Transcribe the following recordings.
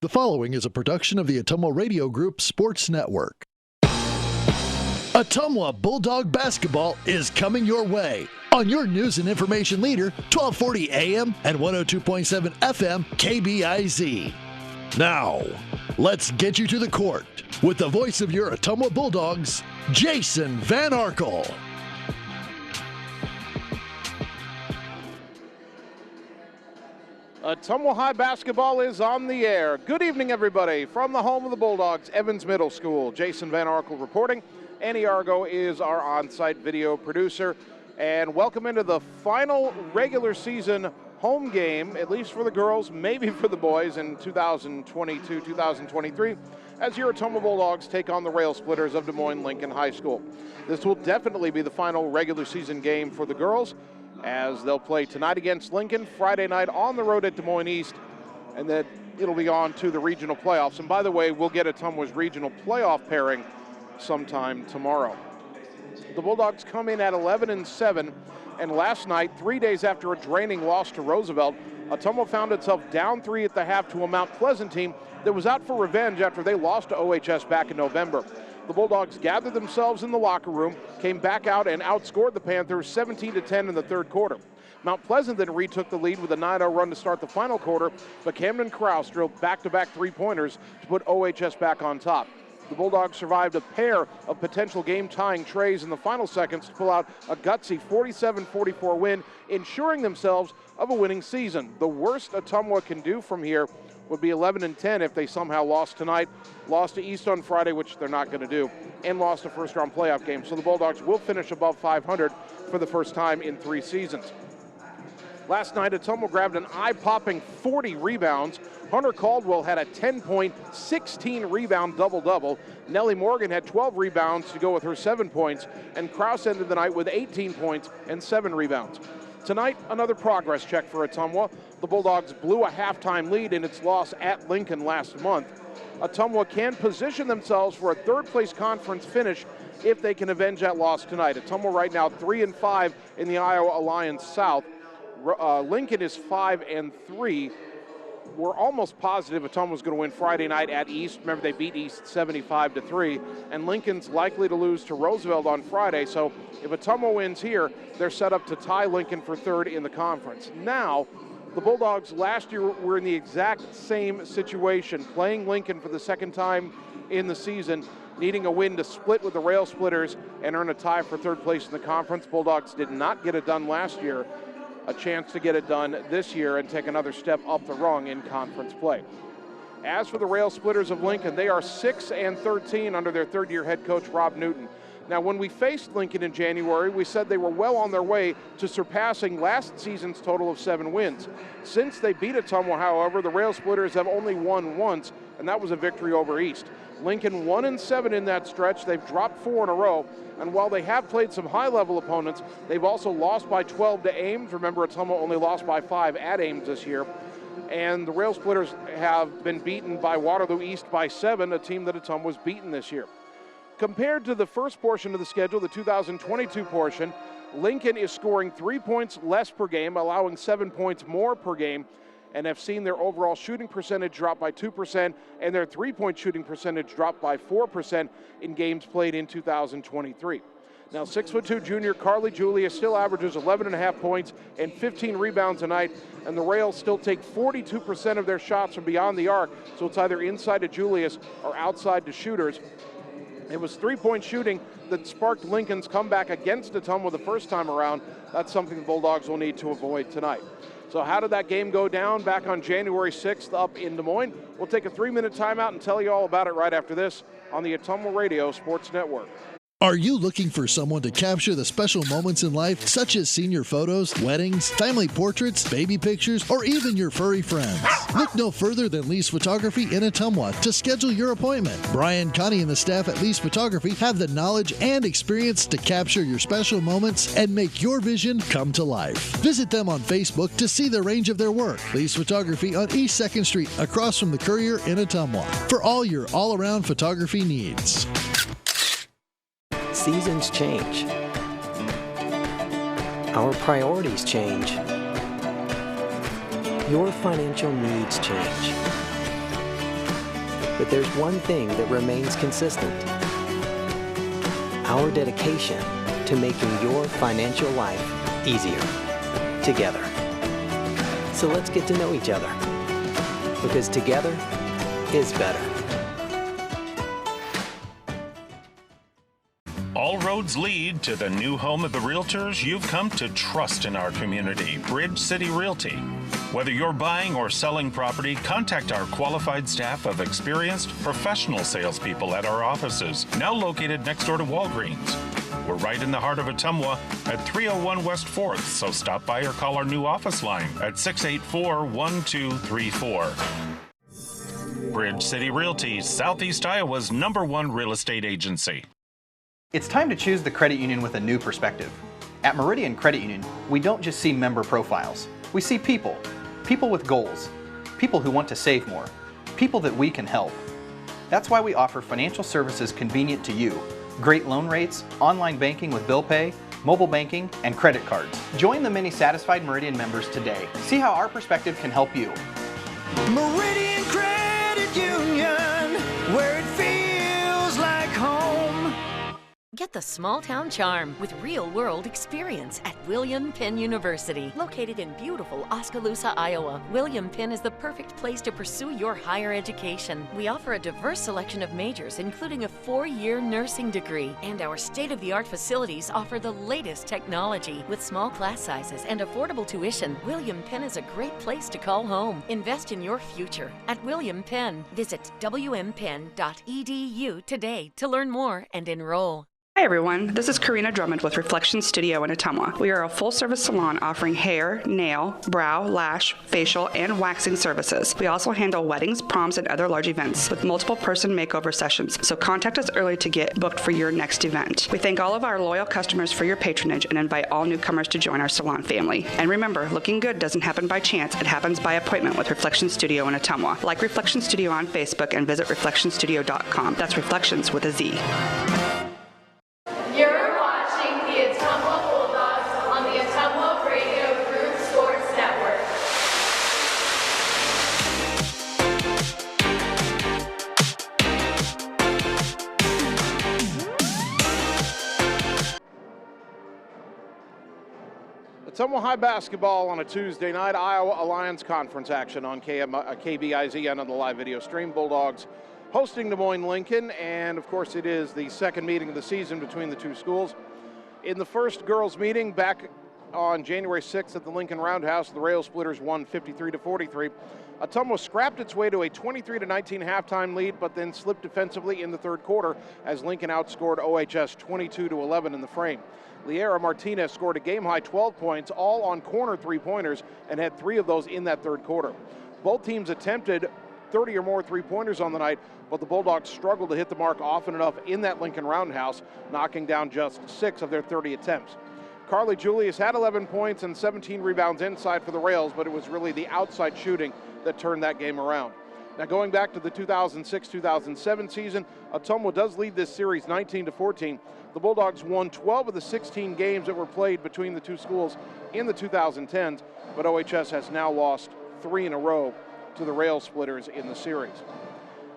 The following is a production of the Ottumwa Radio Group Sports Network. Ottumwa Bulldog basketball is coming your way on your news and information leader, 1240 AM and 102.7 FM KBIZ. Now, let's get you to the court with the voice of your Ottumwa Bulldogs, Jason Van Arkel. Ottumwa High basketball is on the air. Good evening, everybody. From the home of the Bulldogs, Evans Middle School, Jason Van Arkel reporting. Annie Argo is our on-site video producer. And welcome into the final regular season home game, at least for the girls, maybe for the boys in 2022-2023, as your Ottumwa Bulldogs take on the Railsplitters of Des Moines Lincoln High School. This will definitely be the final regular season game for the girls, as they'll play tonight against Lincoln, Friday night on the road at Des Moines East, and then it'll be on to the regional playoffs. And by the way, we'll get Ottumwa's regional playoff pairing sometime tomorrow. The Bulldogs come in at 11-7, and last night, 3 days after a draining loss to Roosevelt, Ottumwa found itself down 3 at the half to a Mount Pleasant team that was out for revenge after they lost to OHS back in November. The Bulldogs gathered themselves in the locker room, came back out and outscored the Panthers 17-10 in the third quarter. Mount Pleasant then retook the lead with a 9-0 run to start the final quarter, but Camden Krause drilled back-to-back three-pointers to put OHS back on top. The Bulldogs survived a pair of potential game-tying trays in the final seconds to pull out a gutsy 47-44 win, ensuring themselves of a winning season. The worst Ottumwa can do from here would be 11-10 if they somehow lost tonight, lost to East on Friday, which they're not going to do, and lost a first-round playoff game. So the Bulldogs will finish above 500 for the first time in 3 seasons. Last night, Ottumwa grabbed an eye-popping 40 rebounds. Hunter Caldwell had a 10-point, 16-rebound double-double. Nellie Morgan had 12 rebounds to go with her 7 points, and Krause ended the night with 18 points and 7 rebounds. Tonight, another progress check for Ottumwa. The Bulldogs blew a halftime lead in its loss at Lincoln last month. Ottumwa can position themselves for a third-place conference finish if they can avenge that loss tonight. Ottumwa right now 3-5 in the Iowa Alliance South. Lincoln is 5-3. We're almost positive Ottumwa's going to win Friday night at East. Remember, they beat East 75-3, and Lincoln's likely to lose to Roosevelt on Friday. So if Ottumwa wins here, they're set up to tie Lincoln for third in the conference. Now, the Bulldogs last year were in the exact same situation, playing Lincoln for the second time in the season, needing a win to split with the Railsplitters and earn a tie for third place in the conference. Bulldogs did not get it done last year. A chance to get it done this year and take another step up the rung in conference play. As for the Railsplitters of Lincoln, they are 6-13 under their third-year head coach, Rob Newton. Now, when we faced Lincoln in January, we said they were well on their way to surpassing last season's total of 7 wins. Since they beat Ottumwa, however, the Railsplitters have only won once, and that was a victory over East. Lincoln 1-7 in that stretch. They've dropped 4 in a row. And while they have played some high-level opponents, they've also lost by 12 to Ames. Remember, Ottumwa only lost by 5 at Ames this year. And the Railsplitters have been beaten by Waterloo East by 7, a team that Ottumwa's beaten this year. Compared to the first portion of the schedule, the 2022 portion, Lincoln is scoring 3 points less per game, allowing 7 points more per game, and have seen their overall shooting percentage drop by 2% and their three-point shooting percentage drop by 4% in games played in 2023. Now, 6'2" junior Carly Julia still averages 11.5 points and 15 rebounds a night, and the Rails still take 42% of their shots from beyond the arc, so it's either inside to Julius or outside to shooters. It was three-point shooting that sparked Lincoln's comeback against Ottumwa the first time around. That's something the Bulldogs will need to avoid tonight. So how did that game go down back on January 6th up in Des Moines? We'll take a 3-minute timeout and tell you all about it right after this on the Ottumwa Radio Sports Network. Are you looking for someone to capture the special moments in life, such as senior photos, weddings, family portraits, baby pictures, or even your furry friends? Look no further than Lee's Photography in Ottumwa to schedule your appointment. Brian, Connie, and the staff at Lee's Photography have the knowledge and experience to capture your special moments and make your vision come to life. Visit them on Facebook to see the range of their work. Lee's Photography on East 2nd Street, across from the Courier in Ottumwa, for all your all-around photography needs. Seasons change. Our priorities change. Your financial needs change. But there's one thing that remains consistent: our dedication to making your financial life easier together. So let's get to know each other, because together is better. All roads lead to the new home of the realtors you've come to trust in our community, Bridge City Realty. Whether you're buying or selling property, contact our qualified staff of experienced professional salespeople at our offices, now located next door to Walgreens. We're right in the heart of Ottumwa at 301 West 4th, so stop by or call our new office line at 684-1234. Bridge City Realty, Southeast Iowa's #1 real estate agency. It's time to choose the credit union with a new perspective. At Meridian Credit Union, we don't just see member profiles. We see people. People with goals. People who want to save more. People that we can help. That's why we offer financial services convenient to you. Great loan rates, online banking with bill pay, mobile banking, and credit cards. Join the many satisfied Meridian members today. See how our perspective can help you. Meridian Credit Union, where it feels like home. Get the small town charm with real-world experience at William Penn University. Located in beautiful Oskaloosa, Iowa, William Penn is the perfect place to pursue your higher education. We offer a diverse selection of majors, including a 4-year nursing degree. And our state-of-the-art facilities offer the latest technology. With small class sizes and affordable tuition, William Penn is a great place to call home. Invest in your future at William Penn. Visit wmpenn.edu today to learn more and enroll. Hi everyone, this is Karina Drummond with Reflection Studio in Ottumwa. We are a full-service salon offering hair, nail, brow, lash, facial, and waxing services. We also handle weddings, proms, and other large events with multiple person makeover sessions, so contact us early to get booked for your next event. We thank all of our loyal customers for your patronage and invite all newcomers to join our salon family. And remember, looking good doesn't happen by chance, it happens by appointment with Reflection Studio in Ottumwa. Like Reflection Studio on Facebook and visit reflectionstudio.com. That's Reflections with a Z. You're watching the Ottumwa Bulldogs on the Ottumwa Radio Group Sports Network. Ottumwa High basketball on a Tuesday night. Iowa Alliance Conference action on KBIZ and on the live video stream. Bulldogs hosting Des Moines Lincoln, and of course it is the second meeting of the season between the two schools. In the first girls meeting back on January 6th at the Lincoln Roundhouse, the Railsplitters won 53-43. Ottumwa scrapped its way to a 23-19 halftime lead, but then slipped defensively in the third quarter as Lincoln outscored OHS 22-11 in the frame. Liera Martinez scored a game-high 12 points, all on corner three-pointers, and had 3 of those in that third quarter. Both teams attempted 30 or more three-pointers on the night, but the Bulldogs struggled to hit the mark often enough in that Lincoln Roundhouse, knocking down just 6 of their 30 attempts. Carly Julius had 11 points and 17 rebounds inside for the Rails, but it was really the outside shooting that turned that game around. Now going back to the 2006-2007 season, Ottumwa does lead this series 19-14. The Bulldogs won 12 of the 16 games that were played between the two schools in the 2010s, but OHS has now lost 3 in a row to the Railsplitters in the series.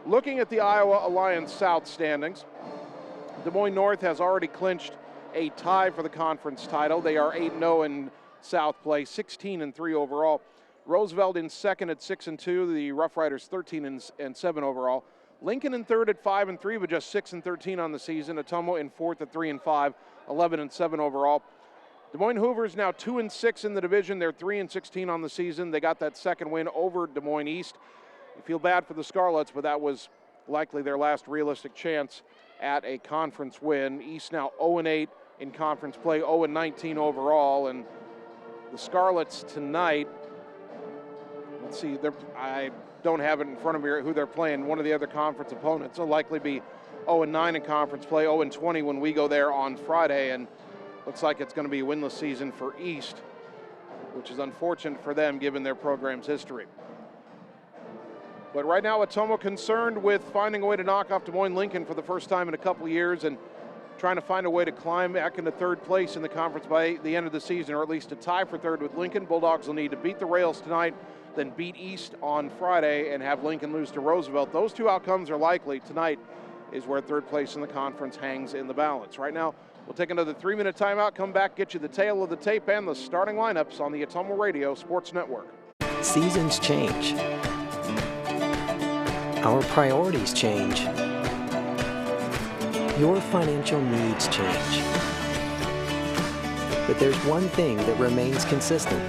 Looking at the Iowa Alliance South standings, Des Moines North has already clinched a tie for the conference title. They are 8-0 in South play, 16-3 overall. Roosevelt in second at 6-2. The Rough Riders 13-7 overall. Lincoln in third at 5-3, but just 6-13 on the season. Ottumwa in fourth at 3-5, 11-7 overall. Des Moines Hoovers now 2-6 in the division. They're 3-16 on the season. They got that second win over Des Moines East. You feel bad for the Scarlets, but that was likely their last realistic chance at a conference win. East now 0-8 in conference play, 0-19 overall, and the Scarlets tonight, let's see, I don't have it in front of me who they're playing. One of the other conference opponents will likely be 0-9 in conference play, 0-20 when we go there on Friday, and looks like it's going to be a winless season for East, which is unfortunate for them given their program's history. But right now, Ottumwa concerned with finding a way to knock off Des Moines Lincoln for the first time in a couple of years and trying to find a way to climb back into third place in the conference by the end of the season, or at least to tie for third with Lincoln. Bulldogs will need to beat the Rails tonight then beat East on Friday and have Lincoln lose to Roosevelt. Those two outcomes are likely. Tonight is where third place in the conference hangs in the balance. Right now, we'll take another 3-minute timeout, come back, get you the tail of the tape and the starting lineups on the Ottumwa Radio Sports Network. Seasons change. Our priorities change. Your financial needs change. But there's one thing that remains consistent.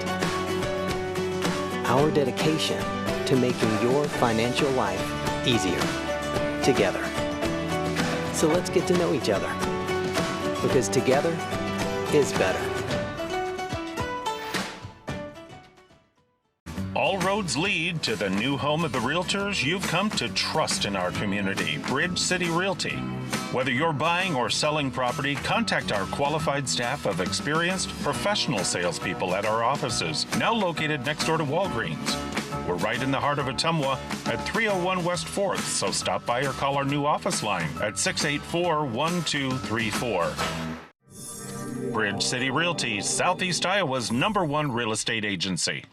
Our dedication to making your financial life easier together. So let's get to know each other, because together is better. All roads lead to the new home of the realtors you've come to trust in our community, Bridge City Realty. Whether you're buying or selling property, contact our qualified staff of experienced professional salespeople at our offices, now located next door to Walgreens. We're right in the heart of Ottumwa at 301 West 4th, so stop by or call our new office line at 684-1234. Bridge City Realty, Southeast Iowa's #1 real estate agency.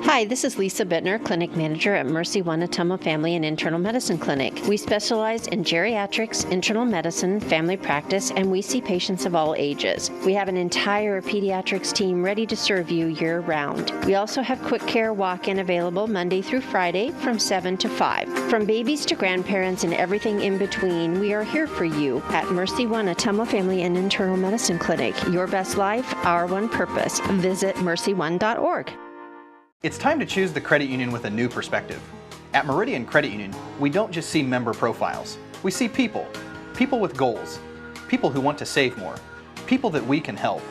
Hi, this is Lisa Bittner, Clinic Manager at Mercy One Ottumwa Family and Internal Medicine Clinic. We specialize in geriatrics, internal medicine, family practice, and we see patients of all ages. We have an entire pediatrics team ready to serve you year-round. We also have quick care walk-in available Monday through Friday from 7 to 5. From babies to grandparents and everything in between, we are here for you at Mercy One Ottumwa Family and Internal Medicine Clinic. Your best life, our one purpose. Visit mercyone.org. It's time to choose the credit union with a new perspective. At Meridian Credit Union, we don't just see member profiles. We see people. People with goals. People who want to save more. People that we can help.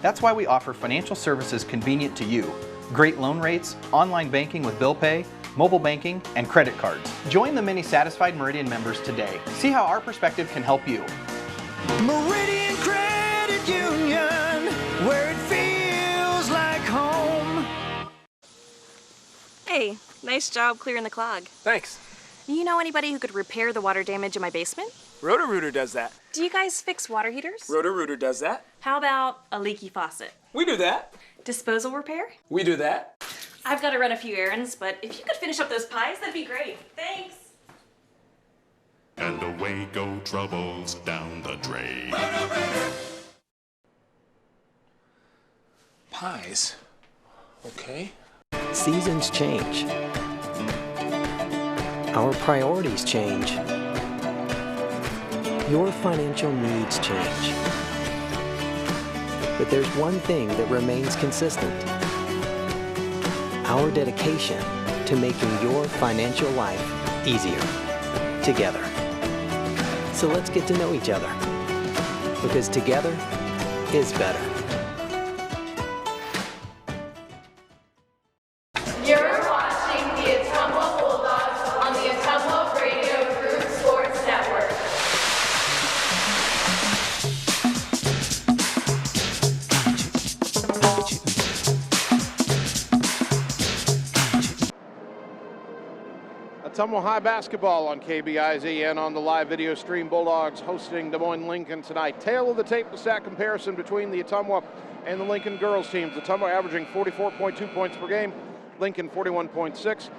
That's why we offer financial services convenient to you. Great loan rates, online banking with bill pay, mobile banking, and credit cards. Join the many satisfied Meridian members today. See how our perspective can help you. Meridian Credit Union, where it feels like home. Hey, nice job clearing the clog. Thanks. You know anybody who could repair the water damage in my basement? Roto-Rooter does that. Do you guys fix water heaters? Roto-Rooter does that. How about a leaky faucet? We do that. Disposal repair? We do that. I've got to run a few errands, but if you could finish up those pies, that'd be great. Thanks. And away go troubles down the drain. Pies. Okay. Seasons change. Our priorities change. Your financial needs change. But there's one thing that remains consistent. Our dedication to making your financial life easier together. So let's get to know each other, because together is better. You're watching the Ottumwa Bulldogs on the Ottumwa Radio Group Sports Network. Ottumwa High basketball on KBIZ and on the live video stream. Bulldogs hosting Des Moines Lincoln tonight. Tail of the tape, the stat comparison between the Ottumwa and the Lincoln girls teams. Ottumwa averaging 44.2 points per game, Lincoln 41.6.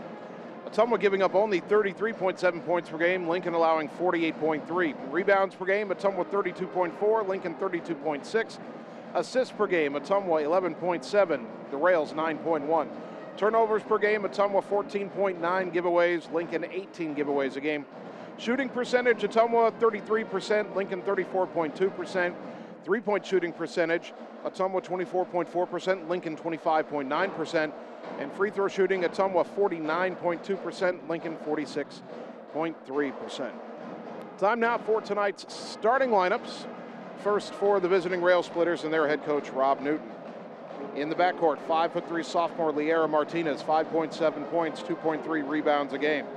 Ottumwa giving up only 33.7 points per game, Lincoln allowing 48.3. Rebounds per game, Ottumwa 32.4, Lincoln 32.6. Assists per game, Ottumwa 11.7, the Rails 9.1. Turnovers per game, Ottumwa 14.9 giveaways, Lincoln 18 giveaways a game. Shooting percentage, Ottumwa 33%, Lincoln 34.2%. Three-point shooting percentage, Ottumwa 24.4%, Lincoln 25.9%. And free throw shooting, Ottumwa 49.2%, Lincoln 46.3%. Time now for tonight's starting lineups. First for the visiting Railsplitters and their head coach, Rob Newton. In the backcourt, 5'3" sophomore Liera Martinez, 5.7 points, 2.3 rebounds a game.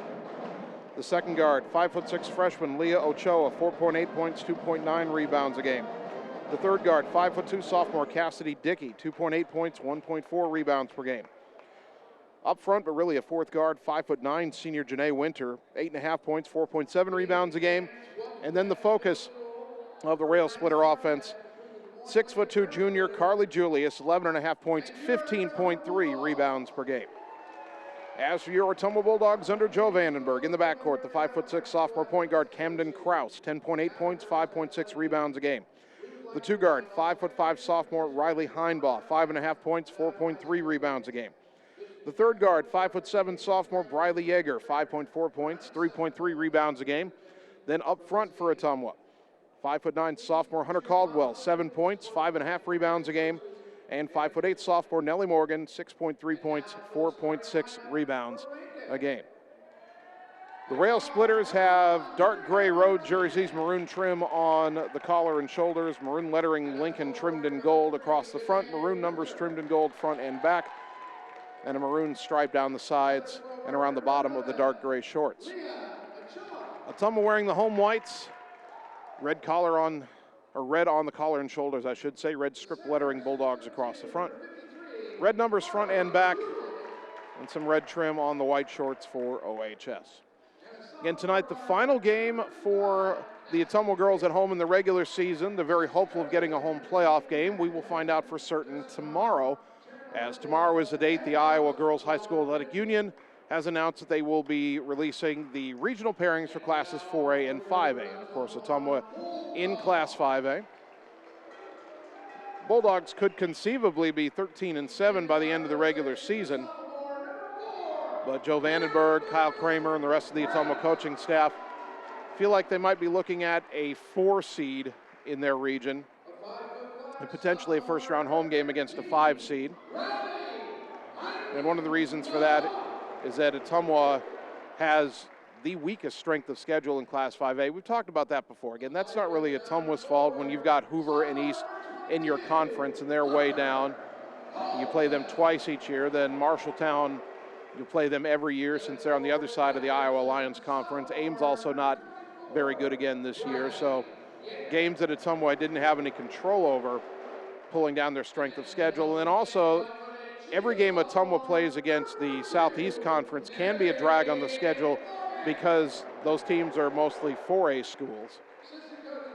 The second guard, 5'6" freshman Leah Ochoa, 4.8 points, 2.9 rebounds a game. The third guard, 5'2" sophomore Cassidy Dickey, 2.8 points, 1.4 rebounds per game. Up front, but really a fourth guard, 5'9" senior Janae Winter, 8.5 points, 4.7 rebounds a game. And then the focus of the Railsplitter offense, 6'2" junior Carly Julius, 11.5 points, 15.3 rebounds per game. As for your Ottumwa Bulldogs under Joe Vandenberg, in the backcourt, the 5'6" sophomore point guard Camden Krause, 10.8 points, 5.6 rebounds a game. The 2 guard, 5'5" sophomore Riley Heinbaugh, 5.5 points, 4.3 rebounds a game. The 3rd guard, 5'7" sophomore Briley Yeager, 5.4 points, 3.3 rebounds a game. Then up front for Ottumwa, 5'9" sophomore Hunter Caldwell, 7 points, 5.5 rebounds a game. And 5'8" sophomore Nellie Morgan, 6.3 points, 4.6 rebounds a game. The Railsplitters have dark gray road jerseys, maroon trim on the collar and shoulders, maroon lettering Lincoln trimmed in gold across the front, maroon numbers trimmed in gold front and back, and a maroon stripe down the sides and around the bottom of the dark gray shorts. Ottumwa wearing the home whites, red on the collar and shoulders, I should say. Red script lettering Bulldogs across the front. Red numbers front and back, and some red trim on the white shorts for OHS. Again, tonight, the final game for the Ottumwa girls at home in the regular season. They're very hopeful of getting a home playoff game. We will find out for certain tomorrow, as tomorrow is the date the Iowa Girls High School Athletic Union has announced that they will be releasing the regional pairings for classes 4A and 5A. And of course, Ottumwa in Class 5A. Bulldogs could conceivably be 13-7 by the end of the regular season. But Joe Vandenberg, Kyle Kramer, and the rest of the Ottumwa coaching staff feel like they might be looking at a 4 seed in their region and potentially a first-round home game against a 5 seed. And one of the reasons for that is that Ottumwa has the weakest strength of schedule in Class 5A. We've talked about that before. Again, that's not really Ottumwa's fault when you've got Hoover and East in your conference and they're way down. You play them twice each year. Then Marshalltown, you play them every year since they're on the other side of the Iowa Alliance Conference. Ames also not very good again this year. So games that Ottumwa didn't have any control over, pulling down their strength of schedule. And then also, every game Ottumwa plays against the Southeast Conference can be a drag on the schedule because those teams are mostly 4A schools.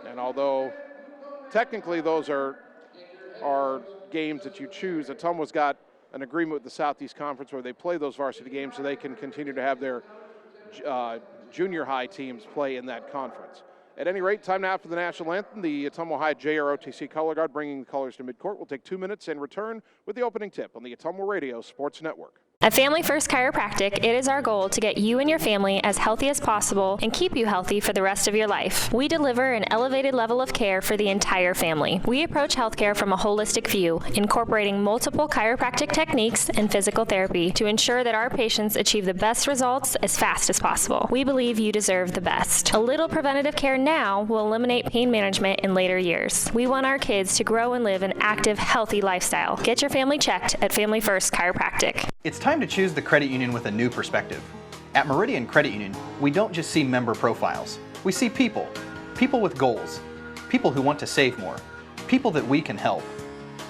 And although technically those are games that you choose, Ottumwa's got an agreement with the Southeast Conference where they play those varsity games so they can continue to have their junior high teams play in that conference. At any rate, time now for the national anthem. The Ottumwa High JROTC color guard bringing the colors to midcourt will take 2 minutes and return with the opening tip on the Ottumwa Radio Sports Network. At Family First Chiropractic, it is our goal to get you and your family as healthy as possible and keep you healthy for the rest of your life. We deliver an elevated level of care for the entire family. We approach healthcare from a holistic view, incorporating multiple chiropractic techniques and physical therapy to ensure that our patients achieve the best results as fast as possible. We believe you deserve the best. A little preventative care now will eliminate pain management in later years. We want our kids to grow and live an active, healthy lifestyle. Get your family checked at Family First Chiropractic. It's time to choose the credit union with a new perspective. At Meridian Credit Union, we don't just see member profiles. We see people. People with goals. People who want to save more. People that we can help.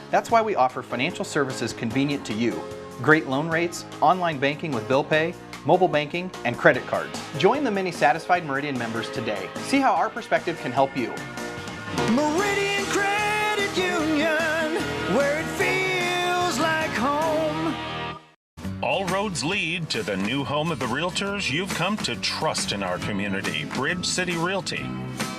That's why we offer financial services convenient to you. Great loan rates, online banking with bill pay, mobile banking, and credit cards. Join the many satisfied Meridian members today. See how our perspective can help you. Meridian Credit Union, where it feels like home. All roads lead to the new home of the realtors you've come to trust in our community, Bridge City Realty.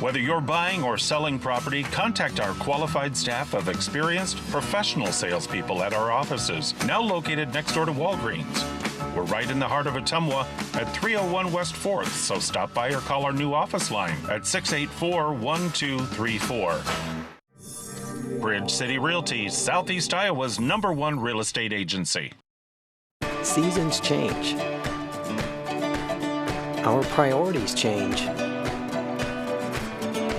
Whether you're buying or selling property, contact our qualified staff of experienced professional salespeople at our offices, now located next door to Walgreens. We're right in the heart of Ottumwa at 301 West 4th, so stop by or call our new office line at 684-1234. Bridge City Realty, Southeast Iowa's #1 real estate agency. Seasons change. Our priorities change.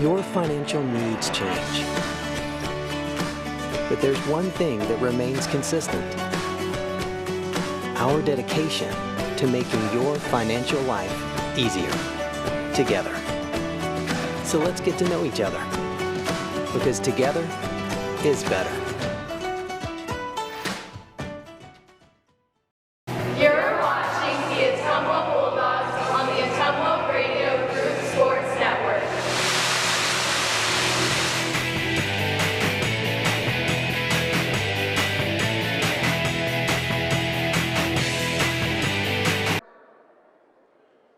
Your financial needs change. But there's one thing that remains consistent: our dedication to making your financial life easier together. So let's get to know each other, because together is better. You're watching the Ottumwa Bulldogs on the Ottumwa Radio Group Sports Network.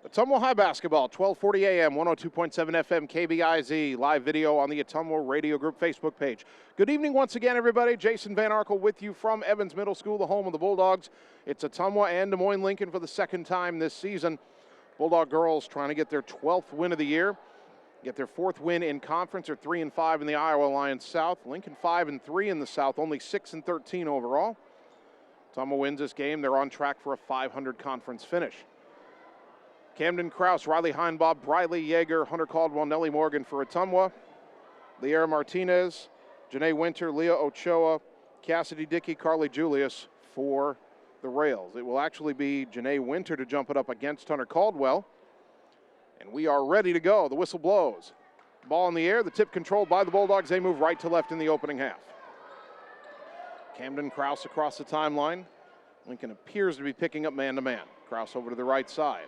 Ottumwa High Basketball, 1240 AM, 102.7 FM, KBIZ, live video on the Ottumwa Radio Group Facebook page. Good evening once again, everybody. Jason Van Arkel with you from Evans Middle School, the home of the Bulldogs. It's Ottumwa and Des Moines Lincoln for the second time this season. Bulldog girls trying to get their 12th win of the year, get their 4th win in conference. They're 3-5 in the Iowa Alliance South. Lincoln 5-3 in the South, only 6-13 overall. Ottumwa wins this game. They're on track for a 500 conference finish. Camden Kraus, Riley Heinbaugh, Briley Yeager, Hunter Caldwell, Nellie Morgan for Ottumwa. Liera Martinez, Janae Winter, Leah Ochoa, Cassidy Dickey, Carly Julius for the Rails. It will actually be Janae Winter to jump it up against Hunter Caldwell. And we are ready to go. The whistle blows. Ball in the air, the tip controlled by the Bulldogs. They move right to left in the opening half. Camden Kraus across the timeline. Lincoln appears to be picking up man-to-man. Kraus over to the right side.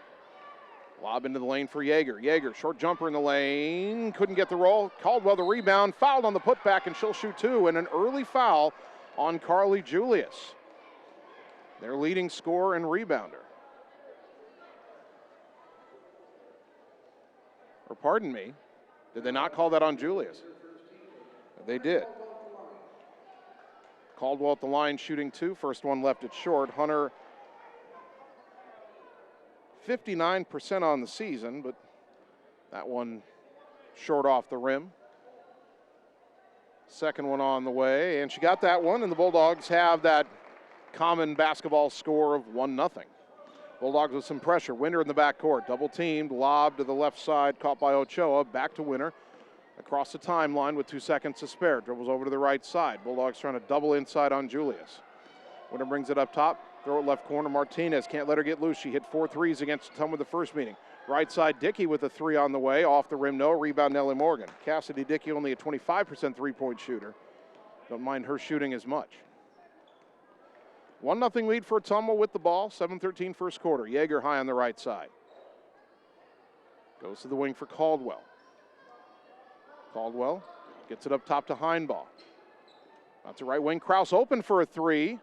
Lob into the lane for Yeager. Yeager, short jumper in the lane. Couldn't get the roll. Caldwell the rebound. Fouled on the putback, and she'll shoot two. And an early foul on Carly Julius, their leading scorer and rebounder. Or pardon me, did they not call that on Julius? They did. Caldwell at the line shooting two. First one left it short. Hunter 59% on the season, but that one short off the rim. Second one on the way, and she got that one, and the Bulldogs have that common basketball score of 1-0. Bulldogs with some pressure. Winter in the backcourt, double teamed, lob to the left side, caught by Ochoa, back to Winter. Across the timeline with 2 seconds to spare. Dribbles over to the right side. Bulldogs trying to double inside on Julius. Winter brings it up top. Throw it left corner. Martinez can't let her get loose. She hit 4 threes against Ottumwa the first meeting. Right side, Dickey with a 3 on the way. Off the rim, no. Rebound, Nellie Morgan. Cassidy Dickey only a 25% three-point shooter. Don't mind her shooting as much. 1-0 lead for Ottumwa with the ball. 7:13 first quarter. Yeager high on the right side. Goes to the wing for Caldwell. Caldwell gets it up top to Heinbaugh. Out to right wing. Kraus open for a 3.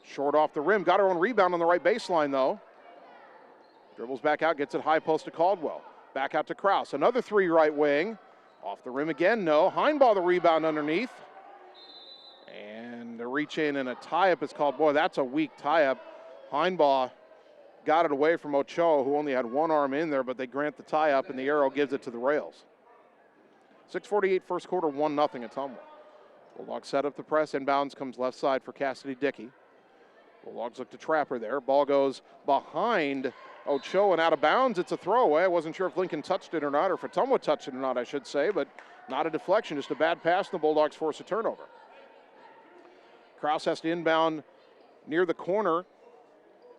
Short off the rim. Got her own rebound on the right baseline, though. Dribbles back out, gets it high post to Caldwell. Back out to Kraus. Another 3 right wing. Off the rim again, no. Heinbaugh the rebound underneath. And a reach in and a tie-up is called. Boy, that's a weak tie-up. Heinbaugh got it away from Ochoa, who only had one arm in there, but they grant the tie-up, and the arrow gives it to the Rails. 6:48 first quarter, 1-0 Ottumwa. Bulldogs set up the press. Inbounds comes left side for Cassidy Dickey. Bulldogs look to trap her there. Ball goes behind Ochoa and out of bounds. It's a throwaway. I wasn't sure if Lincoln touched it or not, or if Ottumwa touched it or not, I should say, but not a deflection, just a bad pass, and the Bulldogs force a turnover. Kraus has to inbound near the corner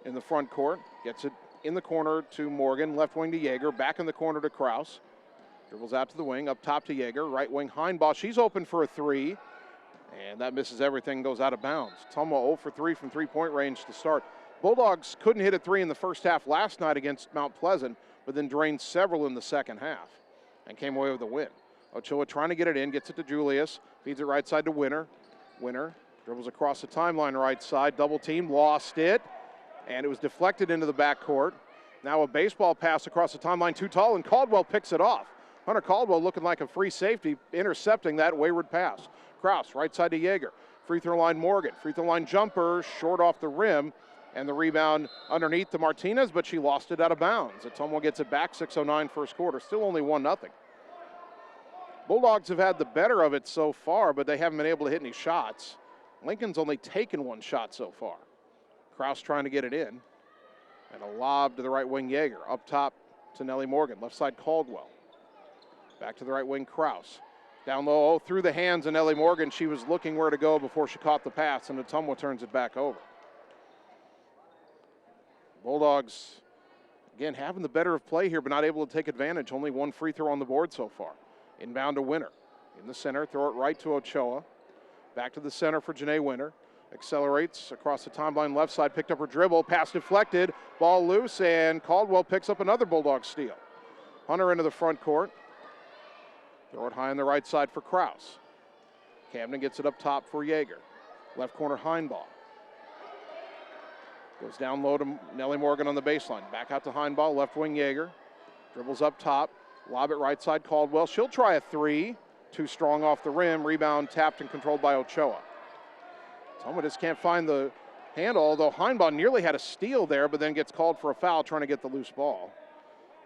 in the front court. Gets it in the corner to Morgan, left wing to Yeager, back in the corner to Kraus. Dribbles out to the wing, up top to Yeager, right wing Heinbaugh. She's open for a 3. And that misses everything, goes out of bounds. Ottumwa 0 for 3 from three-point range to start. Bulldogs couldn't hit a 3 in the first half last night against Mount Pleasant, but then drained several in the second half and came away with a win. Ochoa trying to get it in, gets it to Julius, feeds it right side to Winter. Winter dribbles across the timeline right side, double team, lost it, and it was deflected into the backcourt. Now a baseball pass across the timeline, too tall, and Caldwell picks it off. Hunter Caldwell looking like a free safety, intercepting that wayward pass. Kraus, right side to Yeager. Free throw line Morgan. Free throw line jumper, short off the rim. And the rebound underneath to Martinez, but she lost it out of bounds. Ottumwa gets it back, 6:09 first quarter. Still only 1-0. Bulldogs have had the better of it so far, but they haven't been able to hit any shots. Lincoln's only taken 1 shot so far. Kraus trying to get it in. And a lob to the right wing Yeager. Up top to Nellie Morgan. Left side Caldwell. Back to the right wing Kraus. Down low, through the hands of Nellie Morgan. She was looking where to go before she caught the pass, and Ottumwa turns it back over. Bulldogs, again, having the better of play here, but not able to take advantage. Only 1 free throw on the board so far. Inbound to Winter. In the center, throw it right to Ochoa. Back to the center for Janae Winter. Accelerates across the timeline left side, picked up her dribble, pass deflected, ball loose, and Caldwell picks up another Bulldog steal. Hunter into the front court. Throw it high on the right side for Kraus. Camden gets it up top for Yeager. Left corner Heinbaugh. Goes down low to Nellie Morgan on the baseline. Back out to Heinbaugh, left wing Yeager. Dribbles up top. Lob it right side Caldwell. She'll try a three. Too strong off the rim. Rebound tapped and controlled by Ochoa. Ottumwa just can't find the handle, although Heinbaugh nearly had a steal there, but then gets called for a foul trying to get the loose ball.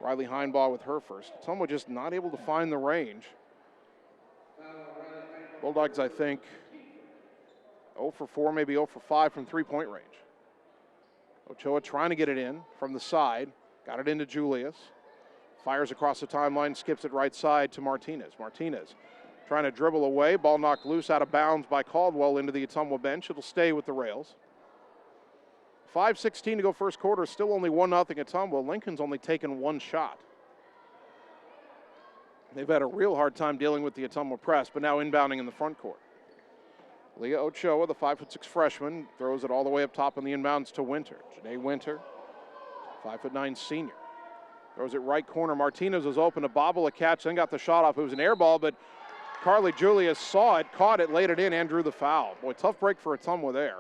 Riley Heinbaugh with her first. Ottumwa just not able to find the range. Bulldogs, I think, 0 for 4, maybe 0 for 5 from three-point range. Ochoa trying to get it in from the side. Got it into Julius. Fires across the timeline, skips it right side to Martinez. Martinez trying to dribble away. Ball knocked loose out of bounds by Caldwell into the Ottumwa bench. It'll stay with the Rails. 5:16 to go first quarter. Still only 1-0 Ottumwa. Lincoln's only taken one shot. They've had a real hard time dealing with the Ottumwa press, but now inbounding in the front court. Leah Ochoa, the 5'6" freshman, throws it all the way up top on the inbounds to Winter. Janae Winter, 5'9" senior. Throws it right corner. Martinez was open to bobble a catch, then got the shot off. It was an air ball, but Carly Julius saw it, caught it, laid it in, and drew the foul. Boy, tough break for Ottumwa there.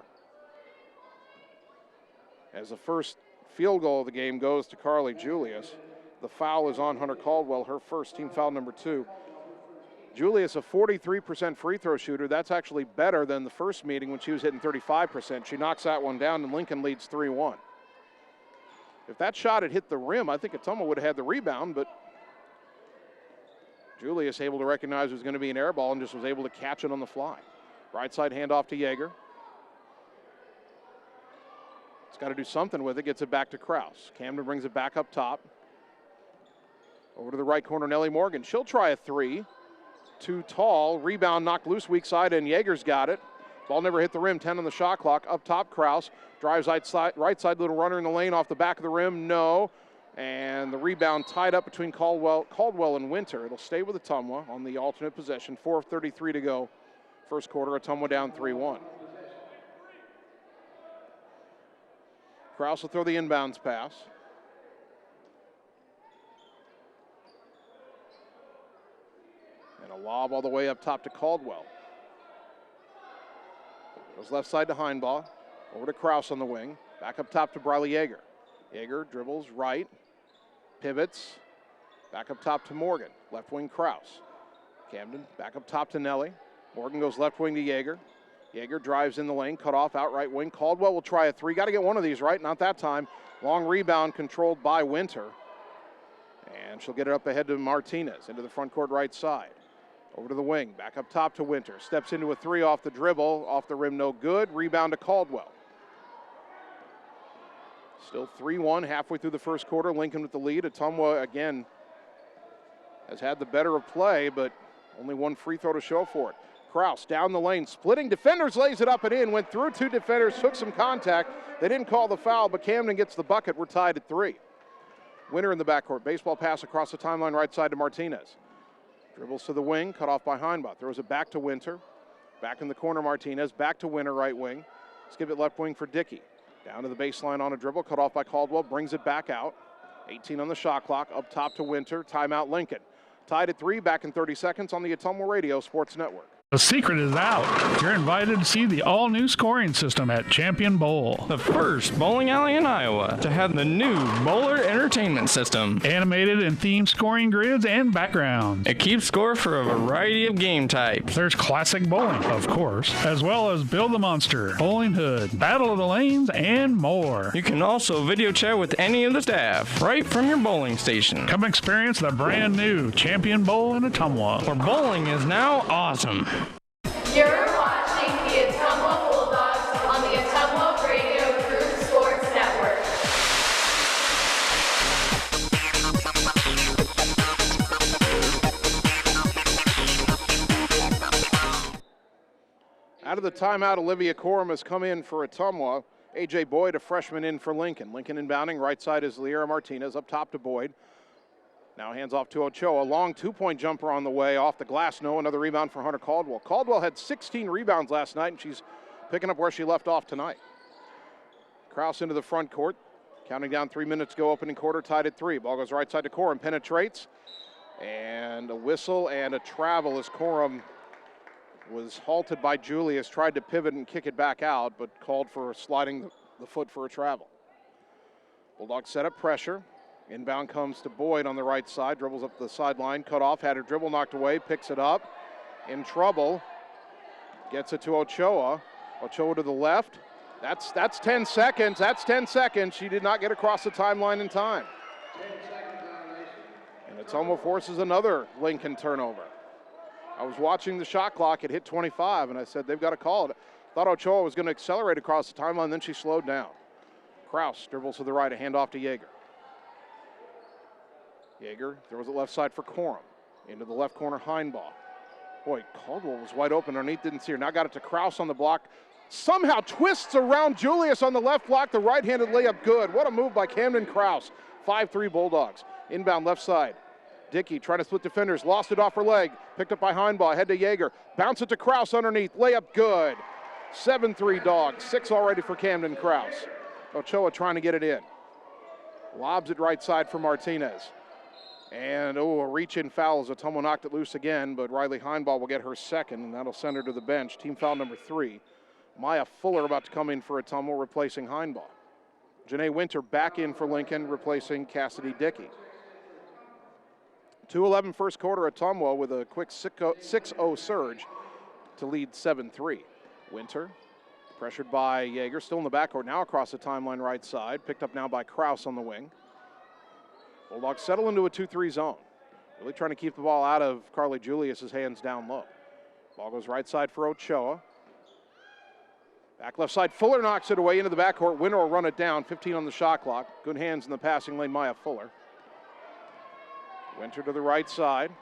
As the first field goal of the game goes to Carly Julius, the foul is on Hunter Caldwell, her first, team foul number 2. Julius, a 43% free throw shooter. That's actually better than the first meeting when she was hitting 35%. She knocks that one down, and Lincoln leads 3-1. If that shot had hit the rim, I think Ottumwa would have had the rebound, but Julius able to recognize it was going to be an air ball and just was able to catch it on the fly. Right side handoff to Yeager. It's got to do something with it, gets it back to Kraus. Camden brings it back up top. Over to the right corner, Nellie Morgan. She'll try a three. Too tall, rebound knocked loose weak side, and Yeager's got it. Ball never hit the rim, 10 on the shot clock. Up top, Kraus drives right side, little runner in the lane off the back of the rim, no. And the rebound tied up between Caldwell and Winter. It'll stay with Ottumwa on the alternate possession. 4:33 to go, first quarter. Ottumwa down 3-1. Kraus will throw the inbounds pass. And a lob all the way up top to Caldwell. Goes left side to Heinbaugh. Over to Kraus on the wing. Back up top to Briley Yeager. Yeager dribbles right. Pivots. Back up top to Morgan. Left wing Kraus. Camden back up top to Nellie. Morgan goes left wing to Yeager. Yeager drives in the lane. Cut off out right wing. Caldwell will try a three. Got to get one of these right. Not that time. Long rebound controlled by Winter. And she'll get it up ahead to Martinez into the front court right side. Over to the wing, back up top to Winter. Steps into a three off the dribble, off the rim, no good. Rebound to Caldwell. Still 3-1 halfway through the first quarter. Lincoln with the lead. Ottumwa, again, has had the better of play, but only one free throw to show for it. Kraus down the lane, splitting defenders, lays it up and in. Went through two defenders, took some contact. They didn't call the foul, but Camden gets the bucket. We're tied at 3. Winter in the backcourt. Baseball pass across the timeline right side to Martinez. Dribbles to the wing, cut off by Heinbaugh. Throws it back to Winter. Back in the corner, Martinez. Back to Winter, right wing. Skip it left wing for Dickey. Down to the baseline on a dribble, cut off by Caldwell. Brings it back out. 18 on the shot clock. Up top to Winter. Timeout Lincoln. Tied at 3, back in 30 seconds on the Ottumwa Radio Sports Network. The secret is out. You're invited to see the all-new scoring system at Champion Bowl. The first bowling alley in Iowa to have the new Bowler Entertainment System. Animated and themed scoring grids and backgrounds. It keeps score for a variety of game types. There's classic bowling, of course, as well as Build the Monster, Bowling Hood, Battle of the Lanes, and more. You can also video chat with any of the staff right from your bowling station. Come experience the brand new Champion Bowl in Ottumwa, where bowling is now awesome. You're watching the Ottumwa Bulldogs on the Ottumwa Radio Group Sports Network. Out of the timeout, Olivia Corum has come in for Ottumwa. A.J. Boyd, a freshman, in for Lincoln. Lincoln inbounding. Right side is Liera Martinez. Up top to Boyd. Now hands off to Ochoa. Long two-point jumper on the way. Off the glass, no. Another rebound for Hunter Caldwell. Caldwell had 16 rebounds last night, and she's picking up where she left off tonight. Kraus into the front court. Counting down 3 minutes to go, opening quarter, tied at 3. Ball goes right side to Corum. Penetrates. And a whistle and a travel as Corum was halted by Julius. Tried to pivot and kick it back out, but called for sliding the foot for a travel. Bulldogs set up pressure. Inbound comes to Boyd on the right side, dribbles up the sideline, cut off, had her dribble knocked away, picks it up, in trouble, gets it to Ochoa. Ochoa to the left. That's 10 seconds. That's 10 seconds. She did not get across the timeline in time. And Ottumwa forces another Lincoln turnover. I was watching the shot clock. It hit 25, and I said, they've got to call it. Thought Ochoa was going to accelerate across the timeline, then she slowed down. Kraus dribbles to the right, a handoff to Yeager. Yeager throws it left side for Corum. Into the left corner, Heinbaugh. Boy, Caldwell was wide open underneath, didn't see her. Now got it to Kraus on the block. Somehow twists around Julius on the left block, the right-handed layup good. What a move by Camden Kraus. 5-3 Bulldogs. Inbound left side. Dickey trying to split defenders, lost it off her leg. Picked up by Heinbaugh, head to Yeager. Bounce it to Kraus underneath, layup good. 7-3 Dogs, 6 already for Camden Kraus. Ochoa trying to get it in. Lobs it right side for Martinez. And, a reach-in foul as Ottumwa knocked it loose again, but Riley Heinbaugh will get her second, and that'll send her to the bench. Team foul number 3. Maya Fuller about to come in for Ottumwa, replacing Heinbaugh. Janae Winter back in for Lincoln, replacing Cassidy Dickey. 2:11 first quarter, Ottumwa with a quick 6-0 surge to lead 7-3. Winter, pressured by Yeager, still in the backcourt, now across the timeline right side, picked up now by Kraus on the wing. Bulldogs settle into a 2-3 zone. Really trying to keep the ball out of Carly Julius's hands down low. Ball goes right side for Ochoa. Back left side, Fuller knocks it away into the backcourt. Winter will run it down, 15 on the shot clock. Good hands in the passing lane, Maya Fuller. Winter to the right side.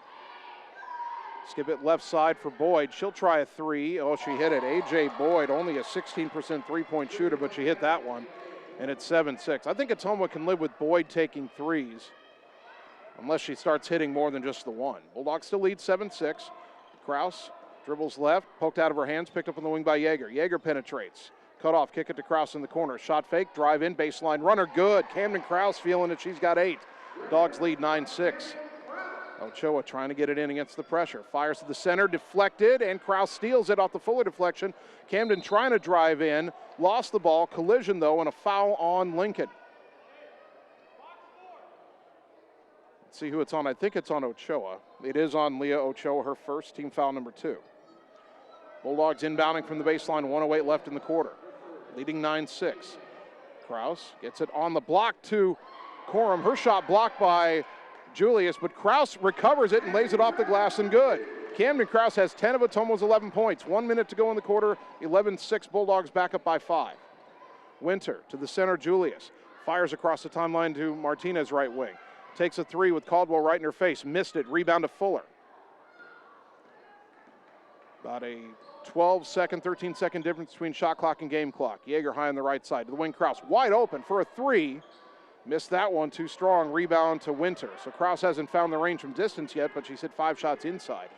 Skip it left side for Boyd. She'll try a 3. Oh, she hit it. A.J. Boyd, only a 16% three-point shooter, but she hit that one. And it's 7-6. I think Ottumwa can live with Boyd taking 3s unless she starts hitting more than just the one. Bulldogs still lead 7-6. Kraus dribbles left, poked out of her hands, picked up on the wing by Yeager. Yeager penetrates. Cut off, kick it to Kraus in the corner. Shot fake, drive in, baseline runner, good. Camden Kraus feeling it, she's got 8. Dogs lead 9-6. Ochoa trying to get it in against the pressure. Fires to the center, deflected, and Kraus steals it off the Fuller deflection. Camden trying to drive in, lost the ball, collision though, and a foul on Lincoln. Let's see who it's on. I think it's on Ochoa. It is on Leah Ochoa, her first, team foul number 2. Bulldogs inbounding from the baseline, 1:08 left in the quarter, leading 9-6. Kraus gets it on the block to Corum. Her shot blocked by Julius, but Kraus recovers it and lays it off the glass and good. Camden Kraus has 10 of Ottumwa's 11 points. 1 minute to go in the quarter, 11-6 Bulldogs back up by 5. Winter to the center, Julius. Fires across the timeline to Martinez right wing. Takes a 3 with Caldwell right in her face. Missed it, rebound to Fuller. About a 12-second, 13-second difference between shot clock and game clock. Yeager high on the right side to the wing. Kraus wide open for a 3. Missed that one, too strong. Rebound to Winter. So Kraus hasn't found the range from distance yet, but she's hit 5 shots inside.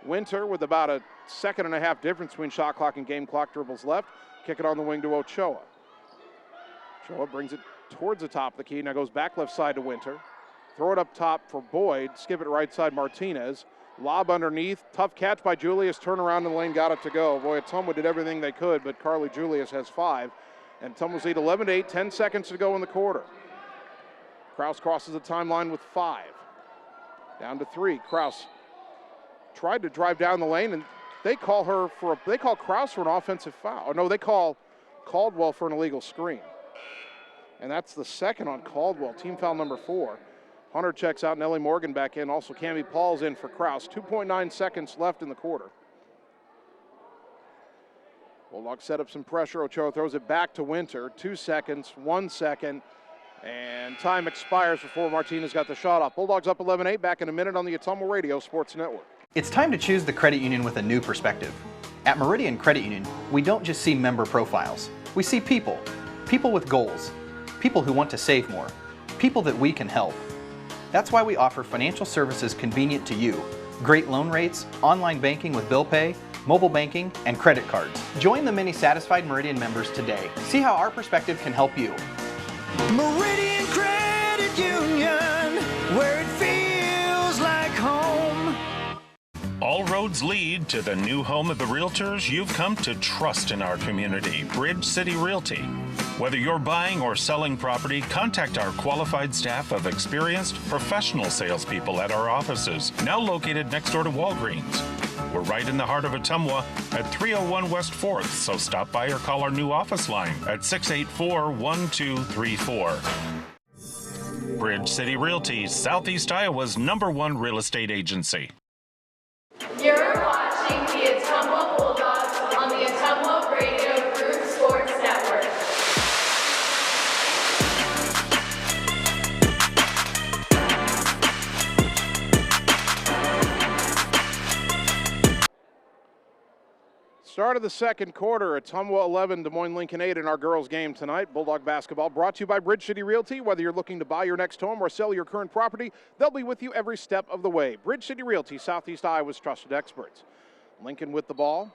Winter with about a 1.5 difference between shot clock and game clock, dribbles left. Kick it on the wing to Ochoa. Ochoa brings it towards the top of the key. Now goes back left side to Winter. Throw it up top for Boyd. Skip it right side, Martinez. Lob underneath. Tough catch by Julius. Turn around in the lane, got it to go. Boy, Ottumwa did everything they could, but Carly Julius has 5. And Ottumwa's lead 11-8, 10 seconds to go in the quarter. Kraus crosses the timeline with 5. Down to 3. Kraus tried to drive down the lane, and they call Kraus for an offensive foul. Or no, they call Caldwell for an illegal screen. And that's the second on Caldwell, team foul number 4. Hunter checks out, Nellie Morgan back in. Also, Cammie Paul's in for Kraus. 2.9 seconds left in the quarter. Bulldogs set up some pressure. Ochoa throws it back to Winter. 2 seconds, 1 second. And time expires before Martinez got the shot off. Bulldogs up 11-8, back in a minute on the Ottumwa Radio Sports Network. It's time to choose the credit union with a new perspective. At Meridian Credit Union, we don't just see member profiles. We see people. People with goals. People who want to save more. People that we can help. That's why we offer financial services convenient to you. Great loan rates, online banking with bill pay, mobile banking, and credit cards. Join the many satisfied Meridian members today. See how our perspective can help you. Meridian Credit Union, where it feels like home. All roads lead to the new home of the realtors you've come to trust in our community, Bridge City Realty. Whether you're buying or selling property, contact our qualified staff of experienced professional salespeople at our offices, now located next door to Walgreens. We're right in the heart of Ottumwa at 301 West 4th, so stop by or call our new office line at 684-1234. Bridge City Realty, Southeast Iowa's #1 real estate agency. You're watching the Ottumwa Bulldogs on the Ottumwa Radio Group Sports Network. Start of the second quarter, Ottumwa 11, Des Moines Lincoln 8 in our girls game tonight. Bulldog basketball brought to you by Bridge City Realty. Whether you're looking to buy your next home or sell your current property, they'll be with you every step of the way. Bridge City Realty, Southeast Iowa's trusted experts. Lincoln with the ball.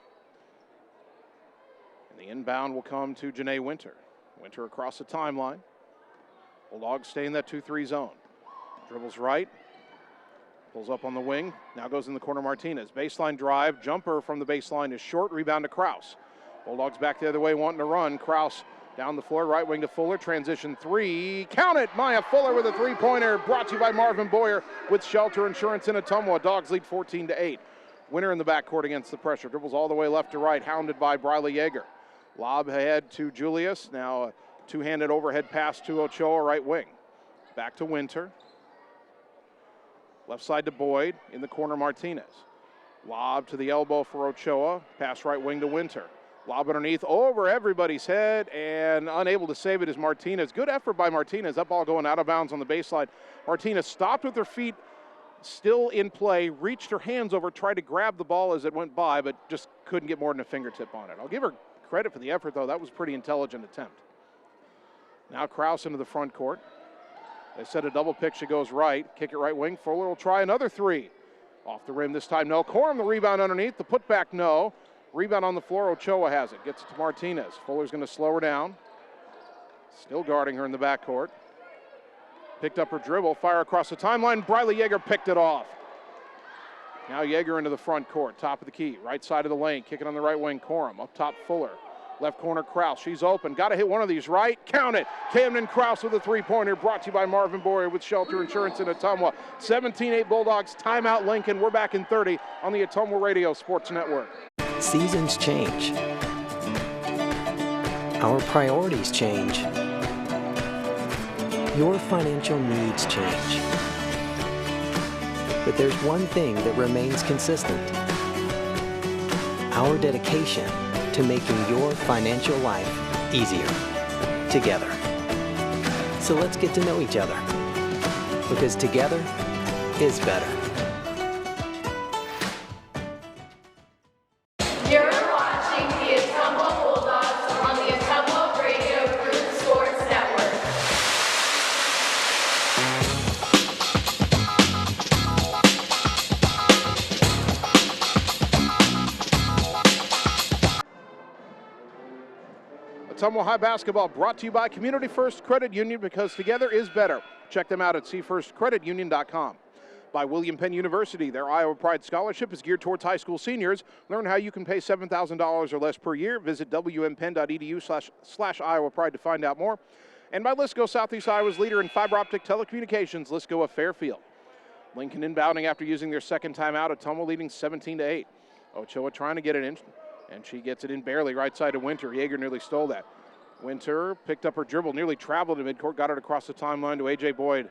And the inbound will come to Janae Winter. Winter across the timeline. Bulldogs stay in that 2-3 zone. Dribbles right. Pulls up on the wing, now goes in the corner Martinez. Baseline drive, jumper from the baseline is short, rebound to Kraus. Bulldogs back the other way wanting to run. Kraus down the floor, right wing to Fuller, transition three, count it! Maya Fuller with a three-pointer, brought to you by Marvin Boyer with Shelter Insurance in Ottumwa. Dogs lead 14-8. Winner in the backcourt against the pressure, dribbles all the way left to right, hounded by Briley Yeager. Lob ahead to Julius, now a two-handed overhead pass to Ochoa, right wing. Back to Winter. Left side to Boyd, in the corner Martinez. Lob to the elbow for Ochoa, pass right wing to Winter. Lob underneath, over everybody's head, and unable to save it is Martinez. Good effort by Martinez, that ball going out of bounds on the baseline. Martinez stopped with her feet still in play, reached her hands over, tried to grab the ball as it went by, but just couldn't get more than a fingertip on it. I'll give her credit for the effort, though. That was a pretty intelligent attempt. Now Kraus into the front court. They set a double pick, she goes right, kick it right wing. Fuller will try another three. Off the rim this time, no. Corum the rebound underneath, the putback, no. Rebound on the floor, Ochoa has it, gets it to Martinez. Fuller's gonna slow her down. Still guarding her in the backcourt. Picked up her dribble, fire across the timeline. Briley Yeager picked it off. Now Yeager into the front court, top of the key, right side of the lane, kicking on the right wing, Corum. Up top, Fuller. Left corner, Kraus. She's open. Got to hit one of these right. Count it. Camden Kraus with a three-pointer, brought to you by Marvin Boyer with Shelter Insurance in Ottumwa. 17-8 Bulldogs. Timeout Lincoln. We're back in 30 on the Ottumwa Radio Sports Network. Seasons change. Our priorities change. Your financial needs change. But there's one thing that remains consistent. Our dedication to making your financial life easier together. So let's get to know each other, because together is better. You're watching the Ottumwa Bulldogs on the Ottumwa Radio Group Sports Network. Ottumwa High Basketball brought to you by Community First Credit Union, because together is better. Check them out at cfirstcreditunion.com. By William Penn University, their Iowa Pride Scholarship is geared towards high school seniors. Learn how you can pay $7,000 or less per year. Visit wmpenn.edu/Iowa Pride to find out more. And by Lisco, Southeast Iowa's leader in fiber optic telecommunications, Lisco of Fairfield. Lincoln inbounding after using their second timeout. Ottumwa leading 17-8. Ochoa trying to get it in. And she gets it in barely, right side to Winter. Yeager nearly stole that. Winter picked up her dribble, nearly traveled to midcourt, got it across the timeline to A.J. Boyd.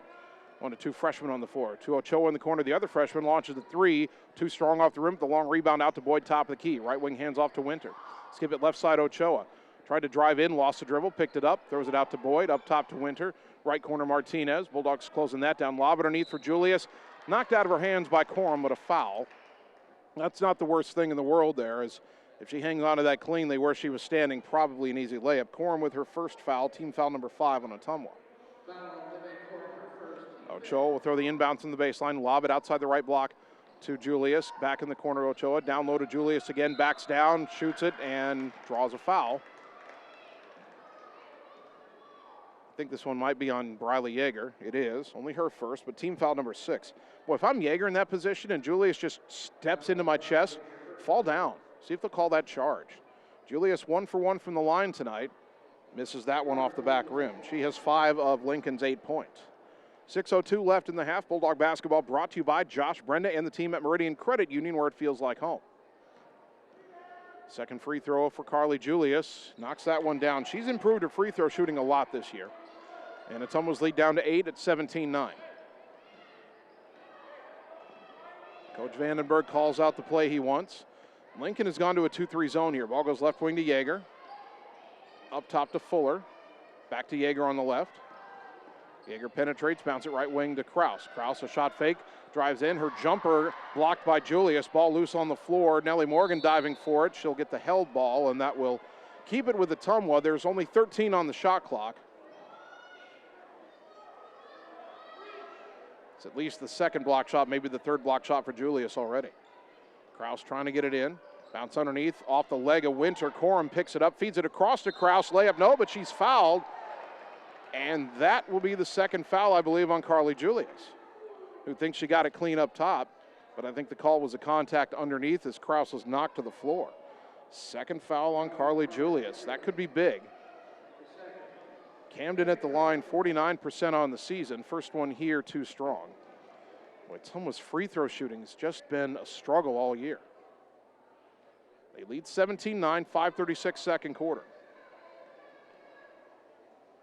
One of two freshmen on the floor. To Ochoa in the corner. The other freshman launches the three. Too strong off the rim. The long rebound out to Boyd, top of the key. Right wing hands off to Winter. Skip it left side, Ochoa. Tried to drive in, lost the dribble, picked it up, throws it out to Boyd, up top to Winter. Right corner, Martinez. Bulldogs closing that down. Lob underneath for Julius. Knocked out of her hands by Corum, but a foul. That's not the worst thing in the world there, as if she hangs on to that cleanly where she was standing, probably an easy layup. Corum with her first foul, team foul number 5 on Ottumwa. Ochoa will throw the inbounds from the baseline, lob it outside the right block to Julius. Back in the corner, Ochoa. Down low to Julius again, backs down, shoots it, and draws a foul. I think this one might be on Briley Yeager. It is. Only her first, but team foul number 6. Boy, if I'm Yeager in that position and Julius just steps into my chest, fall down. See if they'll call that charge. Julius 1 for 1 from the line tonight. Misses that one off the back rim. She has 5 of Lincoln's 8 points. 6:02 left in the half. Bulldog basketball brought to you by Josh Brenda and the team at Meridian Credit Union, where it feels like home. Second free throw for Carly Julius. Knocks that one down. She's improved her free throw shooting a lot this year. And Ottumwa's lead down to 8 at 17-9. Coach Vandenberg calls out the play he wants. Lincoln has gone to a 2-3 zone here. Ball goes left wing to Yeager. Up top to Fuller. Back to Yeager on the left. Yeager penetrates, bounce it right wing to Kraus. Kraus, a shot fake, drives in. Her jumper blocked by Julius. Ball loose on the floor. Nellie Morgan diving for it. She'll get the held ball, and that will keep it with Ottumwa. There's only 13 on the shot clock. It's at least the second block shot, maybe the third block shot for Julius already. Kraus trying to get it in. Bounce underneath, off the leg of Winter. Corum picks it up, feeds it across to Kraus. Layup, no, but she's fouled. And that will be the second foul, I believe, on Carly Julius, who thinks she got it clean up top. But I think the call was a contact underneath as Kraus was knocked to the floor. Second foul on Carly Julius. That could be big. Camden at the line, 49% on the season. First one here, too strong. Boy, Ottumwa's free throw shooting has just been a struggle all year. They lead 17-9, 5:36 second quarter.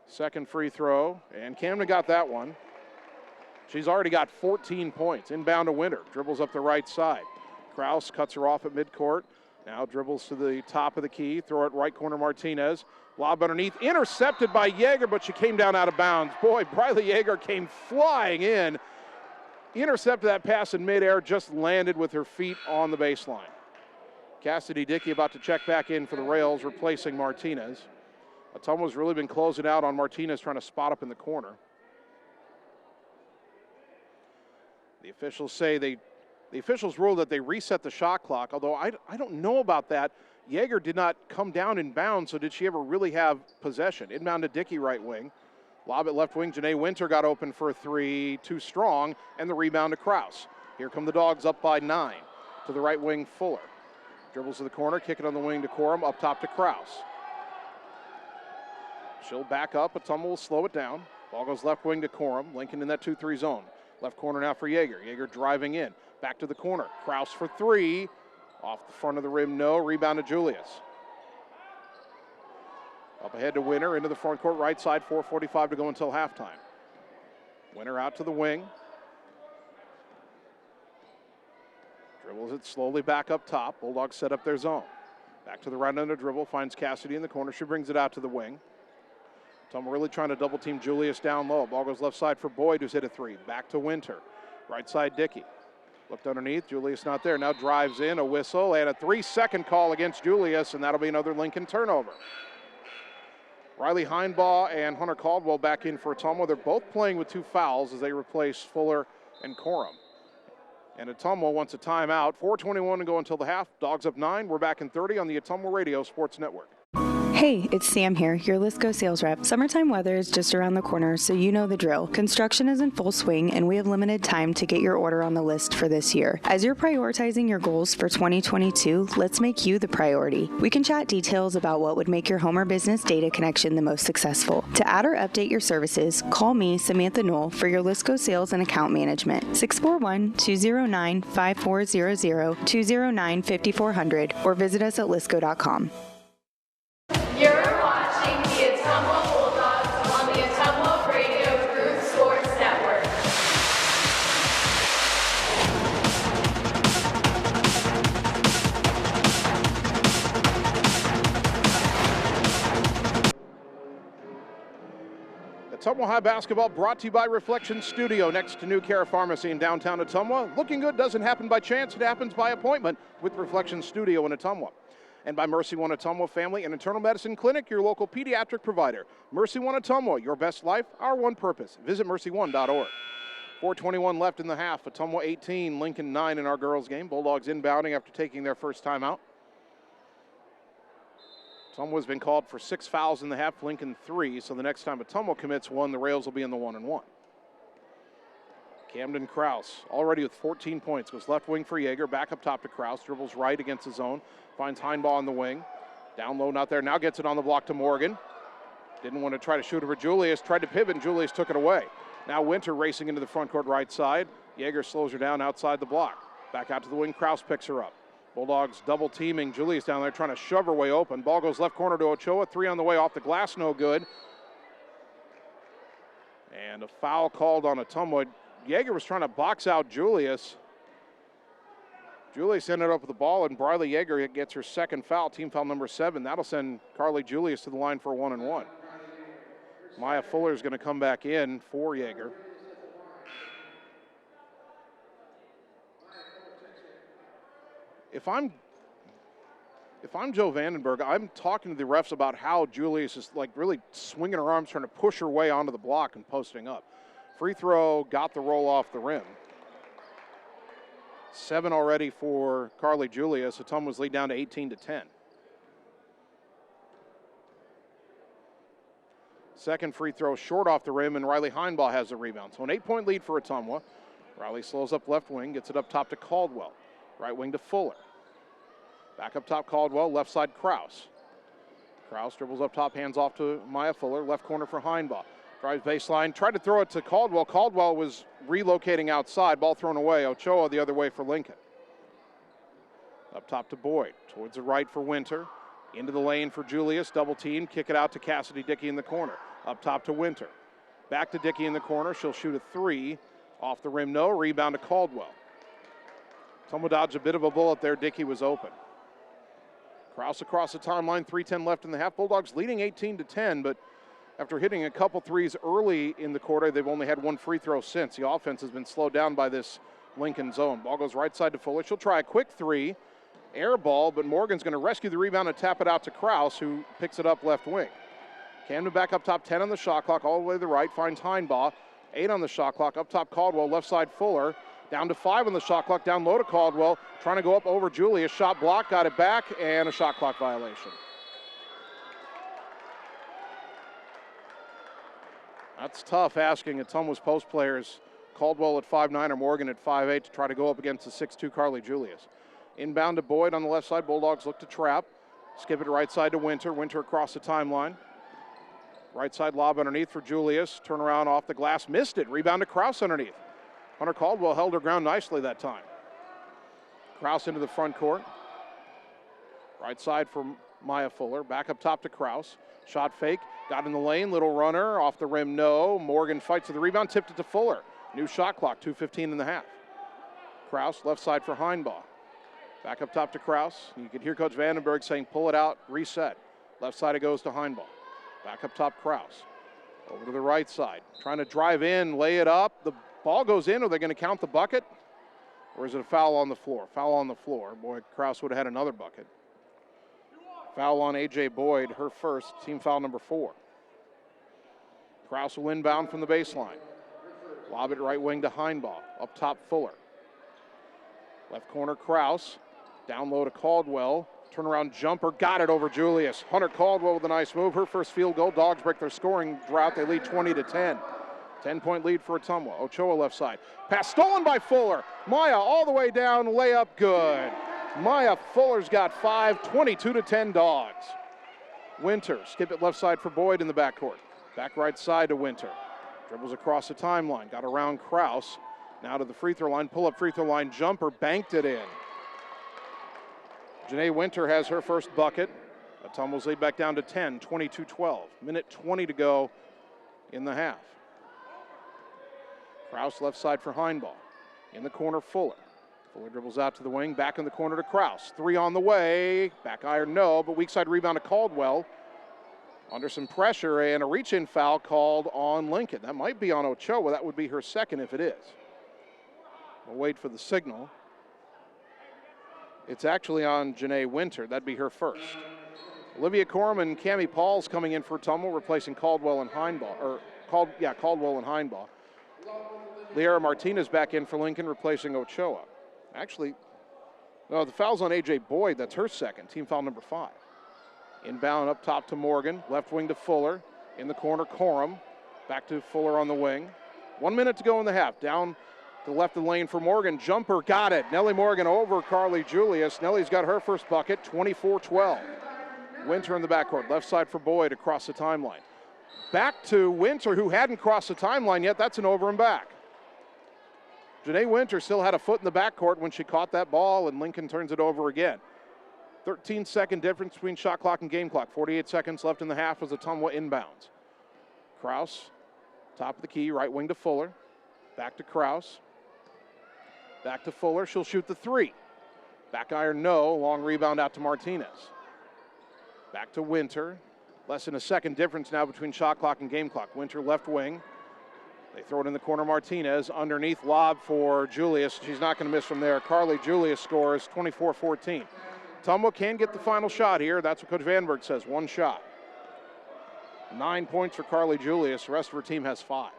Second free throw, and Camden got that one. She's already got 14 points. Inbound to Winter, dribbles up the right side. Kraus cuts her off at midcourt. Now dribbles to the top of the key, throw it right corner Martinez. Lob underneath, intercepted by Yeager, but she came down out of bounds. Boy, Briley Yeager came flying in. Intercepted that pass in midair, just landed with her feet on the baseline. Cassidy Dickey about to check back in for the Rails, replacing Martinez. Ottumwa's really been closing out on Martinez, trying to spot up in the corner. The officials say the officials ruled that they reset the shot clock, although I don't know about that. Yeager did not come down in bounds, so did she ever really have possession? Inbound to Dickey, right wing. Lob at left wing. Janae Winter got open for a three, too strong, and the rebound to Kraus. Here come the Dogs up by 9. To the right wing, Fuller. Dribbles to the corner, kick it on the wing to Corum, up top to Kraus. She'll back up, Ottumwa will slow it down. Ball goes left wing to Corum. Lincoln in that 2-3 zone. Left corner now for Yeager. Yeager driving in. Back to the corner. Kraus for 3. Off the front of the rim, no. Rebound to Julius. Up ahead to Winter, into the front court right side. 4:45 to go until halftime. Winter out to the wing. Dribbles it slowly back up top. Bulldogs set up their zone. Back to the right under dribble. Finds Cassidy in the corner. She brings it out to the wing. Ottumwa really trying to double team Julius down low. Ball goes left side for Boyd, who's hit a 3. Back to Winter. Right side Dickey. Looked underneath. Julius not there. Now drives in. A whistle and a 3-second call against Julius, and that'll be another Lincoln turnover. Riley Heinbaugh and Hunter Caldwell back in for Ottumwa. They're both playing with 2 fouls as they replace Fuller and Corum. And Ottumwa wants a timeout. 4:21 to go until the half. Dogs up 9. We're back in 30 on the Ottumwa Radio Sports Network. Hey, it's Sam here, your Lisco sales rep. Summertime weather is just around the corner, so you know the drill. Construction is in full swing, and we have limited time to get your order on the list for this year. As you're prioritizing your goals for 2022, let's make you the priority. We can chat details about what would make your home or business data connection the most successful. To add or update your services, call me, Samantha Knoll, for your Lisco sales and account management. 641-209-5400, 209-5400, or visit us at lisco.com. You're watching the Ottumwa Bulldogs on the Ottumwa Radio Group Sports Network. Ottumwa High Basketball brought to you by Reflection Studio next to New Care Pharmacy in downtown Ottumwa. Looking good doesn't happen by chance, it happens by appointment with Reflection Studio in Ottumwa. And by Mercy One Ottumwa Family and Internal Medicine Clinic, your local pediatric provider. Mercy One Ottumwa, your best life, our one purpose. Visit mercy1.org. 4:21 left in the half. Ottumwa 18, Lincoln 9 in our girls game. Bulldogs inbounding after taking their first timeout. Ottumwa's been called for 6 fouls in the half, Lincoln 3. So the next time Ottumwa commits 1, the Rails will be in the 1-and-1. Camden Kraus, already with 14 points, goes left wing for Yeager, back up top to Kraus, dribbles right against the zone, finds Heinbaugh on the wing, down low, not there, now gets it on the block to Morgan. Didn't want to try to shoot over Julius, tried to pivot, and Julius took it away. Now Winter racing into the front court right side. Yeager slows her down outside the block. Back out to the wing, Kraus picks her up. Bulldogs double teaming Julius down there, trying to shove her way open. Ball goes left corner to Ochoa, 3 on the way off the glass, no good. And a foul called on Ottumwa. Yeager was trying to box out Julius. Julius ended up with the ball, and Briley Yeager gets her second foul, team foul number 7. That'll send Carly Julius to the line for a 1-and-1. Maya Fuller is going to come back in for Yeager. If I'm Joe Vandenberg, I'm talking to the refs about how Julius is like really swinging her arms, trying to push her way onto the block and posting up. Free throw, got the roll off the rim. 7 already for Carly Julius. Ottumwa's lead down to 18-10. Second free throw short off the rim, and Riley Heinbaugh has the rebound. So an 8-point lead for Ottumwa. Riley slows up left wing, gets it up top to Caldwell. Right wing to Fuller. Back up top, Caldwell, left side, Kraus. Kraus dribbles up top, hands off to Maya Fuller, left corner for Heinbaugh. Drives baseline, tried to throw it to Caldwell. Caldwell was relocating outside, ball thrown away. Ochoa the other way for Lincoln. Up top to Boyd, towards the right for Winter. Into the lane for Julius, double team, kick it out to Cassidy Dickey in the corner. Up top to Winter. Back to Dickey in the corner, she'll shoot a 3. Off the rim, no, rebound to Caldwell. Ottumwa dodged a bit of a bullet there, Dickey was open. Kraus across the timeline, 3:10 left in the half. Bulldogs leading 18-10, but after hitting a couple threes early in the quarter, they've only had 1 free throw since. The offense has been slowed down by this Lincoln zone. Ball goes right side to Fuller. She'll try a quick 3. Air ball, but Morgan's going to rescue the rebound and tap it out to Kraus, who picks it up left wing. Camden back up top, 10 on the shot clock, all the way to the right, finds Heinbaugh. 8 on the shot clock, up top Caldwell, left side Fuller. Down to 5 on the shot clock, down low to Caldwell, trying to go up over Julius. Shot block, got it back, and a shot clock violation. That's tough asking Ottumwa's post players, Caldwell at 5'9" or Morgan at 5'8", to try to go up against the 6'2" Carly Julius. Inbound to Boyd on the left side, Bulldogs look to trap. Skip it right side to Winter, Winter across the timeline. Right side lob underneath for Julius, turn around off the glass, missed it, rebound to Kraus underneath. Hunter Caldwell held her ground nicely that time. Kraus into the front court. Right side for Maya Fuller. Back up top to Kraus. Shot fake. Got in the lane. Little runner. Off the rim, no. Morgan fights for the rebound. Tipped it to Fuller. New shot clock. 2:15 in the half. Kraus left side for Heinbaugh. Back up top to Kraus. You can hear Coach Vandenberg saying, pull it out, reset. Left side it goes to Heinbaugh. Back up top, Kraus. Over to the right side. Trying to drive in, lay it up. The ball goes in. Are they going to count the bucket? Or is it a foul on the floor? Foul on the floor. Boy, Kraus would have had another bucket. Foul on A.J. Boyd, her first, team foul number 4. Kraus will inbound from the baseline. Lob it right wing to Heinbaugh. Up top, Fuller. Left corner, Kraus. Down low to Caldwell. Turnaround jumper, got it over Julius. Hunter Caldwell with a nice move. Her first field goal. Dogs break their scoring drought. They lead 20-10. 10-point lead for Ottumwa. Ochoa left side. Pass stolen by Fuller. Maya all the way down, layup good. Maya Fuller's got 5, 22-10 Dogs. Winter, skip it left side for Boyd in the backcourt. Back right side to Winter. Dribbles across the timeline, got around Kraus. Now to the free throw line, pull up free throw line jumper, banked it in. Janae Winter has her first bucket. Ottumwa's lead back down to 10, 22-12. Minute 20 to go in the half. Kraus left side for Heinbaugh. In the corner, Fuller. Fuller dribbles out to the wing, back in the corner to Kraus. 3 on the way, back iron no, but weak side rebound to Caldwell. Under some pressure and a reach-in foul called on Lincoln. That might be on Ochoa, that would be her second if it is. We'll wait for the signal. It's actually on Janae Winter, that'd be her first. Olivia Corum and Cammie Paul's coming in for Ottumwa, replacing Caldwell and Heinbaugh, Caldwell and Heinbaugh. Liara Martinez back in for Lincoln, replacing Ochoa. Actually, no, the foul's on A.J. Boyd. That's her second, team foul number 5. Inbound up top to Morgan, left wing to Fuller. In the corner, Corum. Back to Fuller on the wing. 1 minute to go in the half. Down to the left of the lane for Morgan. Jumper, got it. Nellie Morgan over Carly Julius. Nellie's got her first bucket, 24-12. Winter in the backcourt, left side for Boyd across the timeline. Back to Winter, who hadn't crossed the timeline yet. That's an over and back. Janae Winter still had a foot in the backcourt when she caught that ball, and Lincoln turns it over again. 13-second difference between shot clock and game clock. 48 seconds left in the half as Ottumwa inbounds. Kraus, top of the key, right wing to Fuller. Back to Kraus. Back to Fuller. She'll shoot the three. Back iron, no. Long rebound out to Martinez. Back to Winter. Less than a second difference now between shot clock and game clock. Winter left wing. They throw it in the corner. Martinez underneath, lob for Julius. She's not going to miss from there. Carly Julius scores 24-14. Ottumwa can get the final shot here. That's what Coach Vandenberg says. One shot. 9 points for Carly Julius. The rest of her team has 5.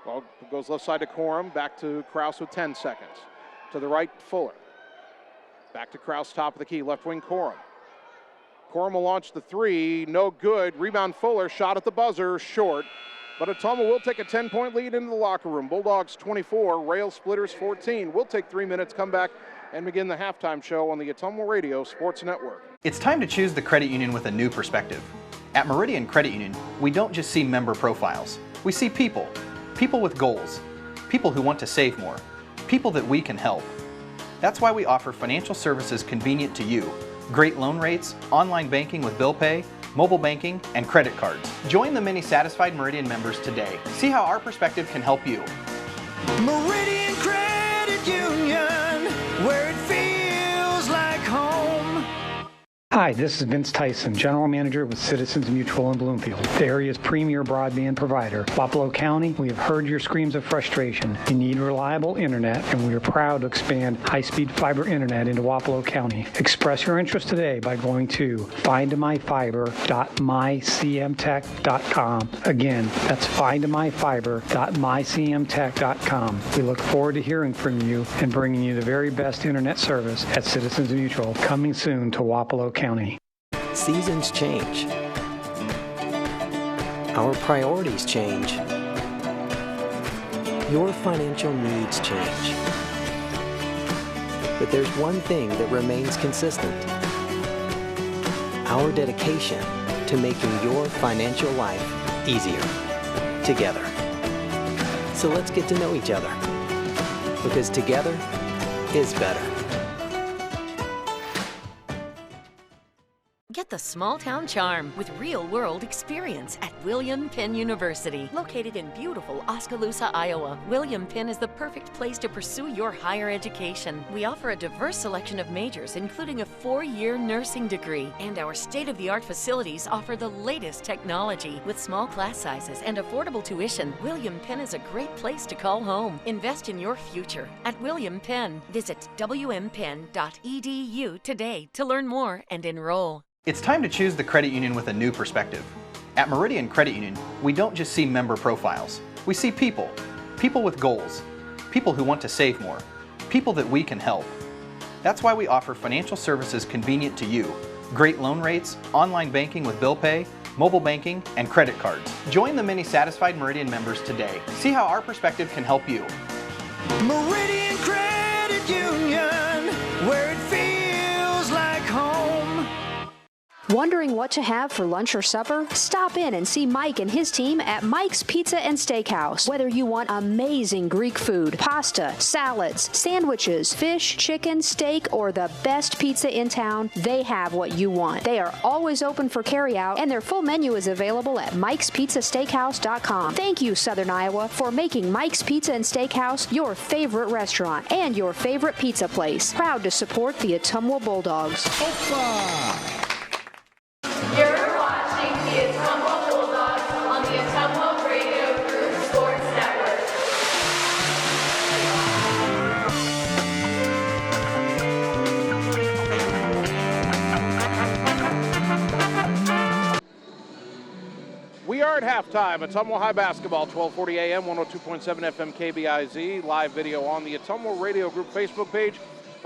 Well, it goes left side to Corum. Back to Kraus with 10 seconds. To the right, Fuller. Back to Kraus, top of the key. Left wing, Corum. Corum will launch the three. No good. Rebound, Fuller. Shot at the buzzer. Short. But Ottumwa will take a 10-point lead into the locker room. Bulldogs 24, Railsplitters 14. We'll take 3 minutes, come back, and begin the halftime show on the Ottumwa Radio Sports Network. It's time to choose the credit union with a new perspective. At Meridian Credit Union, we don't just see member profiles. We see people. People with goals. People who want to save more. People that we can help. That's why we offer financial services convenient to you. Great loan rates, online banking with bill pay, mobile banking, and credit cards. Join the many satisfied Meridian members today. See how our perspective can help you. Meridian Credit Union, where it feels like home. Hi, this is Vince Tyson, General Manager with Citizens Mutual in Bloomfield, the area's premier broadband provider. Wapello County, we have heard your screams of frustration. You need reliable internet, and we are proud to expand high-speed fiber internet into Wapello County. Express your interest today by going to findmyfiber.mycmtech.com. Again, that's findmyfiber.mycmtech.com. We look forward to hearing from you and bringing you the very best internet service at Citizens Mutual, coming soon to Wapello County. Seasons change. Our priorities change. Your financial needs change. But there's one thing that remains consistent. Our dedication to making your financial life easier together. So let's get to know each other, because together is better. Get the small town charm with real-world experience at William Penn University. Located in beautiful Oskaloosa, Iowa, William Penn is the perfect place to pursue your higher education. We offer a diverse selection of majors, including a 4-year nursing degree, and our state-of-the-art facilities offer the latest technology. With small class sizes and affordable tuition, William Penn is a great place to call home. Invest in your future at William Penn. Visit wmpenn.edu today to learn more and enroll. It's time to choose the credit union with a new perspective. At Meridian Credit Union, we don't just see member profiles. We see people. People with goals. People who want to save more. People that we can help. That's why we offer financial services convenient to you. Great loan rates, online banking with bill pay, mobile banking, and credit cards. Join the many satisfied Meridian members today. See how our perspective can help you. Meridian Credit Union, where it feels like home. Wondering what to have for lunch or supper? Stop in and see Mike and his team at Mike's Pizza and Steakhouse. Whether you want amazing Greek food, pasta, salads, sandwiches, fish, chicken, steak, or the best pizza in town, they have what you want. They are always open for carryout, and their full menu is available at mikespizzasteakhouse.com. Thank you, Southern Iowa, for making Mike's Pizza and Steakhouse your favorite restaurant and your favorite pizza place. Proud to support the Ottumwa Bulldogs. You're watching the Ottumwa Bulldogs on the Ottumwa Radio Group Sports Network. We are at halftime. Ottumwa High Basketball, 1240 AM, 102.7 FM KBIZ. Live video on the Ottumwa Radio Group Facebook page.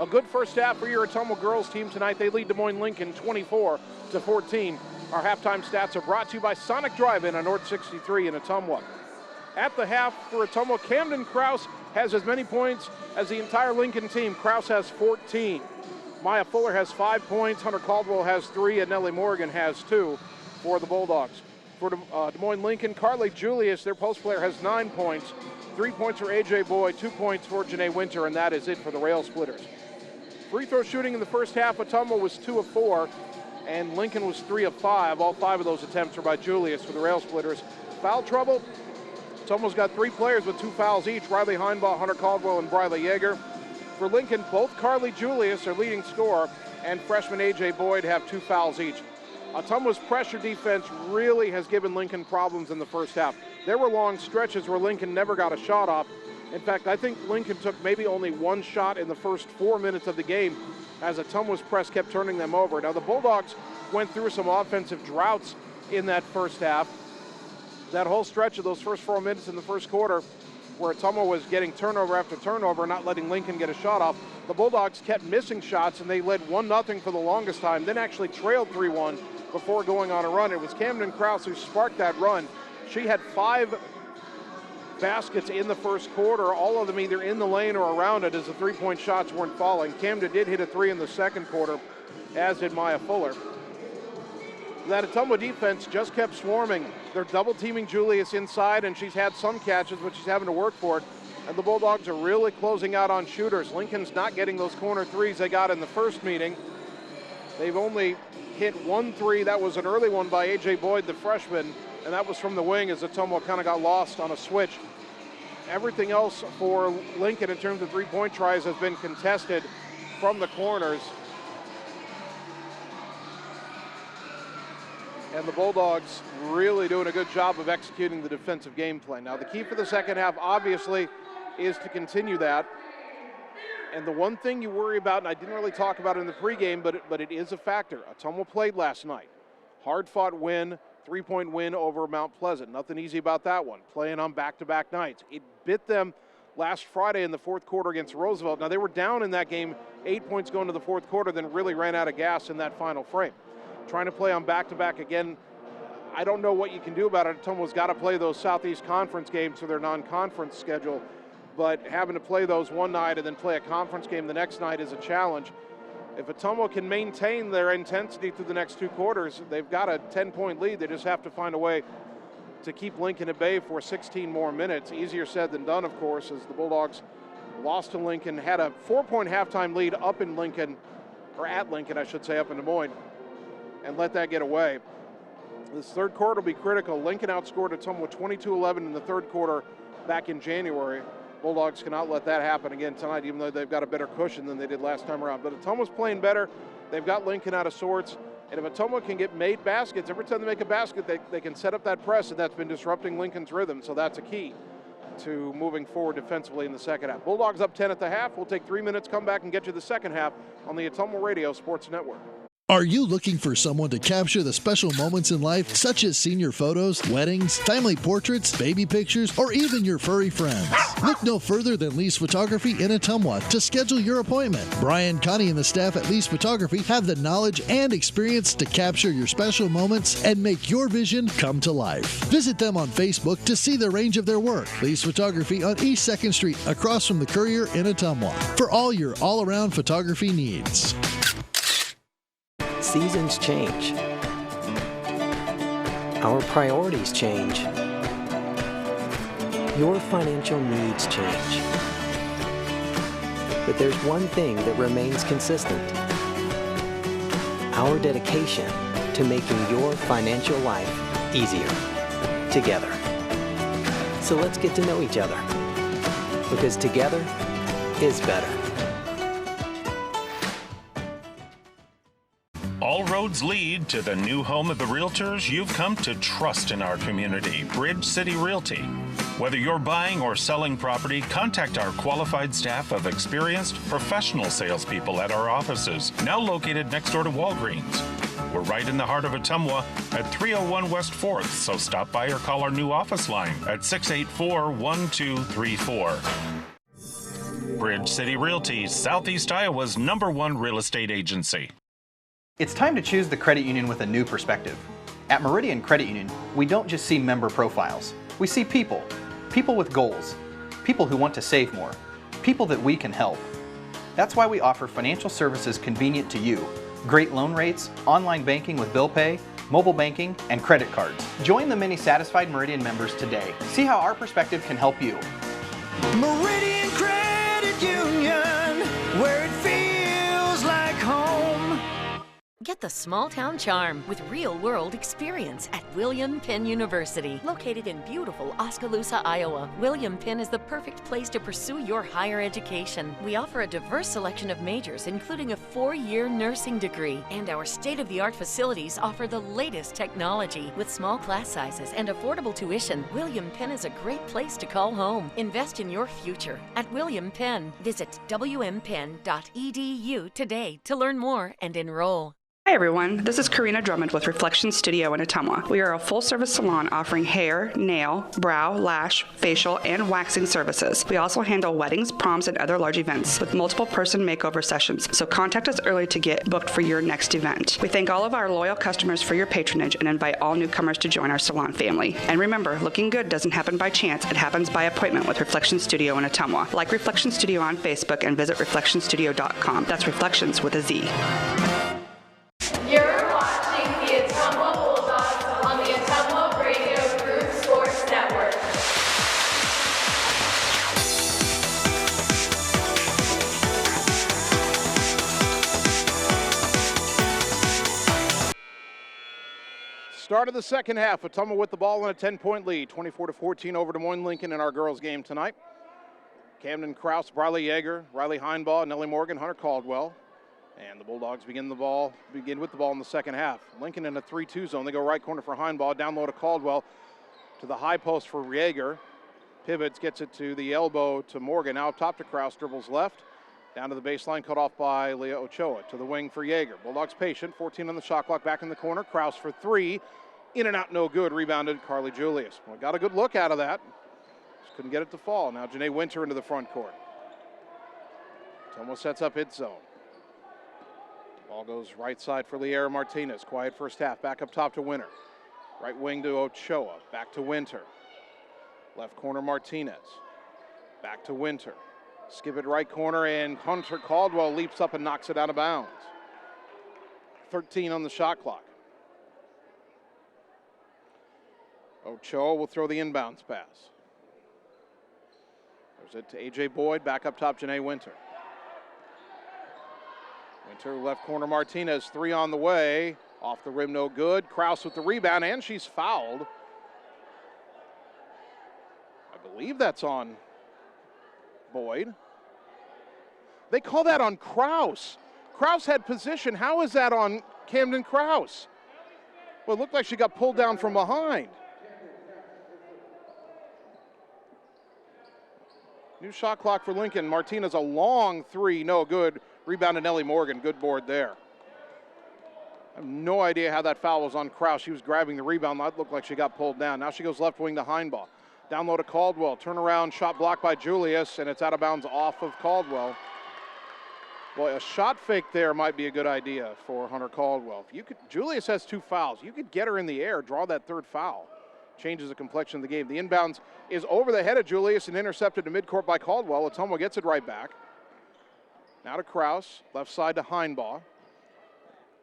A good first half for your Ottumwa girls team tonight. They lead Des Moines Lincoln 24-14. Our halftime stats are brought to you by Sonic Drive-In on North 63 in Ottumwa. At the half for Ottumwa, Camden Kraus has as many points as the entire Lincoln team. Kraus has 14. Maya Fuller has 5 points. Hunter Caldwell has 3, and Nellie Morgan has 2 for the Bulldogs. For Des Moines Lincoln, Carly Julius, their post player, has 9 points. 3 points for AJ Boyd, 2 points for Janae Winter, and that is it for the Railsplitters. Free throw shooting in the first half, Ottumwa was 2 of 4, and Lincoln was 3 of 5. All 5 of those attempts were by Julius for the Railsplitters. Foul trouble, Ottumwa's got 3 players with 2 fouls each, Riley Heinbaugh, Hunter Caldwell, and Briley Yeager. For Lincoln, both Carly Julius, their leading scorer, and freshman AJ Boyd have 2 fouls each. Ottumwa's pressure defense really has given Lincoln problems in the first half. There were long stretches where Lincoln never got a shot off. In fact, I think Lincoln took maybe only 1 shot in the first 4 minutes of the game as Ottumwa's press kept turning them over. Now, the Bulldogs went through some offensive droughts in that first half. That whole stretch of those first 4 minutes in the first quarter where Ottumwa was getting turnover after turnover, not letting Lincoln get a shot off, the Bulldogs kept missing shots, and they led 1-0 for the longest time, then actually trailed 3-1 before going on a run. It was Camden Krause who sparked that run. She had 5 baskets in the first quarter, all of them either in the lane or around it as the 3-point shots weren't falling. Camden did hit a 3 in the second quarter, as did Maya Fuller. That Ottumwa defense just kept swarming. They're double teaming Julius inside, and she's had some catches, but she's having to work for it. And the Bulldogs are really closing out on shooters. Lincoln's not getting those corner threes they got in the first meeting. They've only hit 1 3. That was an early one by AJ Boyd, the freshman, and that was from the wing as Ottumwa kind of got lost on a switch. Everything else for Lincoln in terms of 3-point tries has been contested from the corners. And the Bulldogs really doing a good job of executing the defensive game plan. Now, the key for the second half, obviously, is to continue that. And the one thing you worry about, and I didn't really talk about it in the pregame, but it is a factor. Ottumwa played last night. Hard-fought win, 3-point win over Mount Pleasant. Nothing easy about that one. Playing on back-to-back nights. It bit them last Friday in the fourth quarter against Roosevelt. Now, they were down in that game, 8 points going to the fourth quarter, then really ran out of gas in that final frame. Trying to play on back-to-back again, I don't know what you can do about it. Ottumwa's got to play those Southeast Conference games for their non-conference schedule, but having to play those one night and then play a conference game the next night is a challenge. If Ottumwa can maintain their intensity through the next 2 quarters, they've got a 10-point lead. They just have to find a way to keep Lincoln at bay for 16 more minutes. Easier said than done, of course, as the Bulldogs lost to Lincoln, had a 4-point halftime lead up in Lincoln, or at Lincoln, I should say, up in Des Moines, and let that get away. This third quarter will be critical. Lincoln outscored Ottumwa 22-11 in the third quarter back in January. Bulldogs cannot let that happen again tonight, even though they've got a better cushion than they did last time around. But Ottumwa's playing better. They've got Lincoln out of sorts. And if Ottumwa can get made baskets, every time they make a basket, they can set up that press, and that's been disrupting Lincoln's rhythm. So that's a key to moving forward defensively in the second half. Bulldogs up 10 at the half. We'll take 3 minutes, come back, and get you the second half on the Ottumwa Radio Sports Network. Are you looking for someone to capture the special moments in life, such as senior photos, weddings, family portraits, baby pictures, or even your furry friends? Look no further than Lee's Photography in Ottumwa to schedule your appointment. Brian, Connie, and the staff at Lee's Photography have the knowledge and experience to capture your special moments and make your vision come to life. Visit them on Facebook to see the range of their work. Lee's Photography on East 2nd Street, across from the Courier in Ottumwa, for all your all-around photography needs. Seasons change. Our priorities change. Your financial needs change. But there's one thing that remains consistent: our dedication to making your financial life easier together. So let's get to know each other, because together is better. All roads lead to the new home of the realtors you've come to trust in our community, Bridge City Realty. Whether you're buying or selling property, contact our qualified staff of experienced professional salespeople at our offices, now located next door to Walgreens. We're right in the heart of Ottumwa at 301 West 4th, so stop by or call our new office line at 684-1234. Bridge City Realty, Southeast Iowa's #1 real estate agency. It's time to choose the credit union with a new perspective. At Meridian Credit Union, we don't just see member profiles. We see people. People with goals. People who want to save more. People that we can help. That's why we offer financial services convenient to you, great loan rates, online banking with bill pay, mobile banking, and credit cards. Join the many satisfied Meridian members today. See how our perspective can help you. Meridian Credit Union, where it feels like home. Get the small town charm with real world experience at William Penn University. Located in beautiful Oskaloosa, Iowa, William Penn is the perfect place to pursue your higher education. We offer a diverse selection of majors, including a 4-year nursing degree, and our state-of-the-art facilities offer the latest technology. With small class sizes and affordable tuition, William Penn is a great place to call home. Invest in your future at William Penn. Visit wmpenn.edu today to learn more and enroll. Hi everyone, this is Karina Drummond with Reflection Studio in Ottumwa. We are a full-service salon offering hair, nail, brow, lash, facial, and waxing services. We also handle weddings, proms, and other large events with multiple person makeover sessions, so contact us early to get booked for your next event. We thank all of our loyal customers for your patronage and invite all newcomers to join our salon family. And remember, looking good doesn't happen by chance, it happens by appointment with Reflection Studio in Ottumwa. Like Reflection Studio on Facebook and visit reflectionstudio.com. That's Reflections with a Z. You're watching the Ottumwa Bulldogs on the Ottumwa Radio Group Sports Network. Start of the second half. Ottumwa with the ball in a 10-point lead, 24-14 over Des Moines Lincoln in our girls' game tonight. Camden Kraus, Briley Yeager, Riley Heinbaugh, Nellie Morgan, Hunter Caldwell. And the Bulldogs begin with the ball in the second half. Lincoln in a 3-2 zone. They go right corner for Heinbaugh, down low to Caldwell, to the high post for Yeager. Pivots, gets it to the elbow to Morgan. Now up top to Kraus, dribbles left. Down to the baseline, cut off by Leah Ochoa. To the wing for Yeager. Bulldogs patient, 14 on the shot clock, back in the corner. Kraus for 3. In and out, no good. Rebounded Carly Julius. Well, got a good look out of that. Just couldn't get it to fall. Now Janae Winter into the front court. Ottumwa sets up its zone. Ball goes right side for Liera Martinez. Quiet first half. Back up top to Winter. Right wing to Ochoa. Back to Winter. Left corner Martinez. Back to Winter. Skip it right corner, and Hunter Caldwell leaps up and knocks it out of bounds. 13 on the shot clock. Ochoa will throw the inbounds pass. There's it to A.J. Boyd. Back up top, Janae Winter. Winter, left corner Martinez, 3 on the way. Off the rim, no good. Kraus with the rebound, and she's fouled. I believe that's on Boyd. They call that on Kraus. Kraus had position. How is that on Camden Kraus? Well, it looked like she got pulled down from behind. New shot clock for Lincoln. Martinez, a long 3, no good. Rebound to Nellie Morgan, good board there. I have no idea how that foul was on Kraus. She was grabbing the rebound. That looked like she got pulled down. Now she goes left wing to Heinbaugh. Down low to Caldwell. Turnaround shot blocked by Julius, and it's out of bounds off of Caldwell. Boy, a shot fake there might be a good idea for Hunter Caldwell. If you could, Julius has 2 fouls. You could get her in the air, draw that 3rd foul. Changes the complexion of the game. The inbounds is over the head of Julius and intercepted to midcourt by Caldwell. Ottumwa gets it right back. Now to Kraus, left side to Heinbaugh.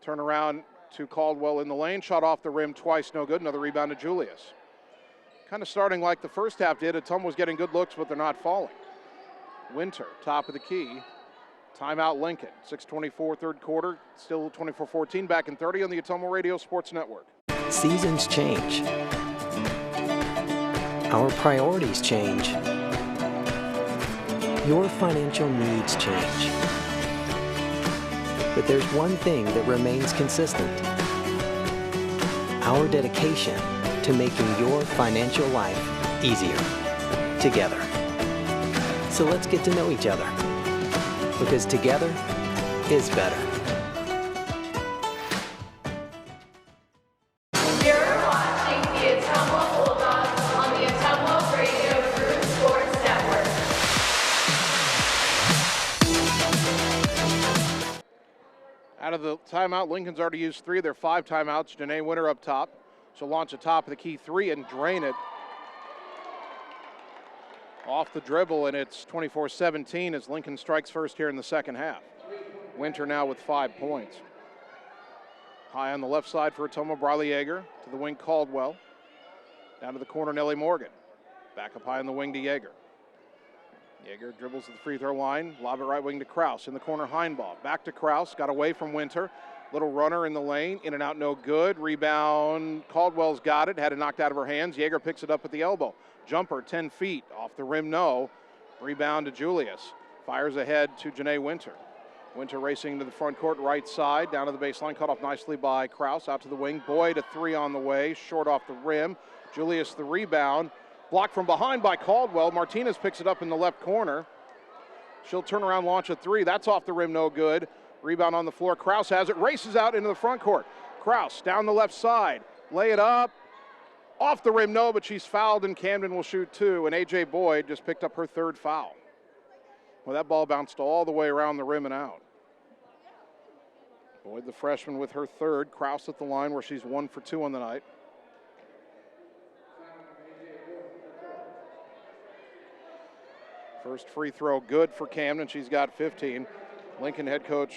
Turn around to Caldwell in the lane. Shot off the rim twice, no good. Another rebound to Julius. Kind of starting like the first half did. Ottumwa was getting good looks, but they're not falling. Winter, top of the key. Timeout Lincoln. 6:24 third quarter. Still 24-14. Back in 30 on the Ottumwa Radio Sports Network. Seasons change. Our priorities change. Your financial needs change. But there's one thing that remains consistent. Our dedication to making your financial life easier together. So let's get to know each other, because together is better. You're watching the Ottumwa Bulldogs on the Ottumwa Radio Group Sports Network. Out of the timeout, Lincoln's already used 3 of their 5 timeouts. Janae Winter up top. She'll launch a top of the key 3 and drain it. Off the dribble, and it's 24-17 as Lincoln strikes first here in the second half. Winter now with 5 points. High on the left side for Ottumwa, Briley Yeager. To the wing, Caldwell. Down to the corner, Nellie Morgan. Back up high on the wing to Yeager. Yeager dribbles to the free throw line. Lob it right wing to Kraus. In the corner, Heinbaugh. Back to Kraus. Got away from Winter. Little runner in the lane. In and out, no good. Rebound. Caldwell's got it. Had it knocked out of her hands. Yeager picks it up at the elbow. Jumper, 10 feet. Off the rim, no. Rebound to Julius. Fires ahead to Janae Winter. Winter racing to the front court, right side. Down to the baseline. Cut off nicely by Kraus. Out to the wing. Boyd, a three on the way. Short off the rim. Julius, the rebound. Blocked from behind by Caldwell. Martinez picks it up in the left corner. She'll turn around, launch a three. That's off the rim, no good. Rebound on the floor. Kraus has it. Races out into the front court. Kraus down the left side. Lay it up. Off the rim, no, but she's fouled, and Camden will shoot two. And A.J. Boyd just picked up her third foul. Well, that ball bounced all the way around the rim and out. Boyd, the freshman, with her third. Kraus at the line where she's 1 for 2 on the night. First free throw good for Camden. She's got 15. Lincoln head coach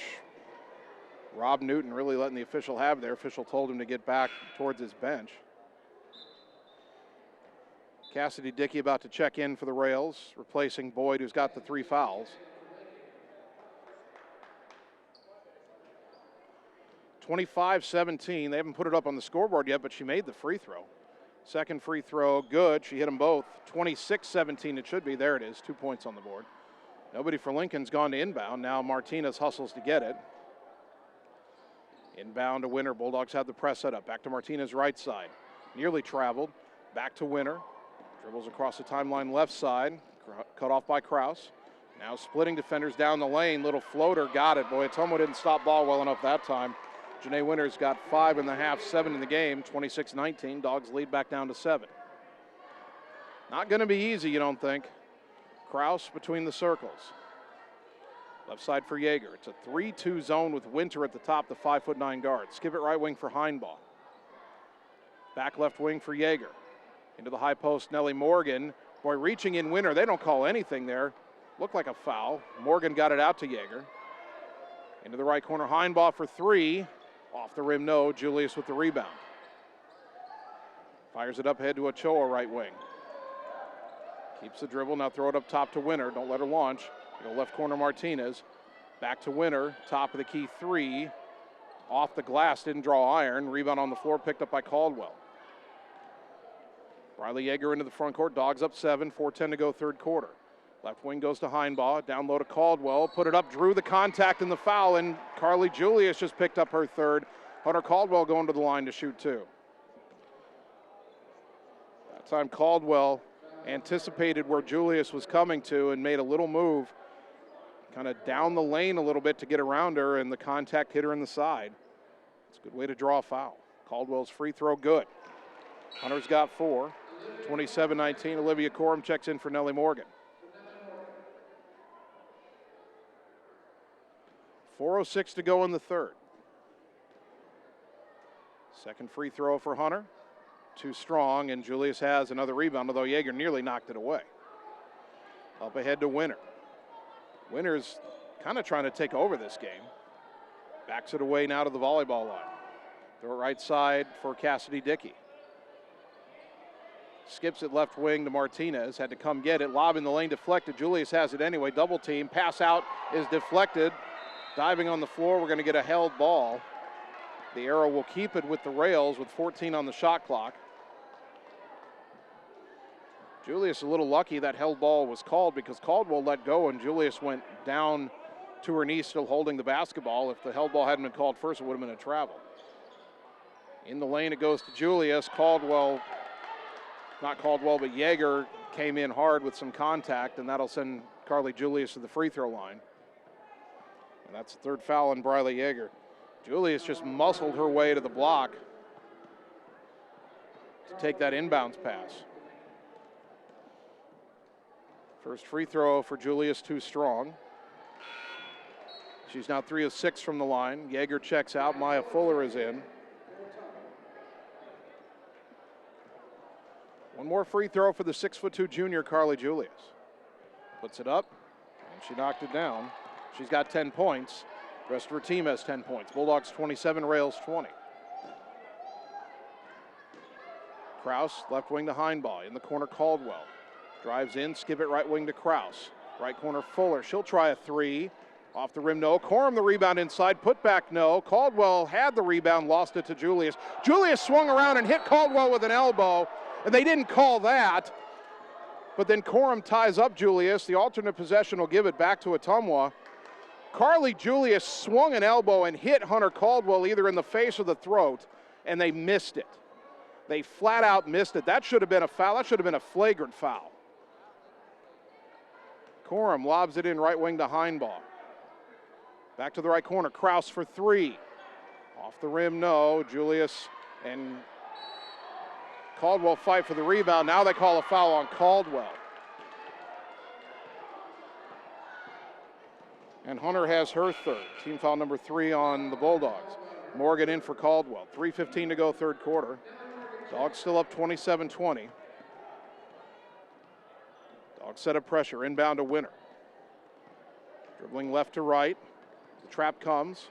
Rob Newton really letting the official have there. Official told him to get back towards his bench. Cassidy Dickey about to check in for the Rails, replacing Boyd, who's got the 3 fouls. 25-17. They haven't put it up on the scoreboard yet, but she made the free throw. Second free throw, good. She hit them both. 26-17 it should be. There it is, 2 points on the board. Nobody for Lincoln's gone to inbound. Now Martinez hustles to get it. Inbound to Winter. Bulldogs have the press set up. Back to Martinez right side. Nearly traveled. Back to Winter. Dribbles across the timeline left side. Cut off by Kraus. Now splitting defenders down the lane. Little floater, got it. Boy, Ottumwa didn't stop ball well enough that time. Janae Winters got 5 in the half, 7 in the game, 26-19. Dogs lead back down to 7. Not going to be easy, you don't think. Kraus between the circles. Left side for Yeager. It's a 3-2 zone with Winter at the top, the 5'9" guard. Skip it right wing for Heinbaugh. Back left wing for Yeager. Into the high post, Nellie Morgan. Boy, reaching in Winter. They don't call anything there. Looked like a foul. Morgan got it out to Yeager. Into the right corner, Heinbaugh for 3. Off the rim, no. Julius with the rebound. Fires it up ahead to Ochoa, right wing. Keeps the dribble, now throw it up top to Winter. Don't let her launch. Go left corner, Martinez. Back to Winter, top of the key 3. Off the glass, didn't draw iron. Rebound on the floor, picked up by Caldwell. Briley Yeager into the front court, Dogs up 7, 4:10 to go third quarter. Left wing goes to Heinbaugh, down low to Caldwell, put it up, drew the contact and the foul, and Carly Julius just picked up her third. Hunter Caldwell going to the line to shoot 2. That time Caldwell anticipated where Julius was coming to and made a little move, kind of down the lane a little bit to get around her, and the contact hit her in the side. It's a good way to draw a foul. Caldwell's free throw good. Hunter's got 4. 27-19, Olivia Corum checks in for Nellie Morgan. 4:06 to go in the third. Second free throw for Hunter. Too strong, and Julius has another rebound, although Yeager nearly knocked it away. Up ahead to Winter. Winter's kind of trying to take over this game. Backs it away now to the volleyball line. Throw it right side for Cassidy Dickey. Skips it left wing to Martinez. Had to come get it. Lob in the lane deflected. Julius has it anyway. Double team. Pass out is deflected. Diving on the floor, we're going to get a held ball. The arrow will keep it with the Rails with 14 on the shot clock. Julius a little lucky that held ball was called because Caldwell let go and Julius went down to her knees still holding the basketball. If the held ball hadn't been called first, it would have been a travel. In the lane it goes to Julius. Caldwell, not Caldwell, but Yeager came in hard with some contact, and that'll send Carly Julius to the free throw line. And that's the third foul on Briley Yeager. Julius just muscled her way to the block to take that inbounds pass. First free throw for Julius, too strong. She's now 3 of 6 from the line. Yeager checks out. Maya Fuller is in. One more free throw for the 6'2" junior Carly Julius. Puts it up, and she knocked it down. She's got 10 points. The rest of her team has 10 points. Bulldogs 27, Rails 20. Kraus, left wing to Heinbaugh. In the corner, Caldwell. Drives in, skip it right wing to Kraus. Right corner, Fuller. She'll try a three. Off the rim, no. Corum the rebound inside. Put back, no. Caldwell had the rebound, lost it to Julius. Julius swung around and hit Caldwell with an elbow, and they didn't call that. But then Corum ties up Julius. The alternate possession will give it back to Ottumwa. Carly Julius swung an elbow and hit Hunter Caldwell either in the face or the throat, and they missed it. They flat out missed it. That should have been a foul. That should have been a flagrant foul. Corum lobs it in right wing to Heinbaugh. Back to the right corner, Kraus for three. Off the rim, no. Julius and Caldwell fight for the rebound. Now they call a foul on Caldwell. And Hunter has her third. Team foul number 3 on the Bulldogs. Morgan in for Caldwell. 3:15 to go, third quarter. Dogs still up 27-20. Dogs set up pressure, inbound to Winter. Dribbling left to right. The trap comes.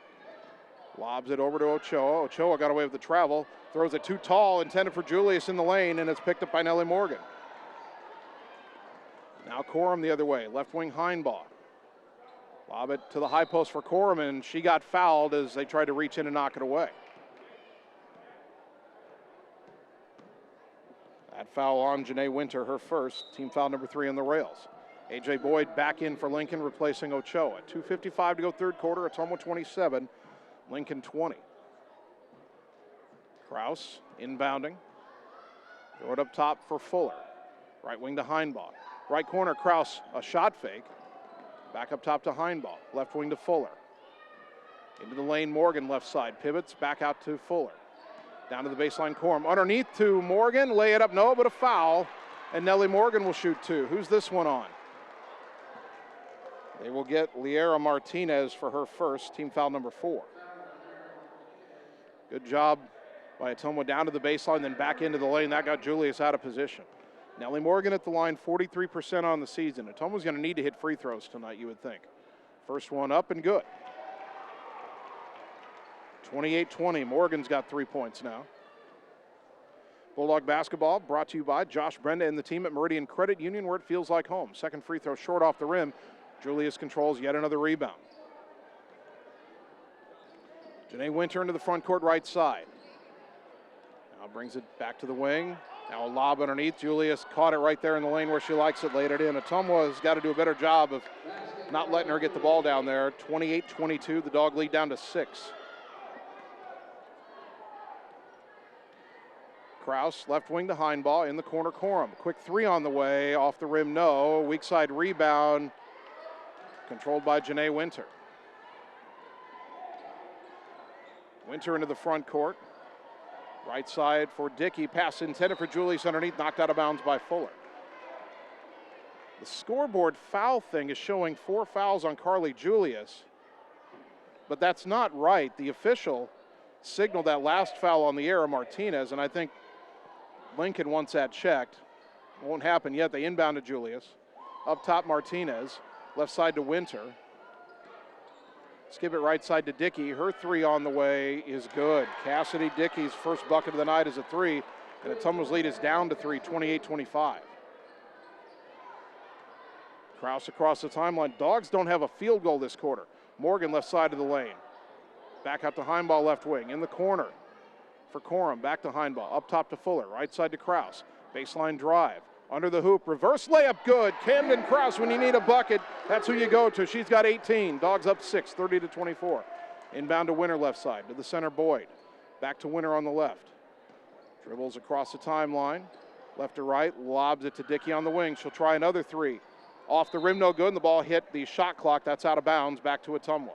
Lobs it over to Ochoa. Ochoa got away with the travel. Throws it too tall, intended for Julius in the lane, and it's picked up by Nellie Morgan. Now Corum the other way. Left wing Heinbaugh. Lob it to the high post for Corum, and she got fouled as they tried to reach in and knock it away. That foul on Janae Winter, her first. Team foul number 3 on the rails. A.J. Boyd back in for Lincoln, replacing Ochoa. 2:55 to go, third quarter. Ottumwa 27, Lincoln 20. Kraus inbounding. Throw it up top for Fuller. Right wing to Heinbaugh. Right corner, Kraus, a shot fake. Back up top to Heinbaugh. Left wing to Fuller. Into the lane, Morgan left side. Pivots back out to Fuller. Down to the baseline, Corum. Underneath to Morgan. Lay it up, no, but a foul. And Nellie Morgan will shoot two. Who's this one on? They will get Liera Martinez for her first. Team foul number 4. Good job by Ottumwa down to the baseline, then back into the lane. That got Julius out of position. Nellie Morgan at the line, 43% on the season. Ottumwa's going to need to hit free throws tonight, you would think. First one up and good. 28-20. Morgan's got 3 points now. Bulldog basketball brought to you by Josh Brenda and the team at Meridian Credit Union, where it feels like home. Second free throw short off the rim. Julius controls yet another rebound. Janae Winter into the front court right side. Now brings it back to the wing. Now a lob underneath. Julius caught it right there in the lane where she likes it, laid it in. Ottumwa has got to do a better job of not letting her get the ball down there. 28-22, the dog lead down to 6. Kraus, left wing to Heinbaugh, in the corner, Corum. Quick three on the way, off the rim, no. Weak side rebound, controlled by Janae Winter. Winter into the front court. Right side for Dickey. Pass intended for Julius underneath, knocked out of bounds by Fuller. The scoreboard foul thing is showing 4 fouls on Carly Julius, but that's not right. The official signaled that last foul on the Liera Martinez, and I think Lincoln wants that checked. Won't happen yet. They inbound to Julius. Up top, Martinez. Left side to Winter. Skip it right side to Dickey. Her three on the way is good. Cassidy Dickey's first bucket of the night is a three, and Ottumwa's lead is down to 3, 28-25. Kraus across the timeline. Dogs don't have a field goal this quarter. Morgan left side of the lane. Back out to Heinbaugh left wing. In the corner for Corum. Back to Heinbaugh. Up top to Fuller. Right side to Kraus. Baseline drive. Under the hoop. Reverse layup good. Camden Kraus, when you need a bucket, that's who you go to. She's got 18. Dogs up 6, 30-24. Inbound to Winter left side. To the center, Boyd. Back to Winter on the left. Dribbles across the timeline. Left to right. Lobs it to Dickey on the wing. She'll try another three. Off the rim, no good. And the ball hit the shot clock. That's out of bounds. Back to Ottumwa.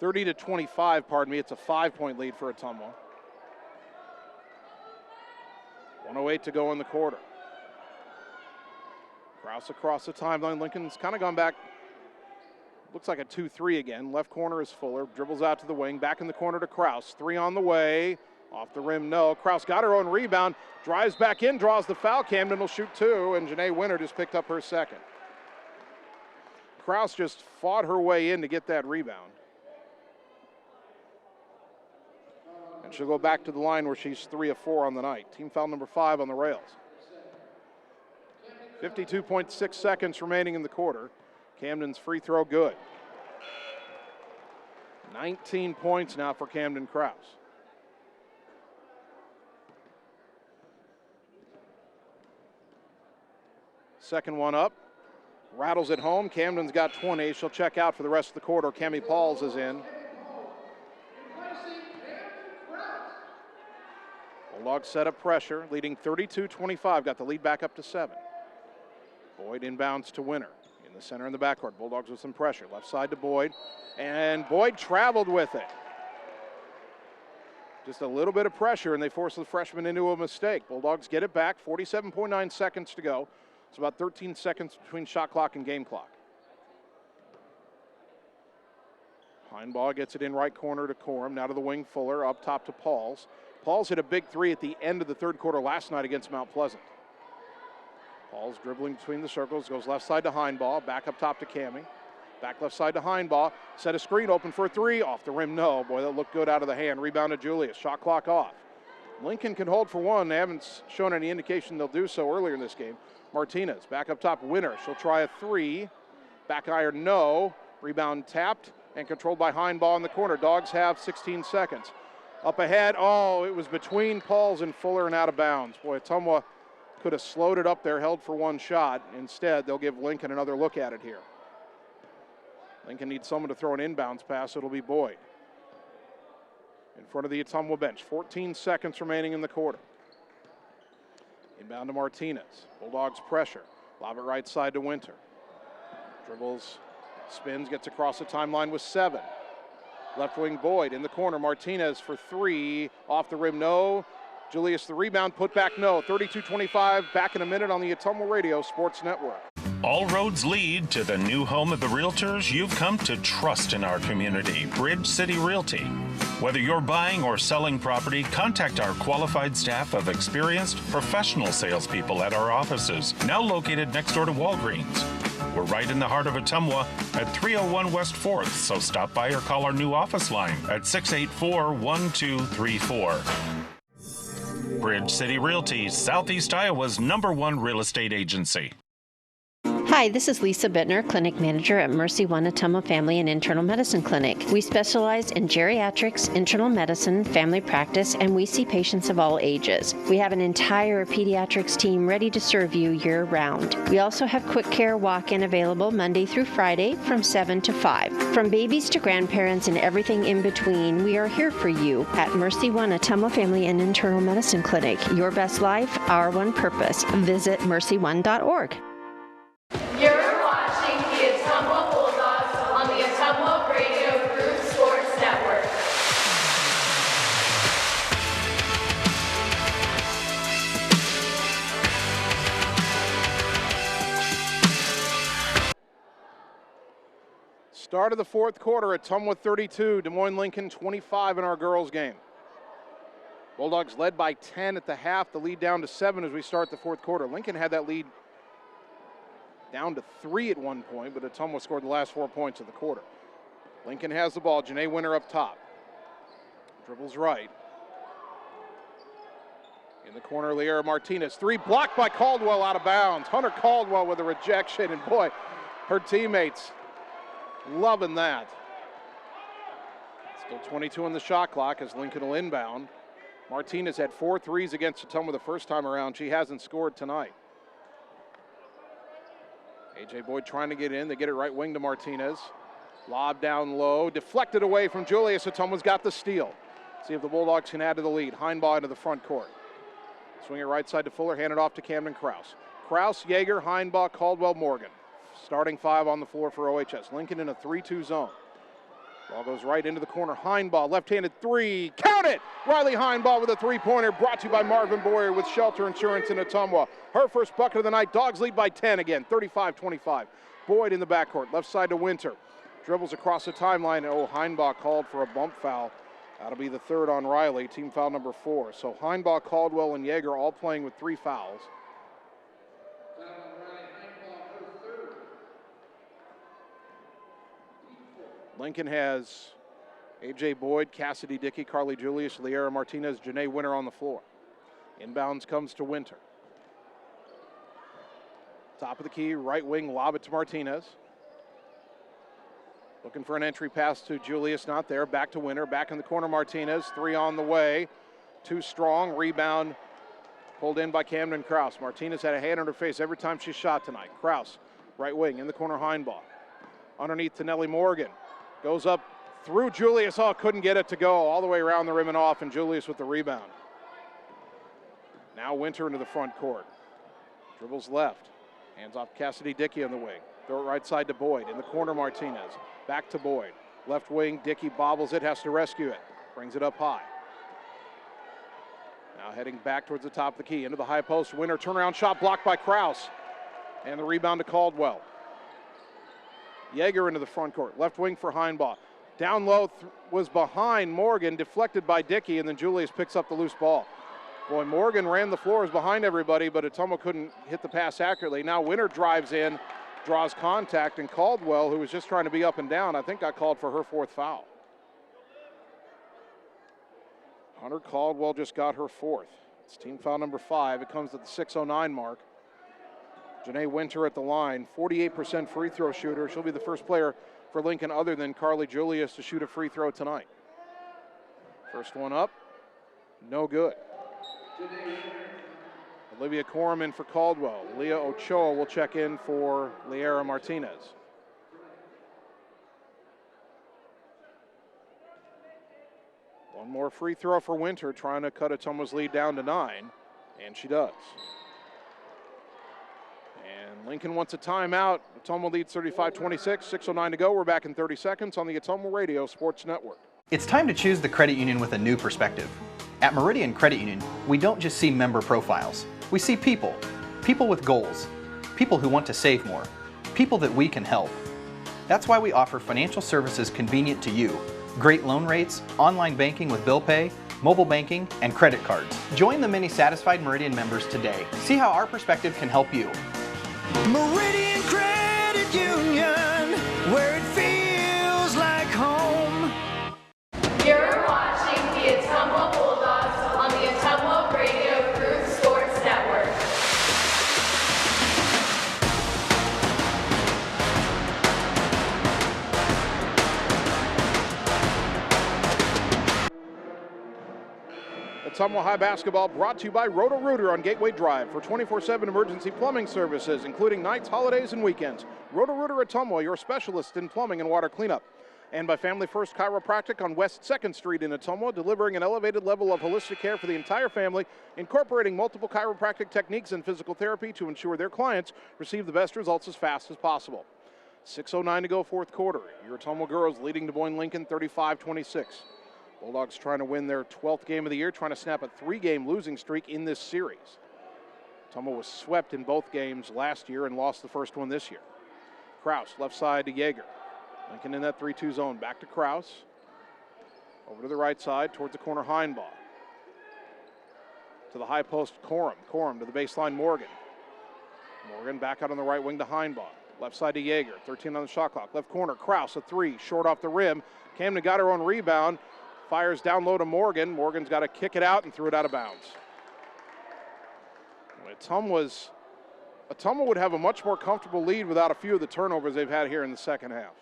(30-25), pardon me. It's a 5-point lead for Ottumwa. 1:08 to go in the quarter. Kraus across the timeline. Lincoln's kind of gone back. Looks like a 2-3 again. Left corner is Fuller. Dribbles out to the wing. Back in the corner to Kraus. Three on the way. Off the rim, no. Kraus got her own rebound. Drives back in, draws the foul. Camden will shoot two, and Janae Winter just picked up her second. Kraus just fought her way in to get that rebound. And she'll go back to the line where she's 3 of 4 on the night. Team foul number 5 on the rails. 52.6 seconds remaining in the quarter. Camden's free throw good. 19 points now for Camden Krause. Second one up. Rattles at home. Camden's got 20. She'll check out for the rest of the quarter. Cammie Pauls is in. Bulldogs set up pressure, leading 32-25. Got the lead back up to 7. Boyd inbounds to Winter. In the center in the backcourt. Bulldogs with some pressure. Left side to Boyd. And Boyd traveled with it. Just a little bit of pressure, and they force the freshman into a mistake. Bulldogs get it back. 47.9 seconds to go. It's about 13 seconds between shot clock and game clock. Heinbaugh gets it in right corner to Corum. Now to the wing, Fuller. Up top to Pauls. Pauls hit a big 3 at the end of the third quarter last night against Mount Pleasant. Pauls dribbling between the circles. Goes left side to Heinbaugh. Back up top to Cammie. Back left side to Heinbaugh. Set a screen open for a 3. Off the rim, no. Boy, that looked good out of the hand. Rebound to Julius. Shot clock off. Lincoln can hold for 1. They haven't shown any indication they'll do so earlier in this game. Martinez back up top. Winner. She'll try a 3. Back iron, no. Rebound tapped and controlled by Heinbaugh in the corner. Dogs have 16 seconds. Up ahead. Oh, it was between Pauls and Fuller and out of bounds. Boy, Ottumwa could have slowed it up there, held for 1 shot. Instead, they'll give Lincoln another look at it here. Lincoln needs someone to throw an inbounds pass. It'll be Boyd. In front of the Ottumwa bench. 14 seconds remaining in the quarter. Inbound to Martinez. Bulldogs pressure. Lob it right side to Winter. Dribbles, spins, gets across the timeline with 7. Left wing Boyd in the corner. Martinez for 3. Off the rim, no. Julius the rebound, put back, no. 32-25, back in a minute on the Ottumwa Radio Sports Network. All roads lead to the new home of the realtors you've come to trust in our community, Bridge City Realty. Whether you're buying or selling property, contact our qualified staff of experienced professional salespeople at our offices, now located next door to Walgreens. We're right in the heart of Ottumwa at 301 West 4th, so stop by or call our new office line at 684-1234. Bridge City Realty, Southeast Iowa's #1 real estate agency. Hi, this is Lisa Bittner, Clinic Manager at Mercy One Ottumwa Family and Internal Medicine Clinic. We specialize in geriatrics, internal medicine, family practice, and we see patients of all ages. We have an entire pediatrics team ready to serve you year-round. We also have quick care walk-in available Monday through Friday from 7 to 5. From babies to grandparents and everything in between, we are here for you at Mercy One Ottumwa Family and Internal Medicine Clinic. Your best life, our one purpose. Visit mercy1.org. You're watching the Ottumwa Bulldogs on the Ottumwa Radio Group Sports Network. Start of the fourth quarter, Ottumwa 32, Des Moines Lincoln 25 in our girls game. Bulldogs led by 10 at the half, the lead down to 7 as we start the fourth quarter. Lincoln had that lead down to 3 at one point, but Ottumwa scored the last 4 points of the quarter. Lincoln has the ball. Janae Winter up top. Dribbles right. In the corner, Liera Martinez. 3 blocked by Caldwell out of bounds. Hunter Caldwell with a rejection, and boy, her teammates loving that. Still 22 on the shot clock as Lincoln will inbound. Martinez had 4 threes against Ottumwa the first time around. She hasn't scored tonight. A.J. Boyd trying to get in. They get it right wing to Martinez. Lob down low. Deflected away from Julius. Ottumwa's got the steal. See if the Bulldogs can add to the lead. Heinbaugh into the front court. Swing it right side to Fuller. Hand it off to Camden Krause. Krause, Yeager, Heinbaugh, Caldwell, Morgan. Starting 5 on the floor for OHS. Lincoln in a 3-2 zone. Ball goes right into the corner. Heinbaugh, left-handed 3. Count it! Riley Heinbaugh with a 3-pointer, brought to you by Marvin Boyer with Shelter Insurance in Ottumwa. Her first bucket of the night. Dogs lead by 10 again, 35-25. Boyd in the backcourt, left side to Winter. Dribbles across the timeline. Oh, Heinbaugh called for a bump foul. That'll be the 3rd on Riley, team foul number 4. So Heinbaugh, Caldwell, and Yeager all playing with 3 fouls. Lincoln has A.J. Boyd, Cassidy Dickey, Carly Julius, Liera Martinez, Janae Winter on the floor. Inbounds comes to Winter. Top of the key, right wing, lob it to Martinez. Looking for an entry pass to Julius, not there. Back to Winter, back in the corner, Martinez. 3 on the way. Too strong, rebound pulled in by Camden Kraus. Martinez had a hand on her face every time she shot tonight. Kraus, right wing, in the corner, Heinbaugh. Underneath to Nellie Morgan. Goes up through Julius. Oh, couldn't get it to go all the way around the rim and off, and Julius with the rebound. Now Winter into the front court. Dribbles left. Hands off Cassidy Dickey on the wing. Throw it right side to Boyd. In the corner, Martinez. Back to Boyd. Left wing, Dickey bobbles it, has to rescue it. Brings it up high. Now heading back towards the top of the key. Into the high post. Winter turnaround shot blocked by Kraus. And the rebound to Caldwell. Yeager into the front court. Left wing for Heinbaugh. Down low was behind Morgan, deflected by Dickey, and then Julius picks up the loose ball. Boy, Morgan ran the floors behind everybody, but Ottumwa couldn't hit the pass accurately. Now Winter drives in, draws contact, and Caldwell, who was just trying to be up and down, I think got called for her 4th foul. Hunter Caldwell just got her 4th. It's team foul number 5. It comes at the 6:09 mark. Janae Winter at the line, 48% free throw shooter. She'll be the first player for Lincoln other than Carly Julius to shoot a free throw tonight. First one up, no good. Olivia Corum in for Caldwell. Leah Ochoa will check in for Liera Martinez. One more free throw for Winter, trying to cut Ottumwa's lead down to 9, and she does. And Lincoln wants a timeout. Ottumwa leads 35-26, 6:09 to go. We're back in 30 seconds on the Ottumwa Radio Sports Network. It's time to choose the credit union with a new perspective. At Meridian Credit Union, we don't just see member profiles. We see people. People with goals. People who want to save more. People that we can help. That's why we offer financial services convenient to you. Great loan rates, online banking with bill pay, mobile banking, and credit cards. Join the many satisfied Meridian members today. See how our perspective can help you. Meridian Credit Union, where it feels like home. You're watching the Ottumwa Bulldogs on the Ottumwa Radio Group Sports Network. Ottumwa High Basketball brought to you by Roto-Rooter on Gateway Drive for 24/7 emergency plumbing services, including nights, holidays, and weekends. Roto-Rooter Ottumwa, your specialist in plumbing and water cleanup. And by Family First Chiropractic on West 2nd Street in Ottumwa, delivering an elevated level of holistic care for the entire family, incorporating multiple chiropractic techniques and physical therapy to ensure their clients receive the best results as fast as possible. 6:09 to go, 4th quarter. Your Ottumwa girls leading Des Moines Lincoln 35-26. Bulldogs trying to win their 12th game of the year, trying to snap a 3-game losing streak in this series. Ottumwa was swept in both games last year and lost the first one this year. Kraus, left side to Yeager. Lincoln in that 3-2 zone. Back to Kraus. Over to the right side, towards the corner, Heinbaugh. To the high post, Corum. Corum to the baseline, Morgan. Morgan back out on the right wing to Heinbaugh. Left side to Yeager, 13 on the shot clock. Left corner, Kraus, a 3, short off the rim. Camden got her own rebound. Fires down low to Morgan. Morgan's got to kick it out and threw it out of bounds. Ottumwa would have a much more comfortable lead without a few of the turnovers they've had here in the second half.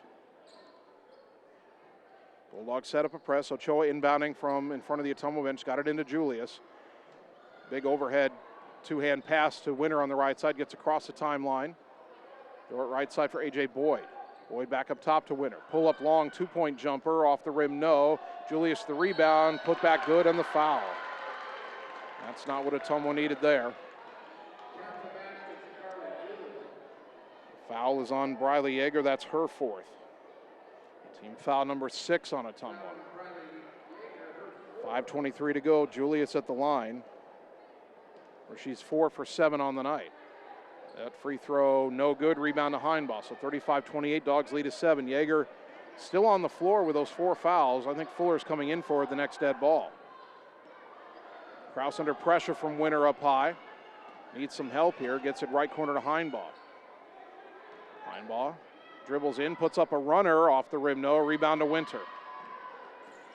Bulldogs set up a press. Ochoa inbounding from in front of the Ottumwa bench. Got it into Julius. Big overhead two-hand pass to Winter on the right side. Gets across the timeline. Throw it right side for A.J. Boyd. Boyd back up top to Winter. Pull up long, 2-point jumper. Off the rim, no. Julius the rebound. Put back good and the foul. That's not what Ottumwa needed there. Foul is on Briley Yeager. That's her 4th. Team foul number 6 on Ottumwa. 5:23 to go. Julius at the line, where she's 4 for 7 on the night. That free throw, no good. Rebound to Heinbaugh. So 35-28, Dogs lead is 7. Yeager still on the floor with those 4 fouls. I think Fuller's coming in for the next dead ball. Kraus under pressure from Winter up high. Needs some help here. Gets it right corner to Heinbaugh. Heinbaugh dribbles in, puts up a runner off the rim. No, rebound to Winter.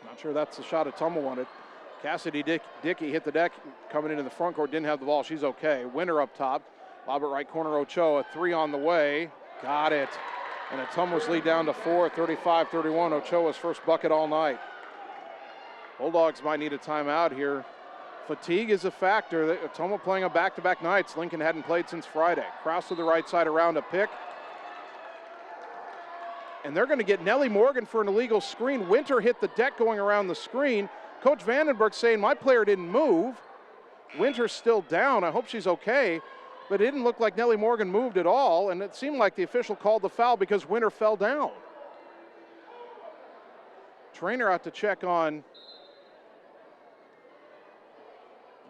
Not sure that's the shot Ottumwa wanted. Cassidy Dickey hit the deck coming into the front court, didn't have the ball. She's okay. Winter up top. Lob it right corner, Ochoa. 3 on the way. Got it. And Ottumwa's lead down to 4, 35-31. Ochoa's first bucket all night. Bulldogs might need a timeout here. Fatigue is a factor. Ottumwa playing on back-to-back nights. Lincoln hadn't played since Friday. Cross to the right side around a pick. And they're going to get Nellie Morgan for an illegal screen. Winter hit the deck going around the screen. Coach Vandenberg saying, my player didn't move. Winter's still down. I hope she's okay. But it didn't look like Nellie Morgan moved at all, and it seemed like the official called the foul because Winter fell down. Trainer out to check on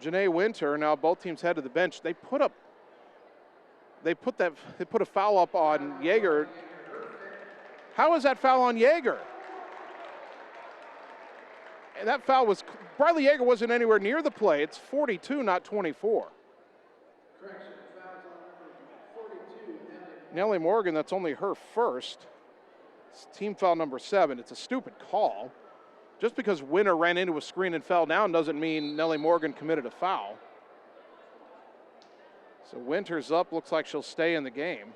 Janae Winter. Now both teams head to the bench. They put a foul up on Yeager. How is that foul on Yeager? And that foul was, Briley Yeager wasn't anywhere near the play. It's 42, not 24. Nellie Morgan, that's only her first. It's team foul number 7. It's a stupid call. Just because Winter ran into a screen and fell down doesn't mean Nellie Morgan committed a foul. So Winter's up, looks like she'll stay in the game.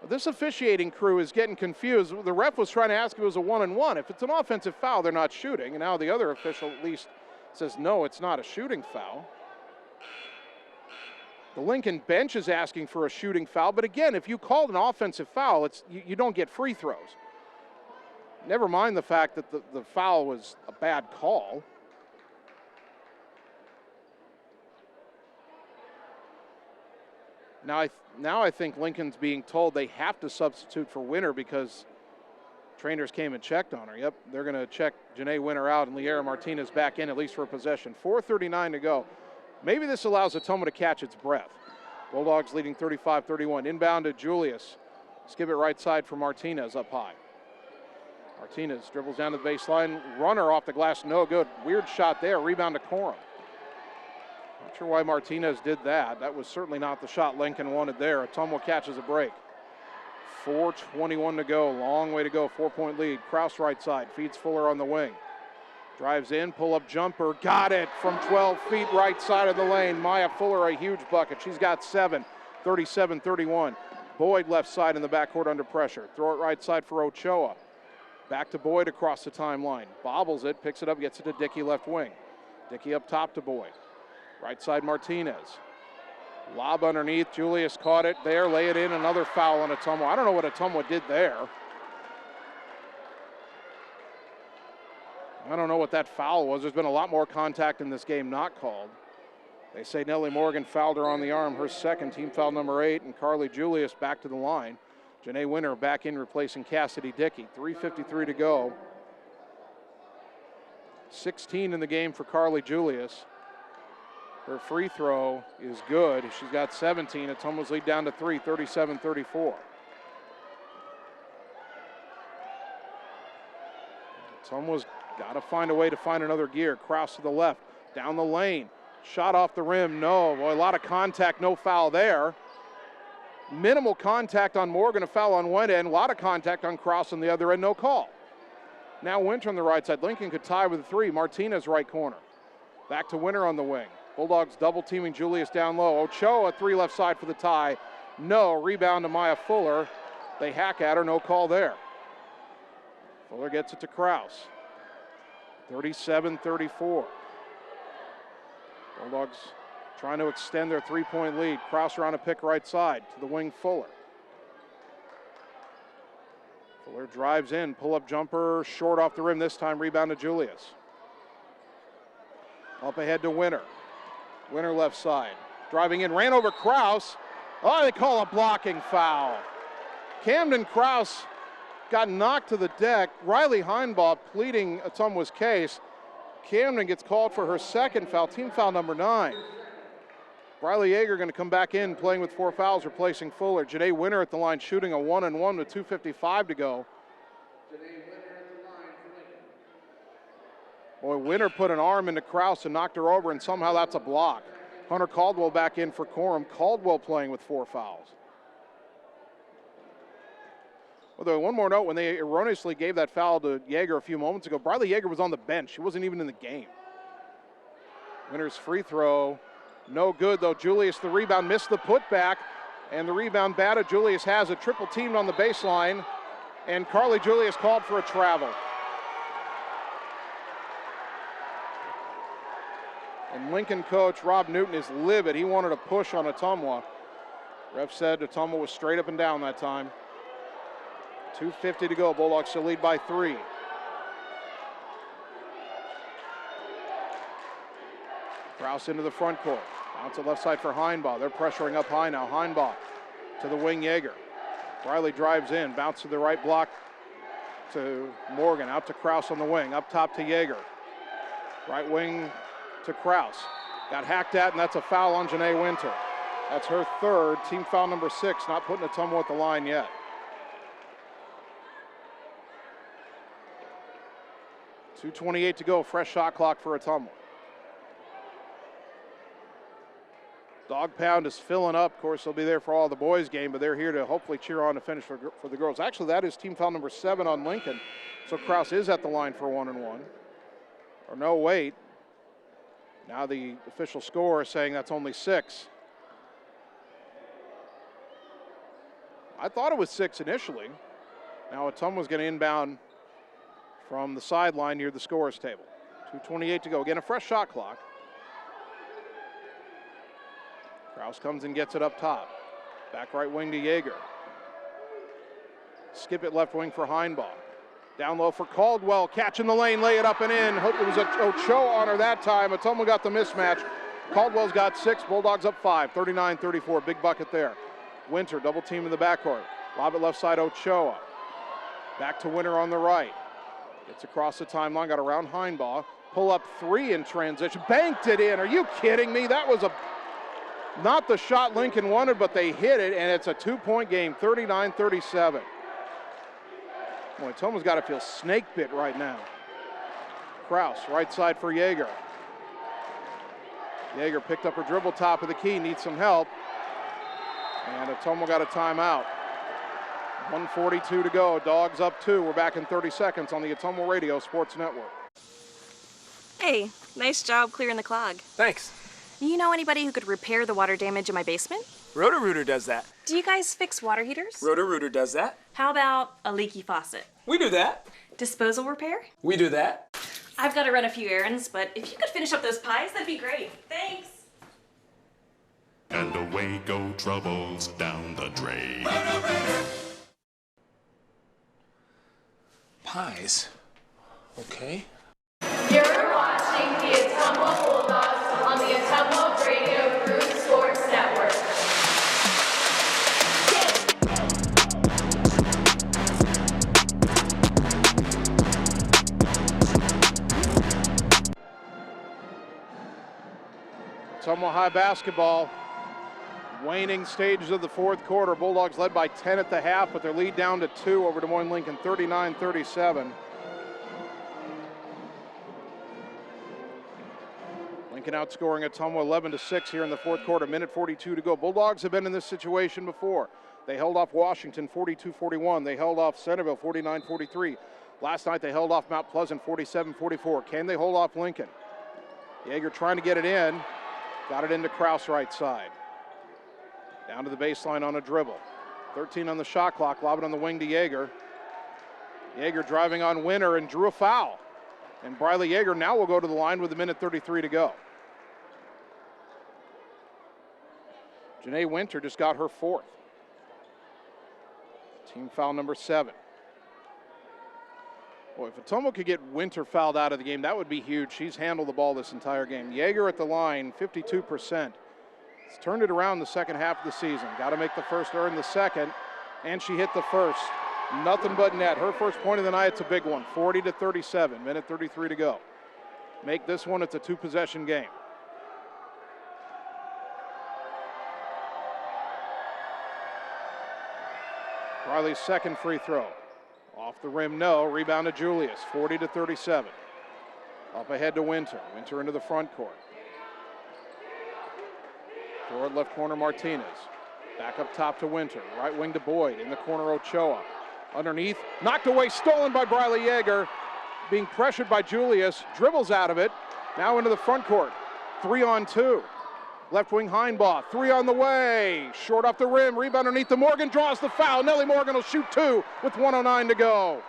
This officiating crew is getting confused. The ref was trying to ask if it was a 1-and-1. If it's an offensive foul, they're not shooting. And now the other official at least says, no, it's not a shooting foul. The Lincoln bench is asking for a shooting foul. But again, if you called an offensive foul, you don't get free throws. Never mind the fact that the foul was a bad call. Now I think Lincoln's being told they have to substitute for Winter because trainers came and checked on her. Yep, they're going to check Janae Winter out and Liera Martinez back in, at least for a possession. 4:39 to go. Maybe this allows Ottumwa to catch its breath. Bulldogs leading 35-31. Inbound to Julius. Skip it right side for Martinez up high. Martinez dribbles down to the baseline. Runner off the glass, no good. Weird shot there. Rebound to Corum. Not sure why Martinez did that. That was certainly not the shot Lincoln wanted there. Ottumwa catches a break. 4:21 to go. Long way to go. 4-point lead. Kraus right side. Feeds Fuller on the wing. Drives in. Pull-up jumper. Got it from 12 feet right side of the lane. Maya Fuller, a huge bucket. She's got 7. 37-31. Boyd left side in the backcourt under pressure. Throw it right side for Ochoa. Back to Boyd across the timeline. Bobbles it. Picks it up. Gets it to Dickey left wing. Dickey up top to Boyd. Right side Martinez. Lob underneath. Julius caught it there. Lay it in. Another foul on Ottumwa. I don't know what Ottumwa did there. I don't know what that foul was. There's been a lot more contact in this game not called. They say Nellie Morgan fouled her on the arm. Her second, team foul number 8. And Carly Julius back to the line. Janae Winter back in replacing Cassidy Dickey. 3:53 to go. 16 in the game for Carly Julius. Her free throw is good. She's got 17. Ottumwa's lead down to 3, 37-34. Ottumwa's got to find a way to find another gear. Cross to the left, down the lane. Shot off the rim, no. Boy, a lot of contact, no foul there. Minimal contact on Morgan, a foul on one end. A lot of contact on Cross on the other end, no call. Now Winter on the right side. Lincoln could tie with a 3. Martinez right corner. Back to Winter on the wing. Bulldogs double teaming Julius down low. Ochoa 3 left side for the tie. No. Rebound to Maya Fuller. They hack at her, no call there. Fuller gets it to Kraus. 37-34. Bulldogs trying to extend their 3-point lead. Kraus around a pick right side to the wing Fuller. Fuller drives in, pull-up jumper, short off the rim this time, rebound to Julius. Up ahead to Winter. Winter left side. Driving in, ran over Kraus. Oh, they call a blocking foul. Camden Kraus got knocked to the deck. Riley Heinbaugh pleading Ottumwa's case. Camden gets called for her second foul, team foul number 9. Briley Yeager going to come back in, playing with 4 fouls, replacing Fuller. Janae Winter at the line, shooting a 1-and-1 with 2:55 to go. Boy, Winter put an arm into Kraus and knocked her over, and somehow that's a block. Hunter Caldwell back in for Corum. Caldwell playing with 4 fouls. Although one more note, when they erroneously gave that foul to Yeager a few moments ago, Briley Yeager was on the bench. She wasn't even in the game. Winter's free throw, no good though. Julius the rebound, missed the putback, and the rebound batted. Julius has it, triple teamed on the baseline, and Carly Julius called for a travel. And Lincoln coach Rob Newton is livid. He wanted a push on Ottumwa. Ref said Ottumwa was straight up and down that time. 2:50 to go. Bulldogs still lead by 3. Krause into the front court. Bounce to left side for Heinbaugh. They're pressuring up high now. Heinbaugh to the wing, Yeager. Riley drives in. Bounce to the right block to Morgan. Out to Krause on the wing. Up top to Yeager. Right wing to Krause. Got hacked at, and that's a foul on Janae Winter. That's her third. Team foul number 6. Not putting Ottumwa at the line yet. .228 to go. Fresh shot clock for Ottumwa. Dog pound is filling up. Of course, they'll be there for all the boys' game, but they're here to hopefully cheer on to finish for the girls. Actually, that is team foul number 7 on Lincoln. So Krause is at the line for 1-1. Or no, wait. Now the official score is saying that's only 6. I thought it was 6 initially. Now Ottumwa's going to inbound from the sideline near the scorer's table. 2:28 to go. Again, a fresh shot clock. Krause comes and gets it up top. Back right wing to Yeager. Skip it left wing for Heinbaugh. Down low for Caldwell. Catch in the lane, lay it up and in. Hope it was a Ochoa on her that time. Ottumwa got the mismatch. Caldwell's got 6. Bulldogs up 5. 39-34. Big bucket there. Winter double team in the backcourt. Lob it left side, Ochoa. Back to Winter on the right. Gets across the timeline. Got around Heinbaugh. Pull up 3 in transition. Banked it in. Are you kidding me? That was not the shot Lincoln wanted, but they hit it, and it's a 2-point game, 39-37. Boy, Ottumwa's got to feel snake bit right now. Krause, right side for Yeager. Yeager picked up her dribble, top of the key, needs some help. And Ottumwa got a timeout. 1:42 to go, Dogs up 2. We're back in 30 seconds on the Ottumwa Radio Sports Network. Hey, nice job clearing the clog. Thanks. You know anybody who could repair the water damage in my basement? Roto-Rooter does that. Do you guys fix water heaters? Roto-Rooter does that. How about a leaky faucet? We do that. Disposal repair? We do that. I've got to run a few errands, but if you could finish up those pies, that'd be great. Thanks. And away go troubles down the drain. Pies. Okay. You're watching the Ottumwa Bulldogs on the Ottumwa Radio Group Sports Network. Ottumwa High basketball. Waning stages of the fourth quarter. Bulldogs led by 10 at the half, but their lead down to 2 over Des Moines Lincoln, 39-37. Lincoln outscoring Ottumwa 11-6 here in the fourth quarter. Minute 42 to go. Bulldogs have been in this situation before. They held off Washington 42-41. They held off Centerville 49-43. Last night they held off Mount Pleasant 47-44. Can they hold off Lincoln? Yeager trying to get it in. Got it into Krause right side. Down to the baseline on a dribble. 13 on the shot clock. Lob it on the wing to Yeager. Yeager driving on Winter and drew a foul. And Briley Yeager now will go to the line with a minute 33 to go. Janae Winter just got her 4th. Team foul number 7. Boy, if Ottumwa could get Winter fouled out of the game, that would be huge. She's handled the ball this entire game. Yeager at the line, 52%. It's turned it around the second half of the season. Got to make the first, earn the second, and she hit the first. Nothing but net. Her first point of the night, it's a big one, 40-37, minute 33 to go. Make this one, it's a 2-possession game. Riley's second free throw. Off the rim, no. Rebound to Julius, 40-37. Up ahead to Winter. Winter into the front court. Toward left corner, Martinez. Back up top to Winter. Right wing to Boyd. In the corner, Ochoa. Underneath, knocked away, stolen by Briley Yeager. Being pressured by Julius, dribbles out of it. Now into the front court. 3-on-2. Left wing Heinbaugh, 3 on the way. Short off the rim, rebound underneath the Morgan, draws the foul. Nellie Morgan will shoot 2 with 1:09 to go.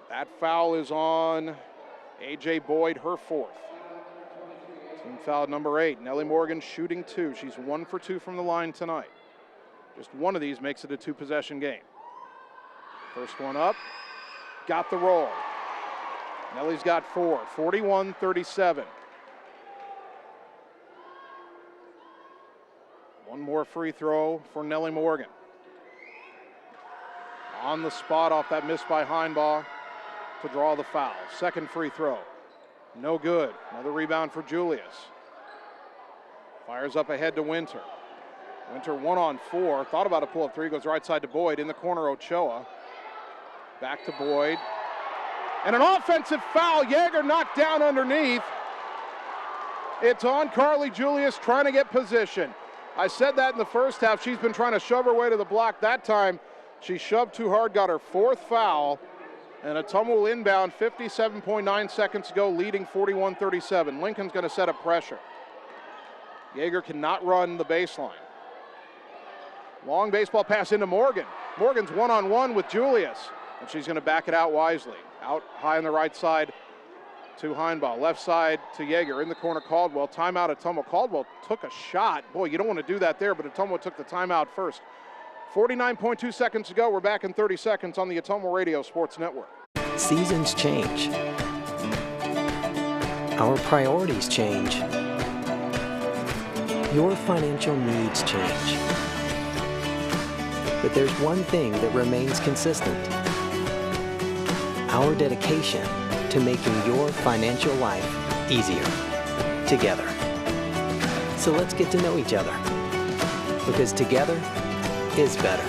That foul is on A.J. Boyd, her 4th. Team foul number 8. Nellie Morgan shooting 2. She's 1 for 2 from the line tonight. Just one of these makes it a 2-possession game. First one up, got the roll. Nellie's got 4, 41-37. One more free throw for Nellie Morgan. On the spot off that miss by Heinbaugh to draw the foul. Second free throw, no good. Another rebound for Julius. Fires up ahead to Winter. Winter 1-on-4, thought about a pull-up 3, goes right side to Boyd. In the corner, Ochoa. Back to Boyd. And an offensive foul. Yeager knocked down underneath. It's on Carly Julius trying to get position. I said that in the first half. She's been trying to shove her way to the block. That time, she shoved too hard, got her 4th foul. And Ottumwa will inbound, 57.9 seconds to go, leading 41-37. Lincoln's going to set up pressure. Yeager cannot run the baseline. Long baseball pass into Morgan. Morgan's 1-on-1 with Julius, and she's going to back it out wisely. Out high on the right side to Heinbaugh. Left side to Yeager. In the corner, Caldwell. Timeout, Ottumwa. Caldwell took a shot. Boy, you don't want to do that there, but Ottumwa took the timeout first. 49.2 seconds to go. We're back in 30 seconds on the Ottumwa Radio Sports Network. Seasons change. Our priorities change. Your financial needs change. But there's one thing that remains consistent: our dedication to making your financial life easier together. So let's get to know each other, because together is better.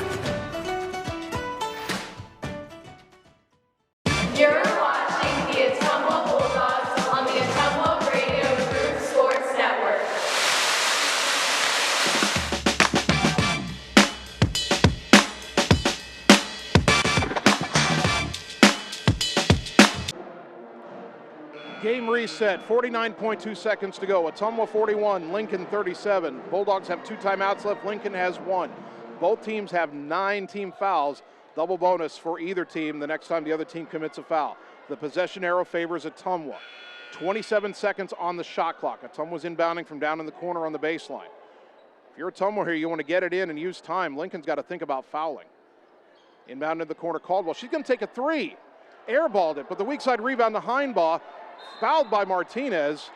You're watching the Ottumwa Bulldogs on the Ottumwa Radio Group Sports Network. Game reset, 49.2 seconds to go. Ottumwa 41, Lincoln 37. Bulldogs have 2 timeouts left, Lincoln has 1. Both teams have 9 team fouls, double bonus for either team the next time the other team commits a foul. The possession arrow favors Ottumwa. 27 seconds on the shot clock. Ottumwa's inbounding from down in the corner on the baseline. If you're Ottumwa here, you want to get it in and use time. Lincoln's got to think about fouling. Inbound in the corner, Caldwell. She's going to take a 3. Airballed it, but the weak side rebound to Heinbaugh. Fouled by Martinez.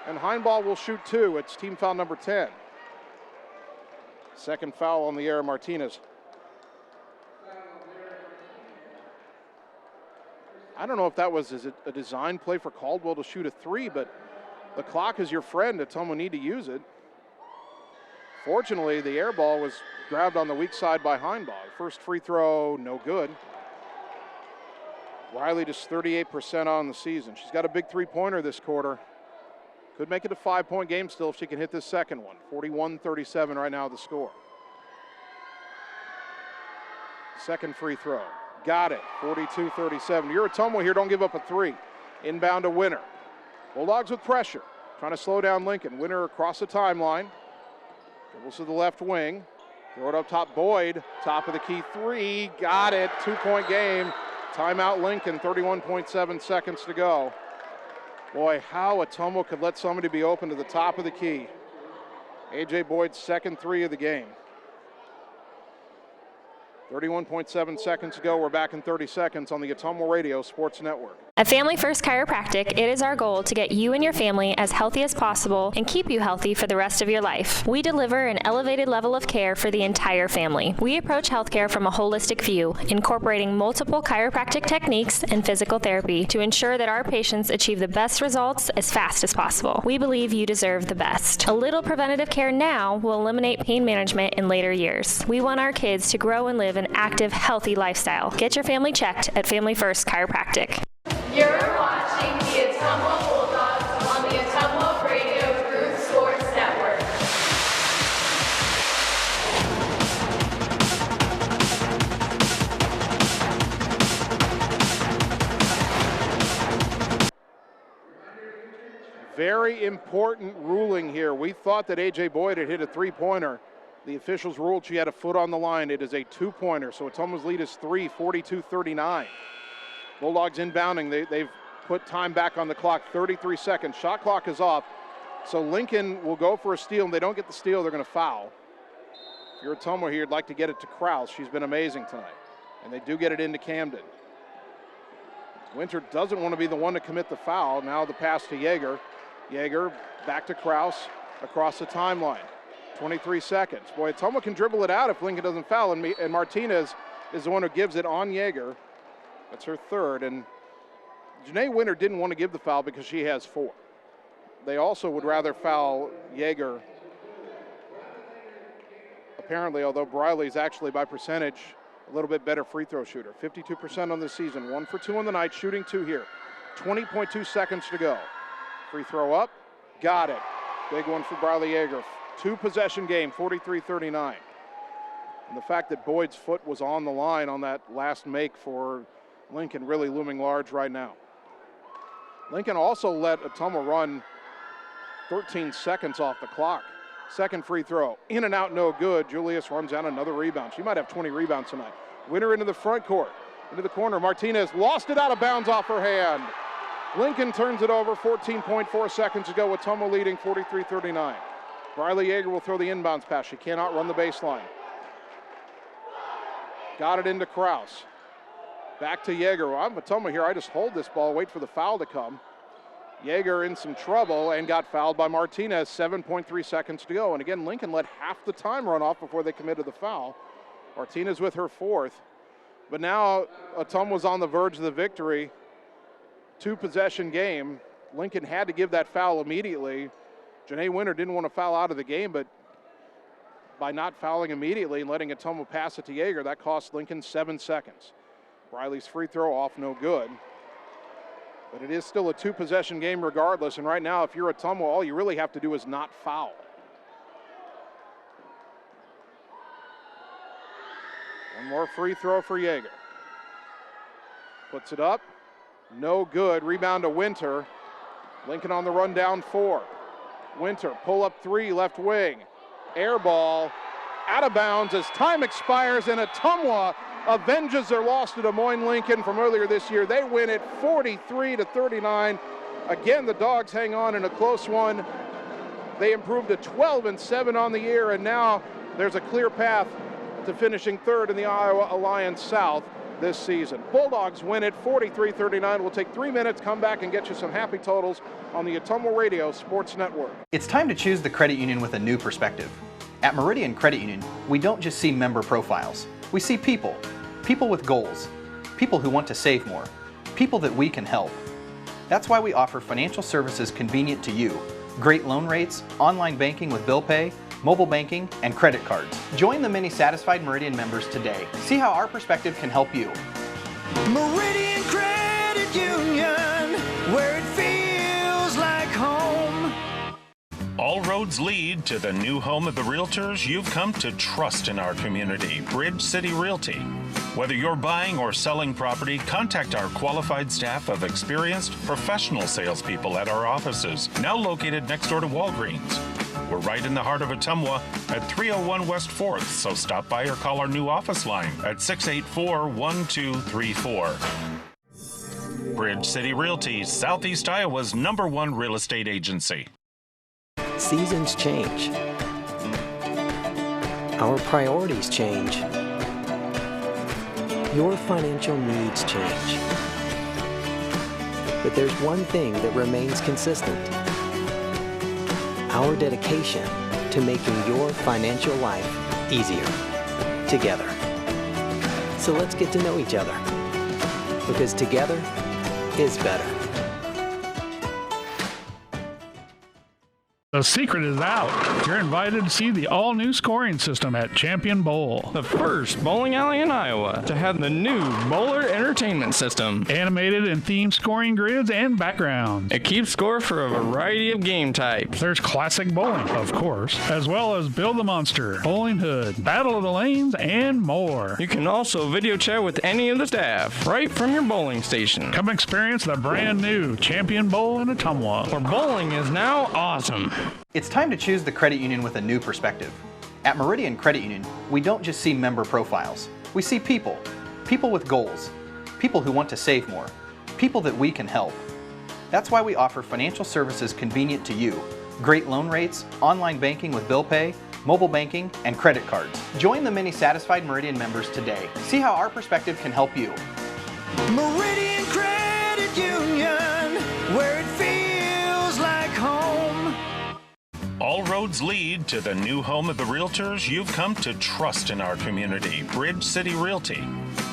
And Heinbaugh will shoot 2. It's team foul number 10. Second foul on the air, Martinez. I don't know if that was a design play for Caldwell to shoot a 3, but the clock is your friend. Ottumwa need to use it. Fortunately, the air ball was grabbed on the weak side by Heinbaugh. First free throw, no good. Riley just 38% on the season. She's got a big 3-pointer this quarter. Could make it a 5-point game still if she can hit this second one. 41-37 right now the score. Second free throw. Got it. 42-37. You're Ottumwa here. Don't give up a 3. Inbound to Winter. Bulldogs with pressure. Trying to slow down Lincoln. Winter across the timeline. Dribbles to the left wing. Throw it up top. Boyd. Top of the key 3. Got it. 2-point game. Timeout Lincoln. 31.7 seconds to go. Boy, how Ottumwa could let somebody be open to the top of the key. A.J. Boyd's second 3 of the game. 31.7 seconds to go. We're back in 30 seconds on the Ottumwa Radio Sports Network. At Family First Chiropractic, it is our goal to get you and your family as healthy as possible and keep you healthy for the rest of your life. We deliver an elevated level of care for the entire family. We approach healthcare from a holistic view, incorporating multiple chiropractic techniques and physical therapy to ensure that our patients achieve the best results as fast as possible. We believe you deserve the best. A little preventative care now will eliminate pain management in later years. We want our kids to grow and live an active, healthy lifestyle. Get your family checked at Family First Chiropractic. You're watching the Ottumwa Bulldogs on the Ottumwa Radio Group Sports Network. Very important ruling here. We thought that A.J. Boyd had hit a three-pointer. The officials ruled she had a foot on the line. It is a two-pointer, so Ottumwa's lead is 3, 42-39. Bulldogs inbounding. They've put time back on the clock, 33 seconds. Shot clock is off, so Lincoln will go for a steal. If they don't get the steal, they're going to foul. If you're Ottumwa here, you'd like to get it to Krause. She's been amazing tonight. And they do get it into Camden. Winter doesn't want to be the one to commit the foul. Now the pass to Yeager. Yeager back to Krause across the timeline. 23 seconds. Boy, Ottumwa can dribble it out if Lincoln doesn't foul, and Martinez is the one who gives it on Yeager. That's her third, and Janae Winter didn't want to give the foul because she has 4. They also would rather foul Yeager, apparently, although Briley's actually by percentage a little bit better free throw shooter. 52% on the season, 1 for 2 on the night, shooting 2 here. 20.2 seconds to go. Free throw up, got it. Big one for Briley Yeager. 2-possession game, 43-39. And the fact that Boyd's foot was on the line on that last make for Lincoln really looming large right now. Lincoln also let Ottumwa run 13 seconds off the clock. Second free throw, in and out, no good. Julius runs down another rebound. She might have 20 rebounds tonight. Winner into the front court, into the corner. Martinez lost it out of bounds off her hand. Lincoln turns it over, 14.4 seconds to go. Ottumwa leading 43-39. Briley Yeager will throw the inbounds pass. She cannot run the baseline. Got it into Krause. Back to Yeager. Well, I'm Ottumwa here. I just hold this ball, wait for the foul to come. Yeager in some trouble and got fouled by Martinez. 7.3 seconds to go. And again, Lincoln let half the time run off before they committed the foul. Martinez with her 4th. But now Ottumwa's on the verge of the victory. 2-possession game. Lincoln had to give that foul immediately. Janae Winter didn't want to foul out of the game, but by not fouling immediately and letting Ottumwa pass it to Yeager, that cost Lincoln 7 seconds. Briley's free throw off, no good. But it is still a 2-possession game regardless, and right now, if you're Ottumwa, all you really have to do is not foul. One more free throw for Yeager. Puts it up, no good. Rebound to Winter. Lincoln on the run, down 4. Winter, pull up 3, left wing. Air ball, out of bounds as time expires, and Ottumwa avenges their loss to Des Moines Lincoln from earlier this year. They win it 43-39. Again, the Dogs hang on in a close one. They improved to 12-7 on the year, and now there's a clear path to finishing 3rd in the Iowa Alliance South this season. Bulldogs win it 43-39. We'll take 3 minutes, come back and get you some happy totals on the Ottumwa Radio Sports Network. It's time to choose the credit union with a new perspective. At Meridian Credit Union, we don't just see member profiles. We see people. People with goals. People who want to save more. People that we can help. That's why we offer financial services convenient to you. Great loan rates, online banking with bill pay, mobile banking, and credit cards. Join the many satisfied Meridian members today. See how our perspective can help you. Meridian Credit Union, where it feels like home. All roads lead to the new home of the realtors you've come to trust in our community, Bridge City Realty. Whether you're buying or selling property, contact our qualified staff of experienced, professional salespeople at our offices, now located next door to Walgreens. We're right in the heart of Ottumwa at 301 West 4th, so stop by or call our new office line at 684-1234. Bridge City Realty, Southeast Iowa's #1 real estate agency. Seasons change. Our priorities change. Your financial needs change. But there's one thing that remains consistent. Our dedication to making your financial life easier together. So let's get to know each other, because together is better. The secret is out. You're invited to see the all-new scoring system at Champion Bowl. The first bowling alley in Iowa to have the new Bowler Entertainment System. Animated and themed scoring grids and backgrounds. It keeps score for a variety of game types. There's classic bowling, of course, as well as Build the Monster, Bowling Hood, Battle of the Lanes, and more. You can also video chat with any of the staff right from your bowling station. Come experience the brand new Champion Bowl in Ottumwa, where bowling is now awesome. It's time to choose the credit union with a new perspective. At Meridian Credit Union, we don't just see member profiles. We see people. People with goals. People who want to save more. People that we can help. That's why we offer financial services convenient to you. Great loan rates, online banking with bill pay, mobile banking, and credit cards. Join the many satisfied Meridian members today. See how our perspective can help you. Meridian Credit Union, where it feels like home. All roads lead to the new home of the realtors you've come to trust in our community, Bridge City Realty.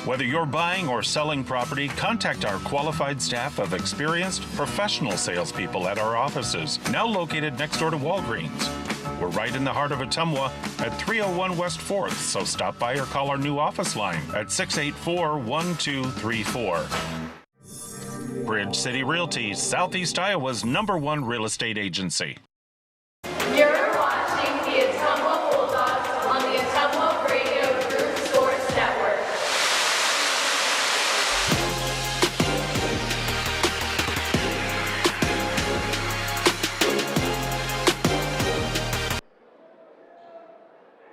Whether you're buying or selling property, contact our qualified staff of experienced professional salespeople at our offices, now located next door to Walgreens. We're right in the heart of Ottumwa at 301 West 4th, so stop by or call our new office line at 684-1234. Bridge City Realty, Southeast Iowa's #1 real estate agency. You're watching the Ottumwa Bulldogs on the Ottumwa Radio Group Sports Network.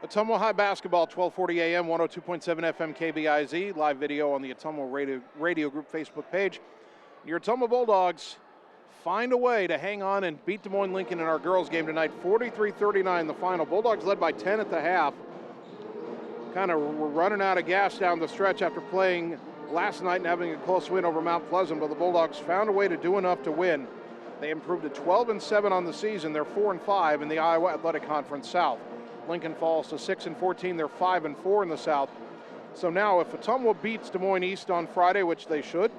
Ottumwa High Basketball, 1240 AM, 102.7 FM KBIZ. Live video on the Ottumwa Radio Group Facebook page. Your Ottumwa Bulldogs find a way to hang on and beat Des Moines Lincoln in our girls game tonight, 43-39 the final. Bulldogs led by 10 at the half. Kind of were running out of gas down the stretch after playing last night and having a close win over Mount Pleasant, but the Bulldogs found a way to do enough to win. They improved to 12-7 on the season. They're 4-5 in the Iowa Athletic Conference South. Lincoln falls to 6-14. They're 5-4 in the South. So now if Ottumwa beats Des Moines East on Friday, which they should,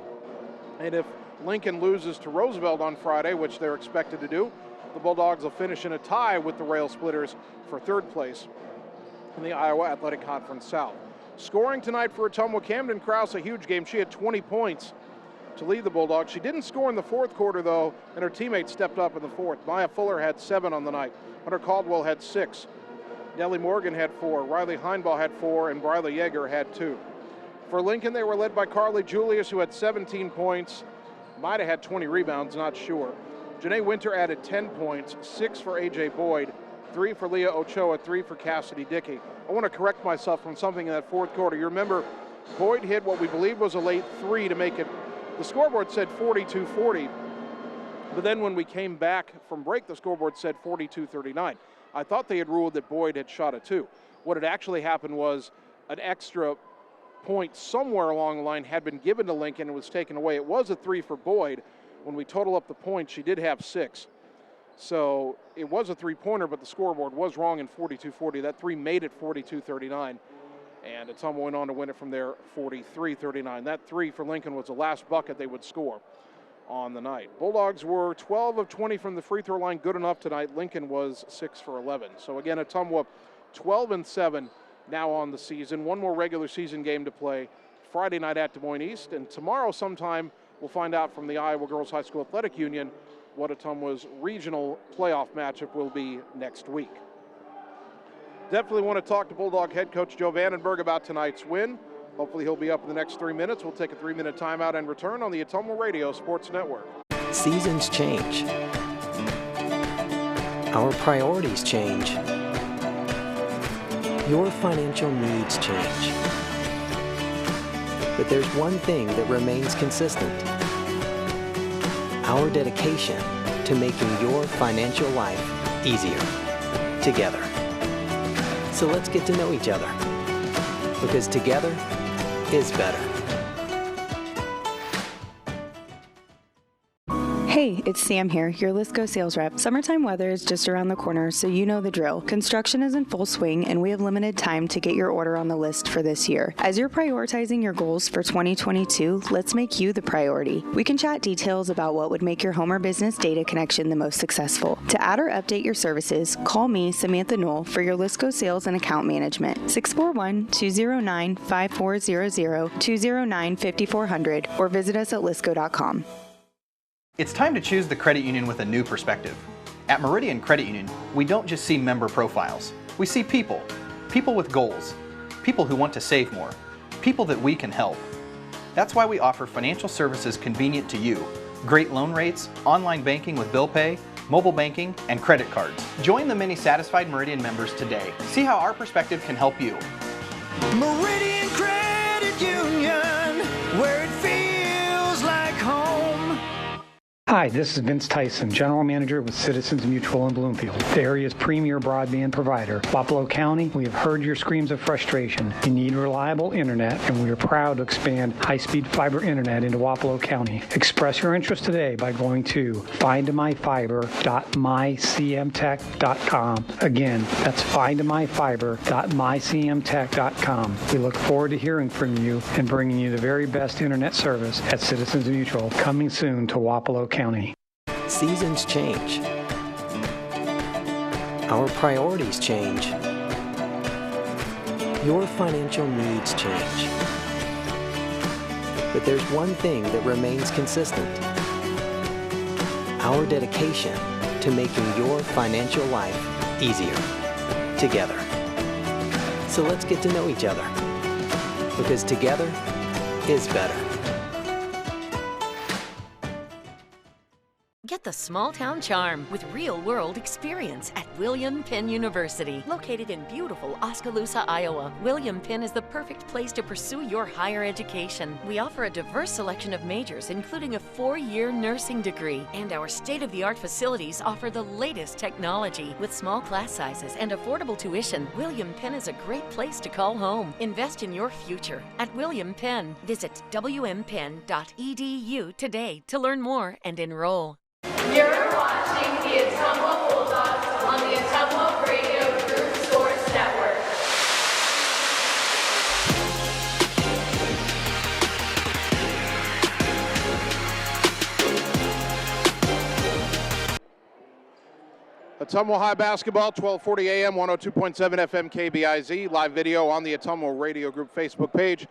and if Lincoln loses to Roosevelt on Friday, which they're expected to do, the Bulldogs will finish in a tie with the Railsplitters for third place in the Iowa Athletic Conference South. Scoring tonight for Ottumwa, Camden Krause, a huge game. She had 20 points to lead the Bulldogs. She didn't score in the fourth quarter, though, and her teammates stepped up in the fourth. Maya Fuller had 7 on the night. Hunter Caldwell had 6. Nellie Morgan had 4. Riley Heinbaugh had 4, and Briley Yeager had 2. For Lincoln, they were led by Carly Julius, who had 17 points. Might have had 20 rebounds, not sure. Janae Winter added 10 points, 6 for A.J. Boyd, 3 for Leah Ochoa, 3 for Cassidy Dickey. I want to correct myself from something in that fourth quarter. You remember, Boyd hit what we believe was a late 3 to make it. The scoreboard said 42-40, but then when we came back from break, the scoreboard said 42-39. I thought they had ruled that Boyd had shot a 2. What had actually happened was an extra point somewhere along the line had been given to Lincoln and was taken away. It was a 3 for Boyd. When we total up the points, she did have 6. So it was a 3-pointer, but the scoreboard was wrong in 42-40. That 3 made it 42-39, and Ottumwa went on to win it from there 43-39. That 3 for Lincoln was the last bucket they would score on the night. Bulldogs were 12 of 20 from the free throw line, good enough tonight. Lincoln was 6 for 11. So again, Ottumwa 12-7 now on the season. One more regular season game to play Friday night at Des Moines East, and tomorrow sometime we'll find out from the Iowa Girls High School Athletic Union what Ottumwa's regional playoff matchup will be next week. Definitely want to talk to Bulldog head coach Joe Vandenberg about tonight's win. Hopefully he'll be up in the next 3 minutes. We'll take a 3-minute timeout and return on the Ottumwa Radio Sports Network. Seasons change. Our priorities change. Your financial needs change. But there's one thing that remains consistent. Our dedication to making your financial life easier together. So let's get to know each other, because together is better. Hey, it's Sam here, your Lisco sales rep. Summertime weather is just around the corner, so you know the drill. Construction is in full swing, and we have limited time to get your order on the list for this year. As you're prioritizing your goals for 2022, let's make you the priority. We can chat details about what would make your home or business data connection the most successful. To add or update your services, call me, Samantha Knoll, for your Lisco sales and account management. 641-209-5400, 209-5400, or visit us at lisco.com. It's time to choose the credit union with a new perspective. At Meridian Credit Union, we don't just see member profiles. We see people. People with goals. People who want to save more. People that we can help. That's why we offer financial services convenient to you. Great loan rates, online banking with bill pay, mobile banking, and credit cards. Join the many satisfied Meridian members today. See how our perspective can help you. Meridian Credit Union, where it feels like home. Hi, this is Vince Tyson, General Manager with Citizens Mutual in Bloomfield, the area's premier broadband provider. Wapello County, we have heard your screams of frustration. You need reliable internet, and we are proud to expand high-speed fiber internet into Wapello County. Express your interest today by going to findmyfiber.mycmtech.com. Again, that's findmyfiber.mycmtech.com. We look forward to hearing from you and bringing you the very best internet service at Citizens Mutual, coming soon to Wapello County. Seasons change. Our priorities change. Your financial needs change. But there's one thing that remains consistent: our dedication to making your financial life easier together. So let's get to know each other, because together is better. Get the small-town charm with real-world experience at William Penn University. Located in beautiful Oskaloosa, Iowa, William Penn is the perfect place to pursue your higher education. We offer a diverse selection of majors, including a 4-year nursing degree. And our state-of-the-art facilities offer the latest technology. With small class sizes and affordable tuition, William Penn is a great place to call home. Invest in your future at William Penn. Visit wmpenn.edu today to learn more and enroll. You're watching the Ottumwa Bulldogs on the Ottumwa Radio Group Sports Network. Ottumwa High Basketball, 1240 AM, 102.7 FM KBIZ. Live video on the Ottumwa Radio Group Facebook page.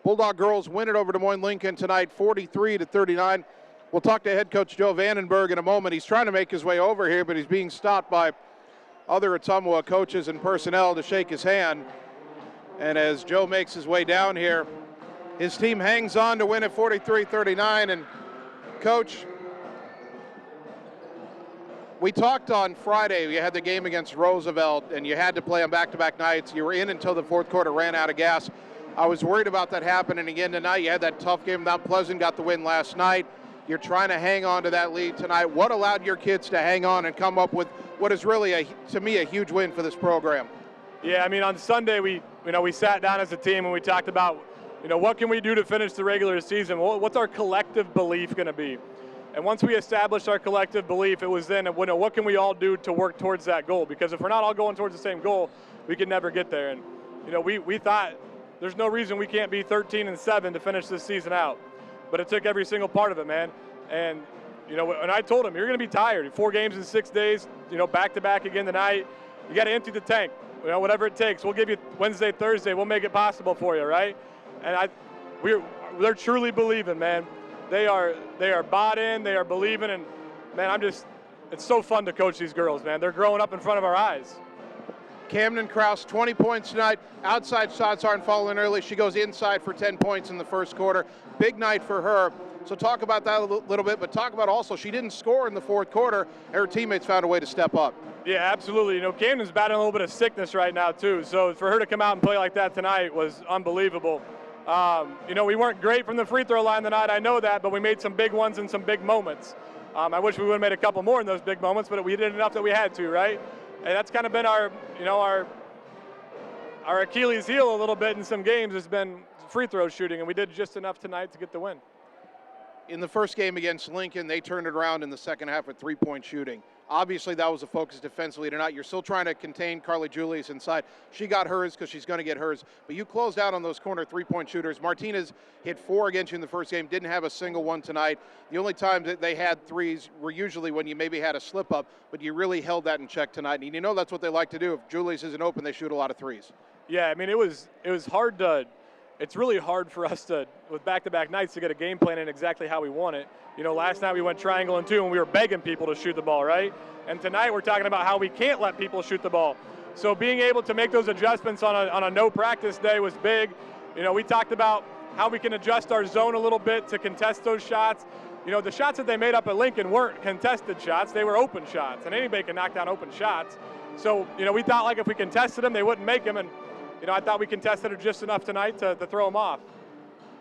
Bulldog girls win it over Des Moines Lincoln tonight, 43-39. We'll talk to head coach Joe Vandenberg in a moment. He's trying to make his way over here, but he's being stopped by other Ottumwa coaches and personnel to shake his hand. And as Joe makes his way down here, his team hangs on to win at 43-39. And Coach, we talked on Friday. You had the game against Roosevelt, and you had to play on back-to-back nights. You were in until the fourth quarter, ran out of gas. I was worried about that happening again tonight. You had that tough game. Mount Pleasant got the win last night. You're trying to hang on to that lead tonight. What allowed your kids to hang on and come up with what is really, to me, a huge win for this program? Yeah, I mean, on Sunday we sat down as a team and we talked about, what can we do to finish the regular season? What's our collective belief going to be? And once we established our collective belief, it was then, what can we all do to work towards that goal? Because if we're not all going towards the same goal, we can never get there. And we thought there's no reason we can't be 13-7 to finish this season out. But it took every single part of it, man. And, and I told him, you're going to be tired. 4 games in 6 days, back-to-back again tonight. You got to empty the tank, whatever it takes. We'll give you Wednesday, Thursday. We'll make it possible for you, right? And they're truly believing, man. They are bought in. They are believing. And, man, it's so fun to coach these girls, man. They're growing up in front of our eyes. Camden Krause, 20 points tonight. Outside shots aren't falling early. She goes inside for 10 points in the first quarter. Big night for her. So talk about that a little bit, but talk about also she didn't score in the fourth quarter. Her teammates found a way to step up. Yeah, absolutely. Camden's battling a little bit of sickness right now, too. So for her to come out and play like that tonight was unbelievable. We weren't great from the free throw line tonight. I know that, but we made some big ones and some big moments. I wish we would have made a couple more in those big moments, but we did enough that we had to, right? And that's kind of been our Achilles heel a little bit in some games has been free throw shooting, and we did just enough tonight to get the win. In the first game against Lincoln, they turned it around in the second half with three-point shooting. Obviously, that was a focus defensively tonight. You're still trying to contain Carly Julius inside. She got hers because she's going to get hers. But you closed out on those corner three-point shooters. Martinez hit 4 against you in the first game, didn't have a single one tonight. The only time that they had threes were usually when you maybe had a slip-up, but you really held that in check tonight. And you know that's what they like to do. If Julius isn't open, they shoot a lot of threes. Yeah, I mean, it was hard to – it's really hard for us to, with back-to-back nights, to get a game plan in exactly how we want it. You know, last night we went triangle and 2, and we were begging people to shoot the ball, right? And tonight we're talking about how we can't let people shoot the ball. So being able to make those adjustments on a no-practice day was big. You know, we talked about how we can adjust our zone a little bit to contest those shots. You know, the shots that they made up at Lincoln weren't contested shots. They were open shots, and anybody can knock down open shots. So, you know, we thought, like, if we contested them, they wouldn't make them, and you know, I thought we contested it just enough tonight to throw them off.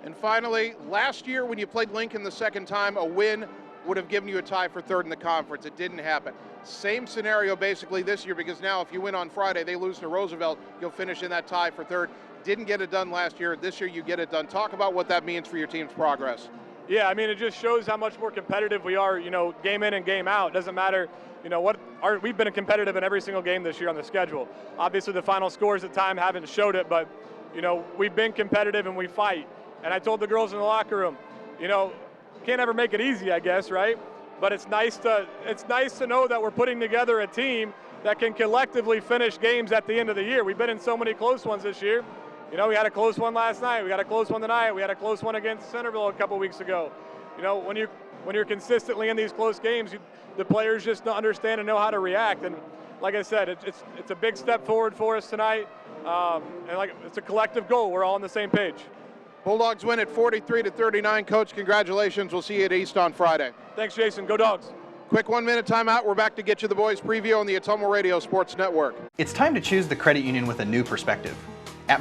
And finally, last year when you played Lincoln the second time, a win would have given you a tie for third in the conference. It didn't happen. Same scenario basically this year, because now if you win on Friday, they lose to Roosevelt, you'll finish in that tie for third. Didn't get it done last year. This year you get it done. Talk about what that means for your team's progress. Yeah, I mean, it just shows how much more competitive we are, you know, game in and game out. It doesn't matter, you know, we've been competitive in every single game this year on the schedule. Obviously, the final scores at time haven't showed it, but, you know, we've been competitive and we fight. And I told the girls in the locker room, you know, can't ever make it easy, I guess, right? But it's nice to know that we're putting together a team that can collectively finish games at the end of the year. We've been in so many close ones this year. You know, we had a close one last night. We got a close one tonight. We had a close one against Centerville a couple weeks ago. You know, when you're consistently in these close games, the players just don't understand and know how to react. And like I said, it's a big step forward for us tonight. And like it's a collective goal. We're all on the same page. Bulldogs win at 43-39. Coach, congratulations. We'll see you at East on Friday. Thanks, Jason. Go Dogs. Quick 1-minute timeout. We're back to get you the boys preview on the Ottumwa Radio Sports Network. It's time to choose the credit union with a new perspective.